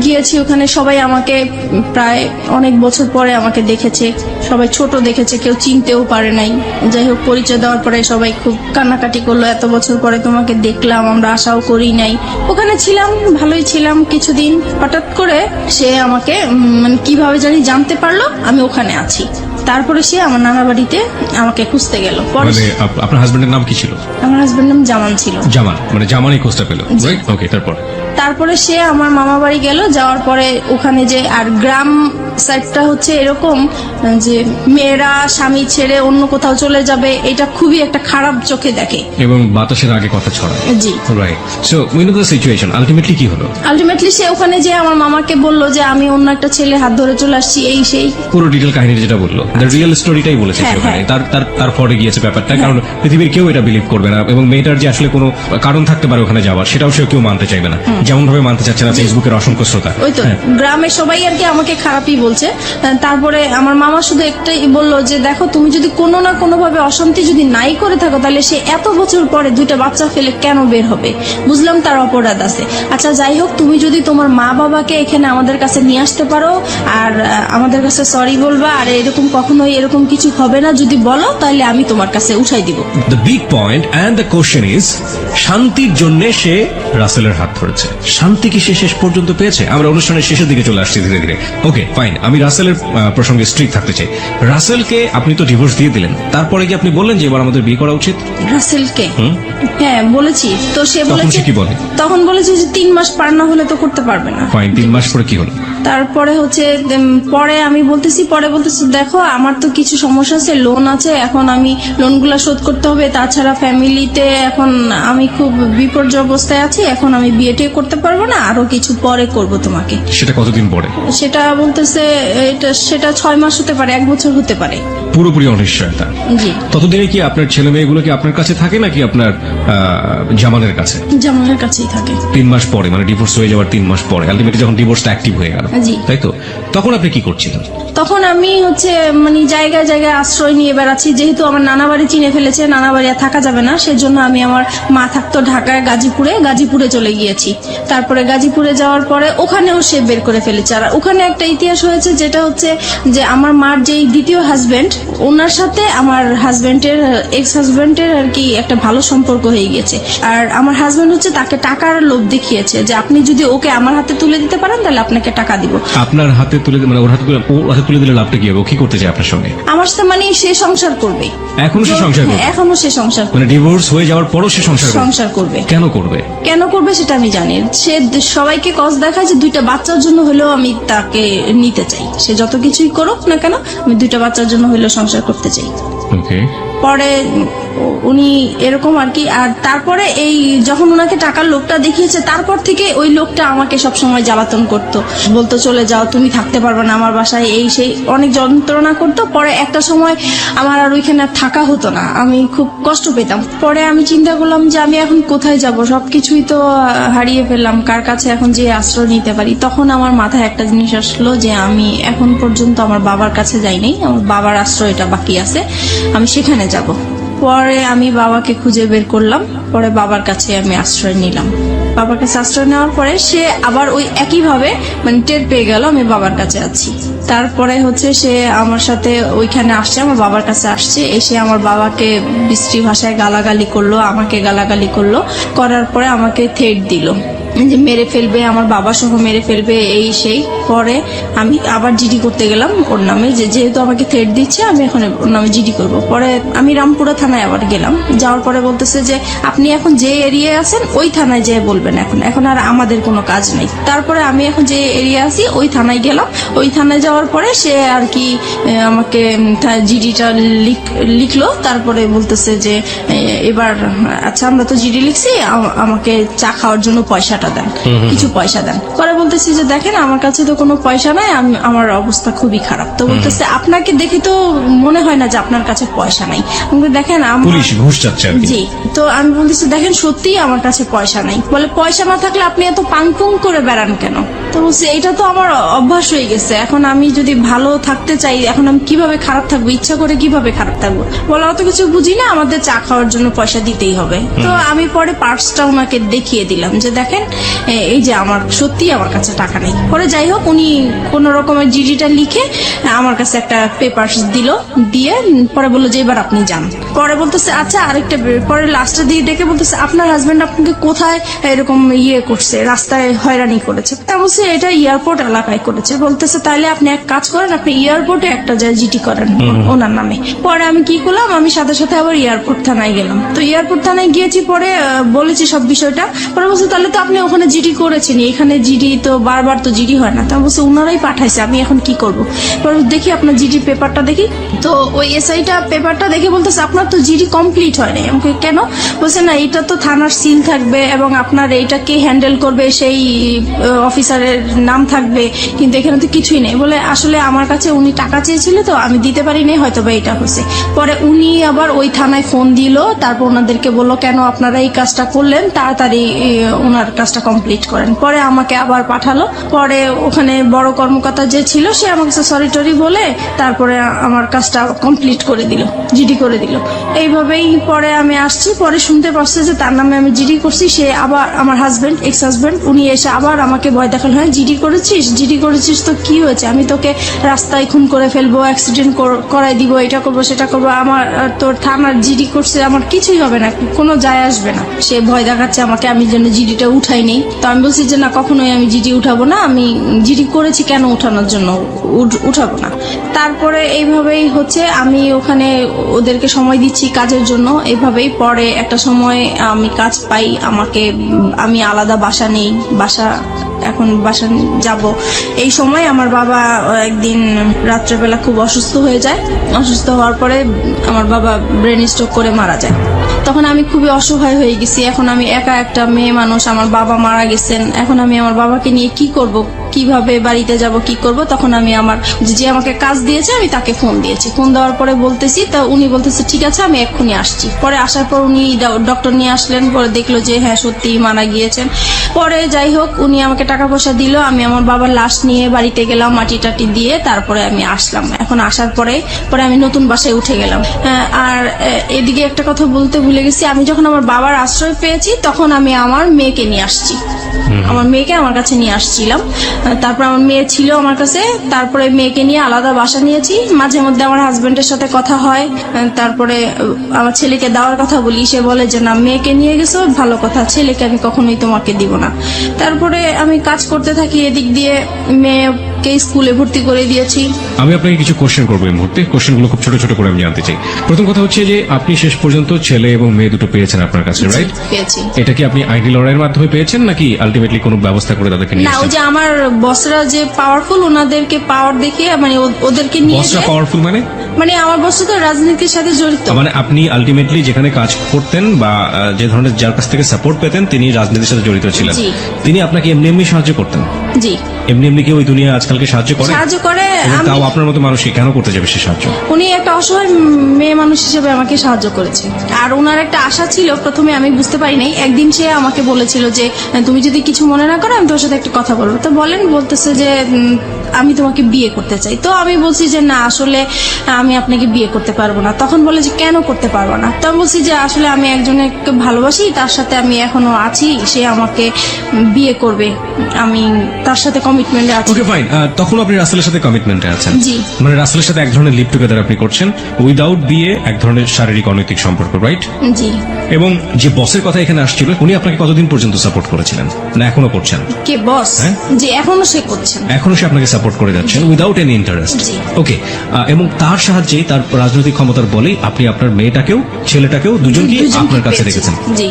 গিয়েছি ওখানে, সবাই আমাকে প্রায় অনেক বছর পরে আমাকে দেখেছে, সবাই ছোট দেখেছে, কেউ চিনতেও পারে নাই। যাই হোক, পরিচয় দেওয়ার পরে সবাই খুব কান্নাকাটি করলো, এত বছর পরে তোমাকে দেখলাম, আমরা আশাও করি নাই। ওখানে ছিলাম, ভালোই ছিলাম কিছুদিন। হঠাৎ করে সে আমাকে মানে কিভাবে জানি জানতে পারলো আমি ওখানে আছি, তারপরে সে আমার নানা বাড়িতে আমাকে খুঁজতে গেল। পরে মানে আপনার হাজবেন্ডের নাম কি ছিল? আমার হাজবেন্ড নাম জামান ছিল। জামান, মানে জামানই খোঁজটা পেল, রাইট? ওকে, তারপরে সে আমার মামা বাড়ি গেল, যাওয়ার পরে ওখানে যে, আর গ্রাম সাইডটা হচ্ছে এরকম যে মেয়েরা স্বামী ছেড়ে অন্য কোথাও চলে যাবে, এটা খুবই একটা খারাপ চোখে দেখে এবং বাতাসের আগে কথা ছড়ায়। জি, right. So we know the situation, ultimately কি হলো? আলটিমেটলি সে ওখানে যে আমার মামাকে বলল যে আমি অন্য একটা ছেলে হাত ধরে চলে আসছি, এই সেই পুরো ডিটেল কাহিনী যেটা বললো, দ্য রিয়েল স্টোরিটাই বলেছে হ্যাঁ, ওখানে। হ্যাঁ। তার ফরে গিয়েছে ব্যাপারটা, কারণ পৃথিবীর কেউ এটা বিলিভ করবে না, এবং মেয়েটার যে আসলে কোনো কারণ থাকতে পারে ওখানে যাওয়ার, সেটাও সে কেউ মানতে চাইবে না, যেমন ভাবে মানতে চাচ্ছে না ফেসবুকের অসংখ্য শ্রোতা। ওই তো হ্যাঁ। গ্রামের সবাই আর কি আমাকে খারাপই বলছে। তারপরে আমার মামা শুধু একটাই বললো যে দেখো তুমি যদি কোনো না কোনো ভাবে অশান্তি যদি নাই করে থাকো, তাহলে সে এত বছর পরে দুইটা বাচ্চা ফেলে কেন বের হবে? বুঝলাম তার অপরাধ আছে। আচ্ছা যাই হোক, তুমি যদি তোমার মা বাবাকে এখানে আমাদের কাছে নিয়ে আসতে পারো আর আমাদের কাছে সরি বলবা, আর এরকম কখনোই এরকম কিছু হবে না যদি বলো, তাহলে আমি তোমার কাছে উঠাই দিব। The big point and the question is, শান্তির জন্য সে রাসেলের হাত ধরেছে, শান্তি কি সে শেষ পর্যন্ত পেয়েছে? আমরা অনুষ্ঠানের শেষের দিকে চলে আসছি ধীরে ধীরে। ওকে ফাইন, আমি রাসেলের প্রসঙ্গে স্ট্রিক্ট থাকতে চাই। রাসেলকে আপনি তো ডিভোর্স দিয়ে দিলেন, তারপরে কি আপনি বললেন যে এবার আমাদের বিয়ে করা উচিত? রাসেলকে হ্যাঁ বলেছি, তো সে তখন বলেছে, সে কি বলে? তখন বলেছে যে 3 মাস পার না হলে তো করতে পারবে না। ফাইন, 3 মাস পরে কি হলো? তারপরে হচ্ছে পরে আমি বলতেছি দেখো আমার তো কিছু সমস্যা আছে, লোন আছে, এখন আমি লোনগুলো শোধ করতে হবে, তাছাড়া ফ্যামিলিতে এখন আমি খুব বিপর্যয় অবস্থায় আছি, এখন আমি বিয়েটা করতে পারবো না, আরো কিছু পরে করব তোমাকে। সেটা কতদিন পরে? সেটা বলতেছে সেটা 6 মাস হতে পারে, 1 বছর হতে পারে। পুরোপুরি অনিশ্চয়তা। জি। ততদিনে কি আপনার ছেলে মেয়েগুলো কি আপনার কাছে থাকে নাকি আপনার জামানের কাছে? জামানের কাছেই থাকে। 3 মাস পরে, মানে ডিভোর্স হয়ে যাওয়ার 3 মাস পরে, আলটিমেটলি যখন ডিভোর্সটা অ্যাক্টিভ হয়ে গেল, জি। তাই তো? তখন আপনি কি করছিলেন? তখন আমি হচ্ছে মানে জায়গায় জায়গায় আশ্রয় নিয়ে বেড়াচ্ছি, যেহেতু আমার নানা বাড়ি চিনে ফেলেছে, নানা বাড়ি আর থাকা যাবে না, সেজন্য আমি, আমার মা থাকতো ঢাকায় গাজীপুরে চলে গিয়েছি। তারপরে গাজীপুরে যাওয়ার পরে ওখানেও সে বের করে ফেলেছে। আর ওখানে একটা ইতিহাস হয়েছে, যেটা হচ্ছে যে আমার মার যেই দ্বিতীয় হাজবেন্ড, ওনার সাথে আমার হাজবেন্ডের এক্স হাজবেন্ডের আর কি একটা ভালো সম্পর্ক হয়ে গেছে। আর আমার হাজবেন্ড হচ্ছে তাকে টাকার লোভ দেখিয়েছে যে আপনি যদি ওকে আমার হাতে তুলে দিতে পারেন তাহলে আপনাকে টাকা দিব। আপনার হাতে তুলে, মানে ওর হাতে তুলে দিলে লাভটা কি হবে? ও কি করতে চায় আপনার সঙ্গে? আমার সাথে মানে সে সংসার করবে। এখনো সে সংসার করবে? এখনো সে সংসার করবে। মানে ডিভোর্স হয়ে যাওয়ার পরও সে সংসার করবে? কেন করবে? কেন করবে সেটা আমি জানি। সে সবাইকে কস দেখায় যে 2টা বাচ্চার জন্য হলেও আমি তাকে নিতে চাই, সে যত কিছুই করুক না কেন, আমি 2টা বাচ্চার জন্য হলেও সংসার করতে চাই। ওকে। পরে উনি এরকম আর কি। আর তারপরে এই যখন ওনাকে টাকার লোকটা দেখিয়েছে, তারপর থেকে ওই লোকটা আমাকে সবসময় জ্বালাতন করতো, বলতো চলে যাও, তুমি থাকতে পারবে না আমার বাসায়, এই সেই অনেক যন্ত্রণা করতো। পরে একটা সময় আমার আর ওইখানে থাকা হতো না, আমি খুব কষ্ট পেতাম। পরে আমি চিন্তা করলাম যে আমি এখন কোথায় যাব, সবকিছুই তো হারিয়ে ফেললাম, কার কাছে এখন যে আশ্রয় নিতে পারি। তখন আমার মাথায় একটা জিনিস আসলো যে আমি এখন পর্যন্ত আমার বাবার কাছে যাইনি, আমার বাবার আশ্রয়টা বাকি আছে, আমি সেখানে যাব। পরে আমি বাবাকে খুঁজে বের করলাম, পরে বাবার কাছে আমি আশ্রয় নিলাম। বাবার কাছে আশ্রয় নেওয়ার পরে সে আবার ওই একইভাবে মানে টের পেয়ে গেল আমি বাবার কাছে আছি। তারপরে হচ্ছে সে আমার সাথে ওইখানে আসছে, আমার বাবার কাছে আসছে, এসে আমার বাবাকে বিশ্রী ভাষায় গালাগালি করলো, আমাকে গালাগালি করলো, করার পরে আমাকে থ্রেট দিল যে মেরে ফেলবে, আমার বাবা সহ মেরে ফেলবে, এই সেই। পরে আমি আবার জিডি করতে গেলাম ওর নামে, যে যেহেতু আমাকে থ্রেট দিচ্ছে আমি এখন ওর নামে জিডি করব। পরে আমি রামপুরা থানায় আবার গেলাম, যাওয়ার পরে বলতেছে যে আপনি এখন যে এরিয়ায় আছেন ওই থানায় যেয়ে বলবেন, এখন আর আমাদের কোনো কাজ নেই। তারপরে আমি এখন যে এরিয়া আছি ওই থানায় গেলাম, ওই থানায় যাওয়ার পরে সে আর কি আমাকে জিডিটা লিখলো। তারপরে বলতেছে যে এবার আচ্ছা আমরা তো জিডি লিখছি, আমাকে চা খাওয়ার জন্য পয়সাটা দেন, কিছু পয়সা দেন। পরে বলতেছি যে দেখেন আমার কাছে তো কোনো পয়সা নাই, আমার অবস্থা খুবই খারাপ। তো বলতেছে আপনাকে দেখে তো মনে হয় না যে আপনার কাছে পয়সা নাই। আমি দেখেন পুলিশ ঘুষ চাচ্ছে আর কি। জি। তো আমি বলতেছি দেখেন সত্যিই আমার কাছে পয়সা নাই। বলে পয়সা না থাকলে আপনি এত পাংপুং করে বেড়ান কেন? তো বলছি এটা তো আমার অভ্যাস হয়ে গেছে, এখন আমি যদি ভালো থাকতে চাই এখন আমি কিভাবে খারাপ থাকবো, ইচ্ছা করে কিভাবে খারাপ থাকবো? বলে অত কিছু বুঝি না, আমাদের চা খাওয়ার জন্য পয়সা দিতেই হবে। তো আমি পরে পার্সটা ওনাকে দেখিয়ে দিলাম যে দেখেন এই যে আমার সত্যি আমার কাছে টাকা নেই। পরে যাই হোক উনি কোন রকমের জিডিটা লিখে আমার কাছে একটা পেপারস দিল, দিয়ে পরে বললো যে এবার আপনি যান। পরে বলতেছে আচ্ছা আরেকটা, পরে লাস্টে দিয়ে ডেকে বলতেছে আপনার হাজবেন্ড আপনাকে কোথায় এরকম করছে, রাস্তায় হয়রানি করেছে? তা বলছে এটা এয়ারপোর্ট এলাকায় করেছে। বলতেছে তাহলে আপনি এক কাজ করেন, আপনি এয়ারপোর্টে একটা যায় জিডি করেন ওনার নামে। পরে আমি কি করলাম, আমি সাথে সাথে আবার এয়ারপোর্ট থানায় গেলাম। তো এয়ারপোর্ট থানায় গিয়েছি, পরে বলেছি সব বিষয়টা। পরে বলছে তাহলে তো আপনি ওখানে জিডি করেছেন, এখানে জিডি তো বারবার তো জিডি হয় না। তা বলছে ওনারাই পাঠাইছে, আমি এখন কি করব? পরে দেখি আপনার জিডি পেপারটা দেখি। তো ওই এসআইটা পেপারটা দেখে বলতেছে আপনার তো জিডি কমপ্লিট হয় নাই। আমাকে কেন? বলছে না এটা তো থানার সিল থাকবে এবং আপনার এইটা কে হ্যান্ডেল করবে সেই অফিসারের নাম থাকবে, কিন্তু এখানে তো কিছুই নেই। বলে আসলে আমার কাছে উনি টাকা চেয়েছিল তো আমি দিতে পারি নাই, হয়তো বা এটা হয়েছে। পরে উনি আবার ওই থানায় ফোন দিল, তারপর ওনাদেরকে বললো কেন আপনারা এই কাজটা করলেন, তাড়াতাড়ি ওনার কাজটা কমপ্লিট করেন। পরে আমাকে আবার পাঠালো। পরে ওখানে বড় কর্মকর্তা যে ছিল সে আমাকে সরি টরি বলে তারপরে আমার কাজটা কমপ্লিট করে দিল, জিডি করে দিল। এইভাবেই পরে আমি আসছি, পরে শুনতে পারছে যে তার নামে আমি জিডি করছি। সে আবার আমার হাজবেন্ড, এক্স হাজবেন্ড, উনি এসে আবার আমাকে ভয় দেখাল, হ্যাঁ জিডি করেছিস তো কি হয়েছে, আমি তোকে রাস্তায় খুন করে ফেলবো, অ্যাক্সিডেন্ট করাই দিব, এটা করবো সেটা করবো, আমার তোর থানার জিডি করছে, আমার কিছুই হবে না, কোনো যায় আসবে না। সে ভয় দেখাচ্ছে আমাকে, আমি যেন জিডিটা উঠাই নেই। তো আমি বলছি যে না কখনোই আমি জিডি উঠাবো না, আমি জিডি করেছি কেন উঠানোর জন্য উঠাবো না। তারপরে এইভাবেই হচ্ছে আমি ওখানে ওদেরকে সময় দিচ্ছি কাজের জন্য। এইভাবেই পরে একটা সময় আমি কাজ পাই, আমি আলাদা বাসা নেই, এখন বাসা যাব। এই সময় আমার বাবা একদিন রাত্রেবেলা খুব অসুস্থ হয়ে যায়। অসুস্থ হওয়ার পরে আমার বাবা ব্রেন স্ট্রোক করে মারা যায়। তখন আমি খুবই অসহায় হয়ে গেছি। এখন আমি একা একটা মেয়ে মানুষ, আমার বাবা মারা গেছেন, এখন আমি আমার বাবাকে নিয়ে কি করব, কিভাবে বাড়িতে যাব, কি করব? তখন আমি আমার যে আমাকে কাজ দিয়েছে আমি তাকে ফোন দিয়েছি। ফোন দেওয়ার পরে বলতেছি, তা উনি বলতেছে ঠিক আছে আমি এক্ষুনি আসছি। পরে আসার পর উনি ডক্টর নিয়ে আসলেন, পরে দেখলো যে হ্যাঁ সত্যি মারা গিয়েছেন। পরে যাই হোক উনি আমাকে টাকা পয়সা দিল, আমি আমার বাবার লাশ নিয়ে বাড়িতে গেলাম, মাটি টাটি দিয়ে তারপরে আমি আসলাম। এখন আসার পরে আমি নতুন বাসায় উঠে গেলাম। আর এদিকে একটা কথা বলতে ভুলে গেছি, আমি যখন আমার বাবার আশ্রয় পেয়েছি তখন আমি আমার মেয়েকে নিয়ে আসছি, আমার মেয়েকে আমার কাছে নিয়ে আসছিলাম। তারপর আমার মেয়ে ছিল আমার কাছে, তারপরে মেয়েকে নিয়ে আলাদা বাসা নিয়েছি। মাঝে মধ্যে আমার হাজবেন্ডের সাথে কথা হয়, তারপরে আমার ছেলেকে দেওয়ার কথা বলি, সে বলে যে না মেয়েকে নিয়ে গেছো ভালো কথা, ছেলেকে আমি কখনোই তোমাকে দিব না। তারপরে আমি কাজ করতে থাকি, এদিক দিয়ে মেয়েকে স্কুলে ভর্তি করে দিয়েছি। আমি আপনাকে কিছু কোশ্চেন করবো এই মুহূর্তে, কোশ্চেনগুলো খুব ছোট ছোট করে আমি জানতে চাই। প্রথম কথা হচ্ছে যে আপনি শেষ পর্যন্ত ছেলে এবং মেয়ে দুটো পেয়েছেন আপনার কাছে, রাইট? পেয়েছি। এটা কি আপনি আইডি লড়াইয়ের মাধ্যমে পেয়েছেন নাকি আলটিমেটলি কোনো ব্যবস্থা করে তাদেরকে নিয়ে না, ওই এসেছেন? যে আমার বসরা যে পাওয়ারফুল, ওনাদেরকে পাওয়ার দেখিয়ে মানে ওদেরকে নিয়ে বসরা পাওয়ারফুল মানে আমার বস তো রাজনীতির সাথে জড়িত। মানে আপনি আলটিমেটলি যেখানে কাজ করতেন বা যে ধরনের যার কাছ থেকে সাপোর্ট পেতেন তিনি রাজনীতির সাথে জড়িত ছিলেন। জি। তিনি আপনাকে এমনি এমনি সাহায্য করতেন? জি। এমনি কি ওই দুনিয়া আজকালকে সাহায্য করে? সাহায্য করে। এবং তাও আপনার মতো মানুষকে কেন করতে যাবে সে সাহায্য? উনি একটা অসহায় মেয়ে মানুষ হিসেবে আমাকে সাহায্য করেছে। আর ওনার একটা আশা ছিল, প্রথমে আমি বুঝতে পারি নাই। একদিন সে আমাকে বলেছিল যে তুমি যদি কিছু মনে না করো আমি তোর সাথে একটা কথা বলবো। তো বলতেছে যে আমি তোমাকে বিয়ে করতে চাই। তো আমি বলছি যে না, আসলে আমি আপনাকে বিয়ে করতে পারবো না। তখন বলে যে কেন করতে পারবো না? তো আমি বলছি যে আসলে আমি একজনকে ভালোবাসি, তার সাথে আমি এখনো আছি, সে আমাকে বিয়ে করবে, আমি তার সাথে কমিটমেন্টে আছি। ওকে ফাইন, তখন আপনি রাসেলের সাথে কমিটমেন্টে আছেন। জি। মানে রাসেলের সাথে এক ধরনের লিভ টুগেদার আপনি করছেন উইদাউট বিয়ে, এক ধরনের শারীরিক অনৈতিক সম্পর্ক, রাইট? জি। এবং যে বসের কথা এখানে আসছিল উনি আপনাকে কতদিন পর্যন্ত সাপোর্ট করেছিলেন, না এখনো করছেন? কে বস? হ্যাঁ? জি, এখনো সে করছেন। এখনো সে আপনাকে সাপোর্ট করে যাচ্ছেন উইদাউট এনি ইন্টারেস্ট? জি। ওকে, এবং তার সাহায্যে, তার রাজনৈতিক ক্ষমতার বলেই আপনি আপনার মেয়েটাকেও ছেলেটাকেও দুজনকে দুজনকে আপনার কাছে পেয়েছি। রেখেছেন। জি।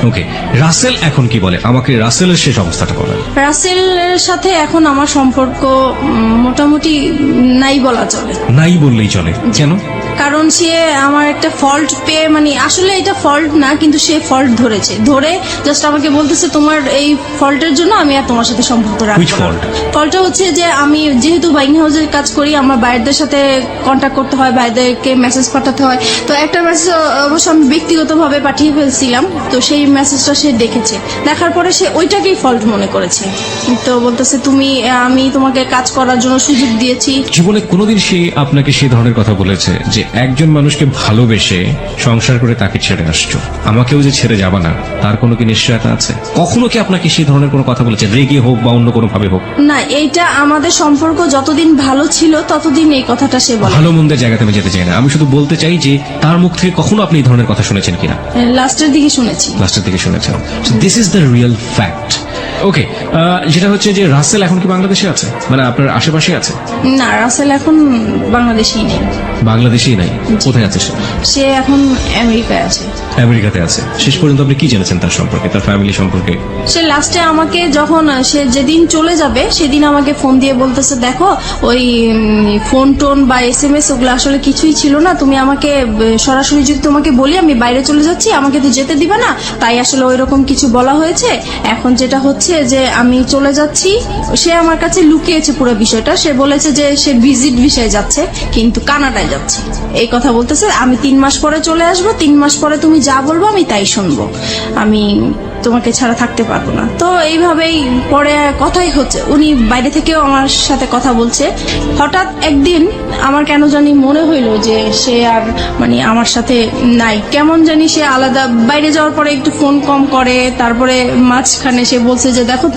ওকে, রাসেল এখন কি বলে? আমাকে রাসেলের শেষ অবস্থাটা বলেন। রাসেলের সাথে এখন আমার সম্পর্ক মোটামুটি নাই বলা চলে। নাই বললেই চলে। কেন? কারণ সে আমার একটা ফল্ট পেয়ে, মানে আসলে এটা ফল্ট না, কিন্তু সে ফল্ট ধরে জাস্ট আমাকে বলতেছে তোমার এই ফল্টের জন্য আমি আর তোমার সাথে সম্পর্ক Which রাখবো না। fault? ফল্টটা হচ্ছে যে আমি যেহেতু বাইং হাউসের কাজ করি, আমার বাইরেদের সাথে কন্ট্যাক্ট করতে হয়, বাইরেদেরকে মেসেজ পাঠাতে হয়। তো একটা মেসেজ অবশ্য আমি ব্যক্তিগতভাবে পাঠিয়ে ফেলছিলাম, তো সেই মেসেজটা সে দেখেছে, দেখার পরে সে ওইটাকেই ফল্ট মনে করেছে। তো বলতেছে আমি তোমাকে কাজ করার জন্য সুযোগ দিয়েছি। জীবনে কোনোদিন সে আপনাকে সেই ধরনের কথা বলেছে যে একজন মানুষকে ভালোবেসে সংসার করে তাকে ছেড়ে আসছো, আমাকেও যে ছেড়ে যাবা না, তার কোনো কি নিশ্চয়তা আছে? কখনো কি আপনাকে সেই ধরনের কোনো কথা বলেছে, রেগে হোক বা অন্য কোনো ভাবে হোক? না, এইটা আমাদের সম্পর্ক যতদিন ভালো ছিল ততদিন এই কথাটা সে বলে। ভালো মন্দের জায়গাতে আমি যেতে চাই না, আমি শুধু বলতে চাই যে তার মুখ থেকে কখনো আপনি এই ধরনের কথা শুনেছেন কিনা? লাস্টের দিকে শুনেছি। লাস্টের দিকে শুনেছেন। This is the real fact. Okay, যেটা হচ্ছে যে রাসেল এখন কি বাংলাদেশে আছে, মানে আপনার আশেপাশে আছে? না, রাসেল এখন বাংলাদেশেই নেই। বাংলাদেশেই নাই? কোথায় আছে সে? সে এখন আমেরিকায় আছে। আমেরিকাতে আছে। শেষ পর্যন্ত আপনি কি জেনেছেন তার সম্পর্কে, তার ফ্যামিলি সম্পর্কে? সে লাস্টে আমাকে যখন সে যেদিন চলে যাবে সেদিন আমাকে ফোন দিয়ে বলতেছে দেখো ওই ফোন টোন বা SMS ওগুলো আসলে কিছুই ছিল না, তুমি আমাকে সরাসরি যদি তোমাকে বলি আমি বাইরে চলে যাচ্ছি, আমাকে তো যেতে দিবে না, তাই আসলে ওইরকম কিছু বলা হয়েছে। এখন যেটা হচ্ছে যে আমি চলে যাচ্ছি, সে আমার কাছে লুকিয়েছে পুরো বিষয়টা। সে বলেছে যে সে ভিজিট ভিসায় যাচ্ছে কিন্তু কানাডায় যাচ্ছে, এই কথা বলতেছে। আমি 3 মাস পরে চলে আসবো, 3 মাস পরে তুমি যা বলবো আমি তাই শুনবো, আমি তোমাকে ছাড়া থাকতে পারবো না। তো এইভাবেই পরে কথাই হচ্ছে, উনি বাইরে থেকেও আমার সাথে কথা বলছে। হঠাৎ একদিন আমার কেন জানি মনে হইলো যে সে আর মানে আমার সাথে নাই, কেমন জানি সে আলাদা। বাইরে যাওয়ার পরে একটু ফোন কম করে, তারপরে মাঝখানে সে বলছে যে দেখো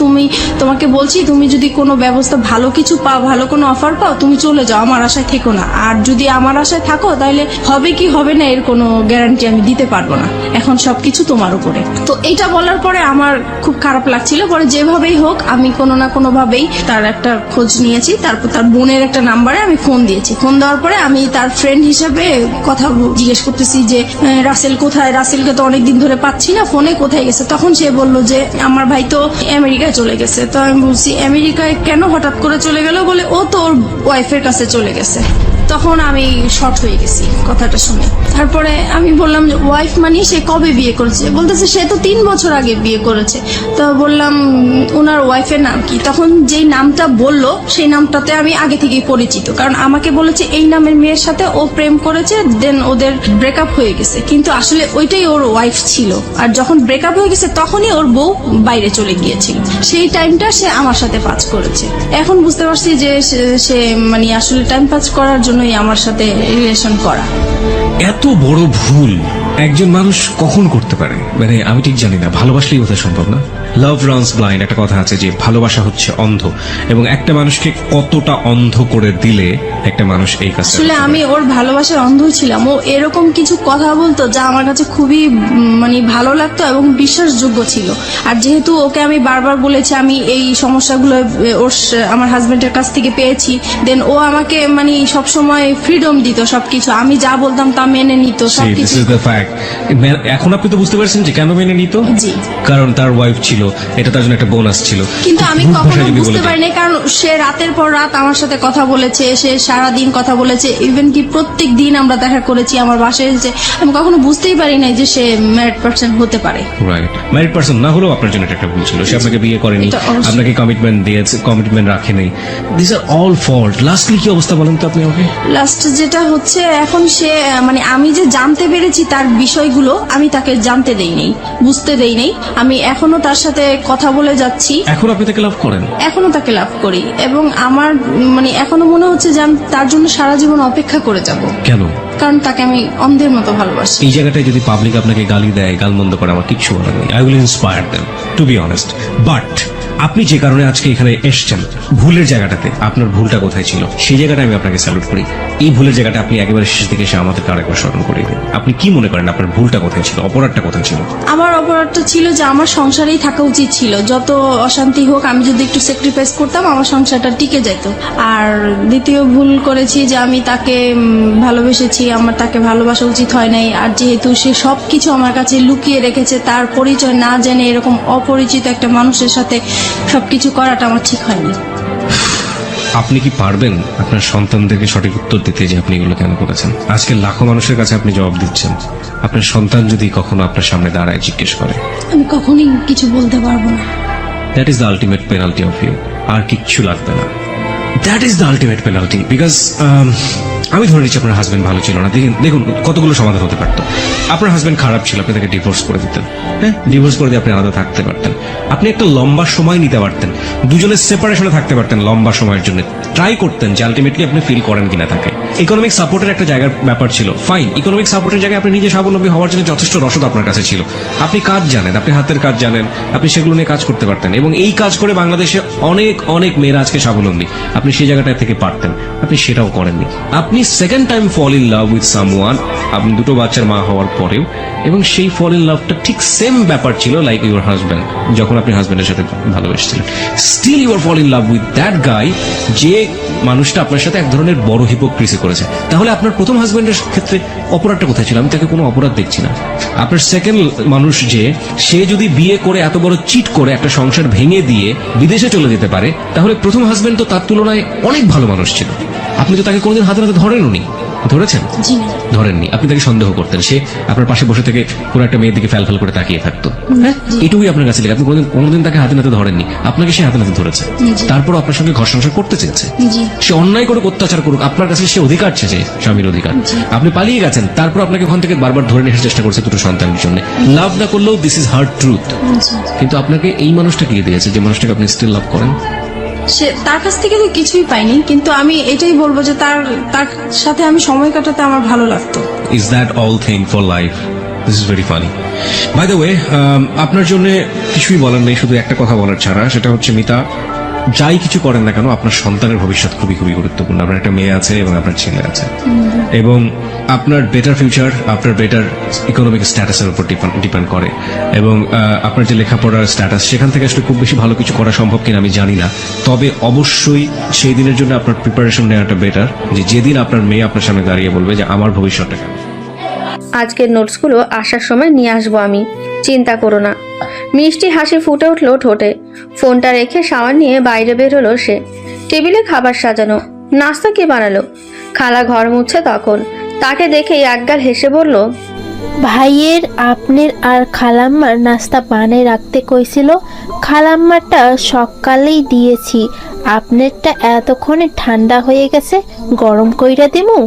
তোমাকে বলছি, তুমি যদি কোনো ব্যবস্থা ভালো কিছু পাও, ভালো কোনো অফার পাও, তুমি চলে যাও, আমার আশায় থেকো না। আর যদি আমার আশায় থাকো তাহলে হবে কি হবে না এর কোনো গ্যারান্টি আমি দিতে পারবো না, এখন সবকিছু তোমার উপরে। তো এইটা বলার পরে আমার খুব খারাপ লাগছিল। পরে যেভাবেই হোক আমি কোনো না কোনো ভাবেই তার একটা খোঁজ নিয়েছি, তারপর তার বোনের একটা নাম্বারে আমি ফোন দিয়েছি। ফোন দেওয়ার পরে আমি তার ফ্রেন্ড হিসেবে কথা জিজ্ঞেস করতেছি যে রাসেল কোথায়, রাসেলকে তো অনেকদিন ধরে পাচ্ছি না, ফোনে কোথায় গেছে? তখন সে বলল যে আমার ভাই তো আমেরিকায় চলে গেছে। তো আমি বলছি আমেরিকায় কেন হঠাৎ করে চলে গেল? বলে ও তো ওর ওয়াইফের কাছে চলে গেছে। তখন আমি শর্ট হয়ে গেছি কথাটা শুনে। তারপরে আমি বললাম যে ওয়াইফ মানে সে কবে বিয়ে করেছে? বলতেছে সে তো 3 বছর আগে বিয়ে করেছে। তো বললাম ওনার ওয়াইফের নাম কি? তখন যেই নামটা বললো সেই নামটাতে আমি আগে থেকেই পরিচিত, কারণ আমাকে বলেছে এই নামের মেয়ের সাথে ও প্রেম করেছে, দেন ওদের ব্রেকআপ হয়ে গেছে, কিন্তু আসলে ওইটাই ওর ওয়াইফ ছিল। আর যখন ব্রেকআপ হয়ে গেছে তখনই ওর বউ বাইরে চলে গিয়েছিল, সেই টাইমটা সে আমার সাথে পাস করেছে। এখন বুঝতে পারছি যে সে মানে আসলে টাইম পাস করার জন্যই আমার সাথে রিলেশন করা। এত বড় ভুল একজন মানুষ কখন করতে পারে? মানে আমি ঠিক জানি না, ভালোবাসলেই বোধহয় সম্ভব না। লাভ রানস ব্লাইন্ড একটা কথা আছে যে ভালোবাসা হচ্ছে অন্ধ, এবং একটা মানুষকে কতটা অন্ধ করে দিলে একটা মানুষ এই কাজটা আসলে আমি ওর ভালোবাসার অন্ধ ছিলাম। ও এরকম কিছু কথা বলতো যা আমার কাছে খুবই মানে ভালো লাগতো এবং বিশ্বাসযোগ্য ছিল। আর যেহেতু ওকে আমি বারবার বলেছি আমি এই সমস্যাগুলো আমার হাজবেন্ডের কাছ থেকে পেয়েছি, দেন ও আমাকে মানে সবসময় ফ্রিডম দিত, সবকিছু আমি যা বলতাম তা মেনে নিত সবকিছু। এখন আপনি তো বুঝতে পারছেন যে কেন মেনে নিত। জি, কারণ তার ওয়াইফ ছিল, এটা তার জন্য একটা বোনাস ছিল। কিন্তু আমি খুব কখনো ভাষায় যদি বুঝতে বলে পারিনি, কারণ সে রাতের পর রাত আমার সাথে কথা বলেছে, সে সারাদিন কথা বলেছে, ইভেন কি প্রত্যেক দিন আমরা দেখা করেছি, আমার বাসায় এসেছে। আমি কখনো বুঝতেই পারি নাই যে সে ম্যারিড পার্সন হতে পারে। রাইট, ম্যারিড পার্সন না হলেও আপনার জন্য এটা একটা ভুল ছিল। সে আপনাকে বিয়ে করেনি, এটা অবশ্যই। আপনাকে কমিটমেন্ট দিয়েছে, কমিটমেন্ট রাখেনি। This are all fault. Lastly কি অবস্থা বলেন তো আপনি আমাকে? লাস্ট যেটা হচ্ছে এখন সে মানে আমি যে জানতে পেরেছি তার বিষয়গুলো আমি তাকে জানতে দেই নাই, বুঝতে দেই নাই। আমি এখনো তার সাথে কথা বলে যাচ্ছি, এখন আপনি তাকে লাভ করেন? এখনো তাকে লাভ করি এবং আমার মানে এখনো মনে হচ্ছে যে আমি তার জন্য সারা জীবন অপেক্ষা করে যাব, কেন? কারণ তাকে আমি অন্ধের মতো ভালোবাসি। এই জায়গাটায় যদি পাবলিক আপনাকে গালি দেয়, গালমন্দ করে, আমার কিচ্ছু বলার নেই। I will inspire them to be honest. But আপনি যে কারণে আজকে এখানে এসেছেন, ভুলের জায়গাটাতে আপনার ভুলটা কোথায় ছিল সেই জায়গাটা আমি আপনাকে স্যালুট করি। এই ভুলের জায়গাটা আপনি একেবারে শেষ দিকে এসে আমাদেরকে আরেকবার স্মরণ করিয়ে দিন। আপনি কি মনে করেন আপনার ভুলটা কোথায় ছিল, অপরাধটা কোথায় ছিল? আমার অপরাধটা ছিল যে আমার সংসারেই থাকা উচিত ছিল, যত অশান্তি হোক আমি যদি একটু স্যাক্রিফাইস করতাম আমার সংসারটা টিকে যেত। আর দ্বিতীয় ভুল করেছি যে আমি তাকে ভালোবেসেছি, আমার তাকে ভালোবাসা উচিত হয় নাই। আর যেহেতু সে সবকিছু আমার কাছে লুকিয়ে রেখেছে, তার পরিচয় না জেনে এরকম অপরিচিত একটা মানুষের সাথে সবকিছু করাটা আমার ঠিক হয়নি। আপনি কি পারবেন আপনার সন্তানদেরকে সঠিক উত্তর দিতে যে আপনি এগুলো কেন করেছেন? আজকে লাখো মানুষের কাছে আপনি জবাব দিচ্ছেন। আপনার সন্তান যদি কখনো আপনার সামনে দাঁড়ায় জিজ্ঞেস করে, আমি কখনোই কিছু বলতে পারবো না। That is the ultimate penalty of you. আর কিচ্ছু লাগবে না। That is the ultimate penalty. Because আমি ধরে নিচ্ছি আপনার হাজবেন্ড ভালো ছিল না। দেখুন কতগুলো সমাধান হতে পারতো। আপনার হাজবেন্ড খারাপ ছিল, আপনি তাকে ডিভোর্স করে দিতেন। হ্যাঁ, ডিভোর্স করে দিয়ে আপনি আলাদা থাকতে পারতেন। আপনি একটা লম্বা সময় নিতে পারতেন, দুজনের সেপারেশনে থাকতে পারতেন লম্বা সময়ের জন্য। ট্রাই করতেন যে আলটিমেটলি আপনি ফিল করেন কিনা তাকে। ইকোনমিক সাপোর্টের একটা জায়গার ব্যাপার ছিল, ফাইন। ইকোনমিক সাপোর্টের জায়গায় আপনি নিজে স্বাবলম্বী হওয়ার জন্য যথেষ্ট রসদ আপনার কাছে ছিল। আপনি কাজ জানেন, আপনি হাতের কাজ জানেন, আপনি সেগুলো নিয়ে কাজ করতে পারতেন। এবং এই কাজ করে বাংলাদেশে অনেক অনেক মেয়েরা আজকে স্বাবলম্বী। আপনি সেই জায়গাটা থেকে পারতেন, আপনি সেটাও করেননি। আপনি second time fall in love with someone, আপনি দুটো বাচ্চার মা হওয়ার পরেও, এবং সেই ফল ইন লাভটা ঠিক সেম ব্যাপার ছিল লাইক ইউর হাজব্যান্ড, যখন আপনি হাজব্যান্ডের সাথে ভালোবেসেছিলেন। Still you are fall in love with that guy, যে মানুষটা আপনার সাথে এক ধরনের বড় হিপোক্রিসি করেছে। তাহলে আপনার প্রথম হাজব্যান্ডের ক্ষেত্রে অপরাধটা কোথায় ছিল? আমি তাকে কোনো অপরাধ দেখছি না। আপনার সেকেন্ড মানুষ যে, সে যদি বিয়ে করে এত বড় চিট করে একটা সংসার ভেঙে দিয়ে বিদেশে চলে যেতে পারে, তাহলে প্রথম হাজব্যান্ড তো তার তুলনায় অনেক ভালো মানুষ ছিল। আপনি তো তাকে কোনোদিন হাতে হাতে ধরেননি, ধরেছেন? জি না। ধরেননি। আপনি তাকে সন্দেহ করতেন, সে আপনার পাশে বসে থেকে কোনো একটা মেয়ের দিকে ফ্যাল ফ্যাল করে তাকিয়ে থাকতো। হ্যাঁ, এটুকুই আপনার কাছে লেগে। আপনি কোনোদিন তাকে হাতে নাতে ধরেননি, আপনাকে সে হাতে নাতে ধরেছে। জি। তারপর আপনার সঙ্গে ঘর সংসার করতে চেয়েছে। জি। সে অন্যায় করুক, অত্যাচার করুক, আপনার কাছে সে অধিকার চেয়েছে, স্বামীর অধিকার। আপনি পালিয়ে গেছেন, তারপর আপনাকে ওখান থেকে বারবার ধরে নিয়ে আসার চেষ্টা করছে দুটো সন্তানের জন্য। লাভ না করলেও দিস ইজ হার্ড ট্রুথ। জি। কিন্তু আপনাকে এই মানুষটা কি দিয়েছে যে মানুষটাকে আপনি স্টিল লাভ করেন? সে তার কাছ থেকে তো কিছুই পাইনি, কিন্তু আমি এটাই বলবো যে তার সাথে আমি সময় কাটাতে আমার ভালো লাগতো। Is that all thing for life? This is very funny. By the way, আপনার জন্য কিছুই বলার নেই, শুধু একটা কথা বলার ছাড়া, সেটা হচ্ছে মিতা, যাই কিছু করেন না কেন আপনার সন্তানের ভবিষ্যৎ খুবই খুবই গুরুত্বপূর্ণ। আপনার একটা মেয়ে আছে এবং আপনার ছেলে আছে, এবং আপনার বেটার ফিউচার আপনার বেটার ইকোনমিক স্ট্যাটাসের উপর ডিপেন্ড করে। এবং আপনার যে লেখাপড়ার স্ট্যাটাস, সেখান থেকে আসলে খুব বেশি ভালো কিছু করা সম্ভব কিনা আমি জানি না। তবে অবশ্যই সেই দিনের জন্য আপনার প্রিপারেশন নেওয়াটা বেটার, যে যেদিন আপনার মেয়ে আপনার সামনে দাঁড়িয়ে বলবে যে আমার ভবিষ্যৎটা কেমন। আজকের নোটসগুলো আসার সময় নিয়ে আসবো আমি, চিন্তা করো না। মিষ্টি হাসি ফুটে উঠলো ঠোঁটে। ফোনটা রেখে শাওয়ার নিয়ে বাইরে বের হলো সে। টেবিলে খাবার সাজানো, নাস্তা কে বানালো? খালা ঘর মুছছে তখন। তাকে দেখেই একগাল হেসে বলল, ভাইয়ের আপনার আর খালাম্মার নাস্তা বানিয়ে রাখতে কইছিল, খালাম্মারটা সকালেই দিয়েছি, আপনারটা এতক্ষণে ঠান্ডা হয়ে গেছে, গরম কইরা দিমু?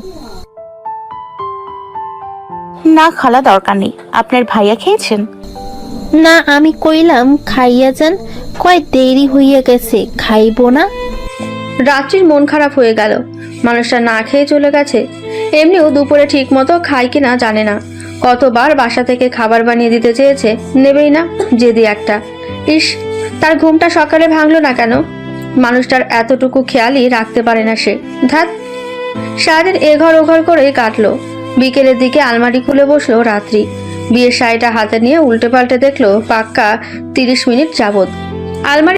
না খালা, দরকার নেই। আপনার ভাইয়া খেয়েছেন? না, আমি কইলাম খাইয়া যান, কয় দেরি হইয়া গেছে, খাইবো না? রাত্রির মন খারাপ হয়ে গেল। মানুষটা না খেয়ে চলে গেছে। এমনিও দুপুরে ঠিক মতো খায় কিনা জানে না। কতবার বাসা থেকে খাবার বানিয়ে দিতে চেয়েছে, নেবেই না, জেদি একটা। ইস, তার ঘুমটা সকালে ভাঙলো না কেন? মানুষটার এতটুকু খেয়ালই রাখতে পারে না সে। ধ্যাত, সারাদিন এঘর ওঘর করেই কাটলো। বিকেলের দিকে আলমারি খুলে বসলো রাত্রি। বিয়ের শাড়িটা হাতে নিয়ে উল্টে পাল্টে দেখলো পাক্কা 30 মিনিট যাবত। আলমারি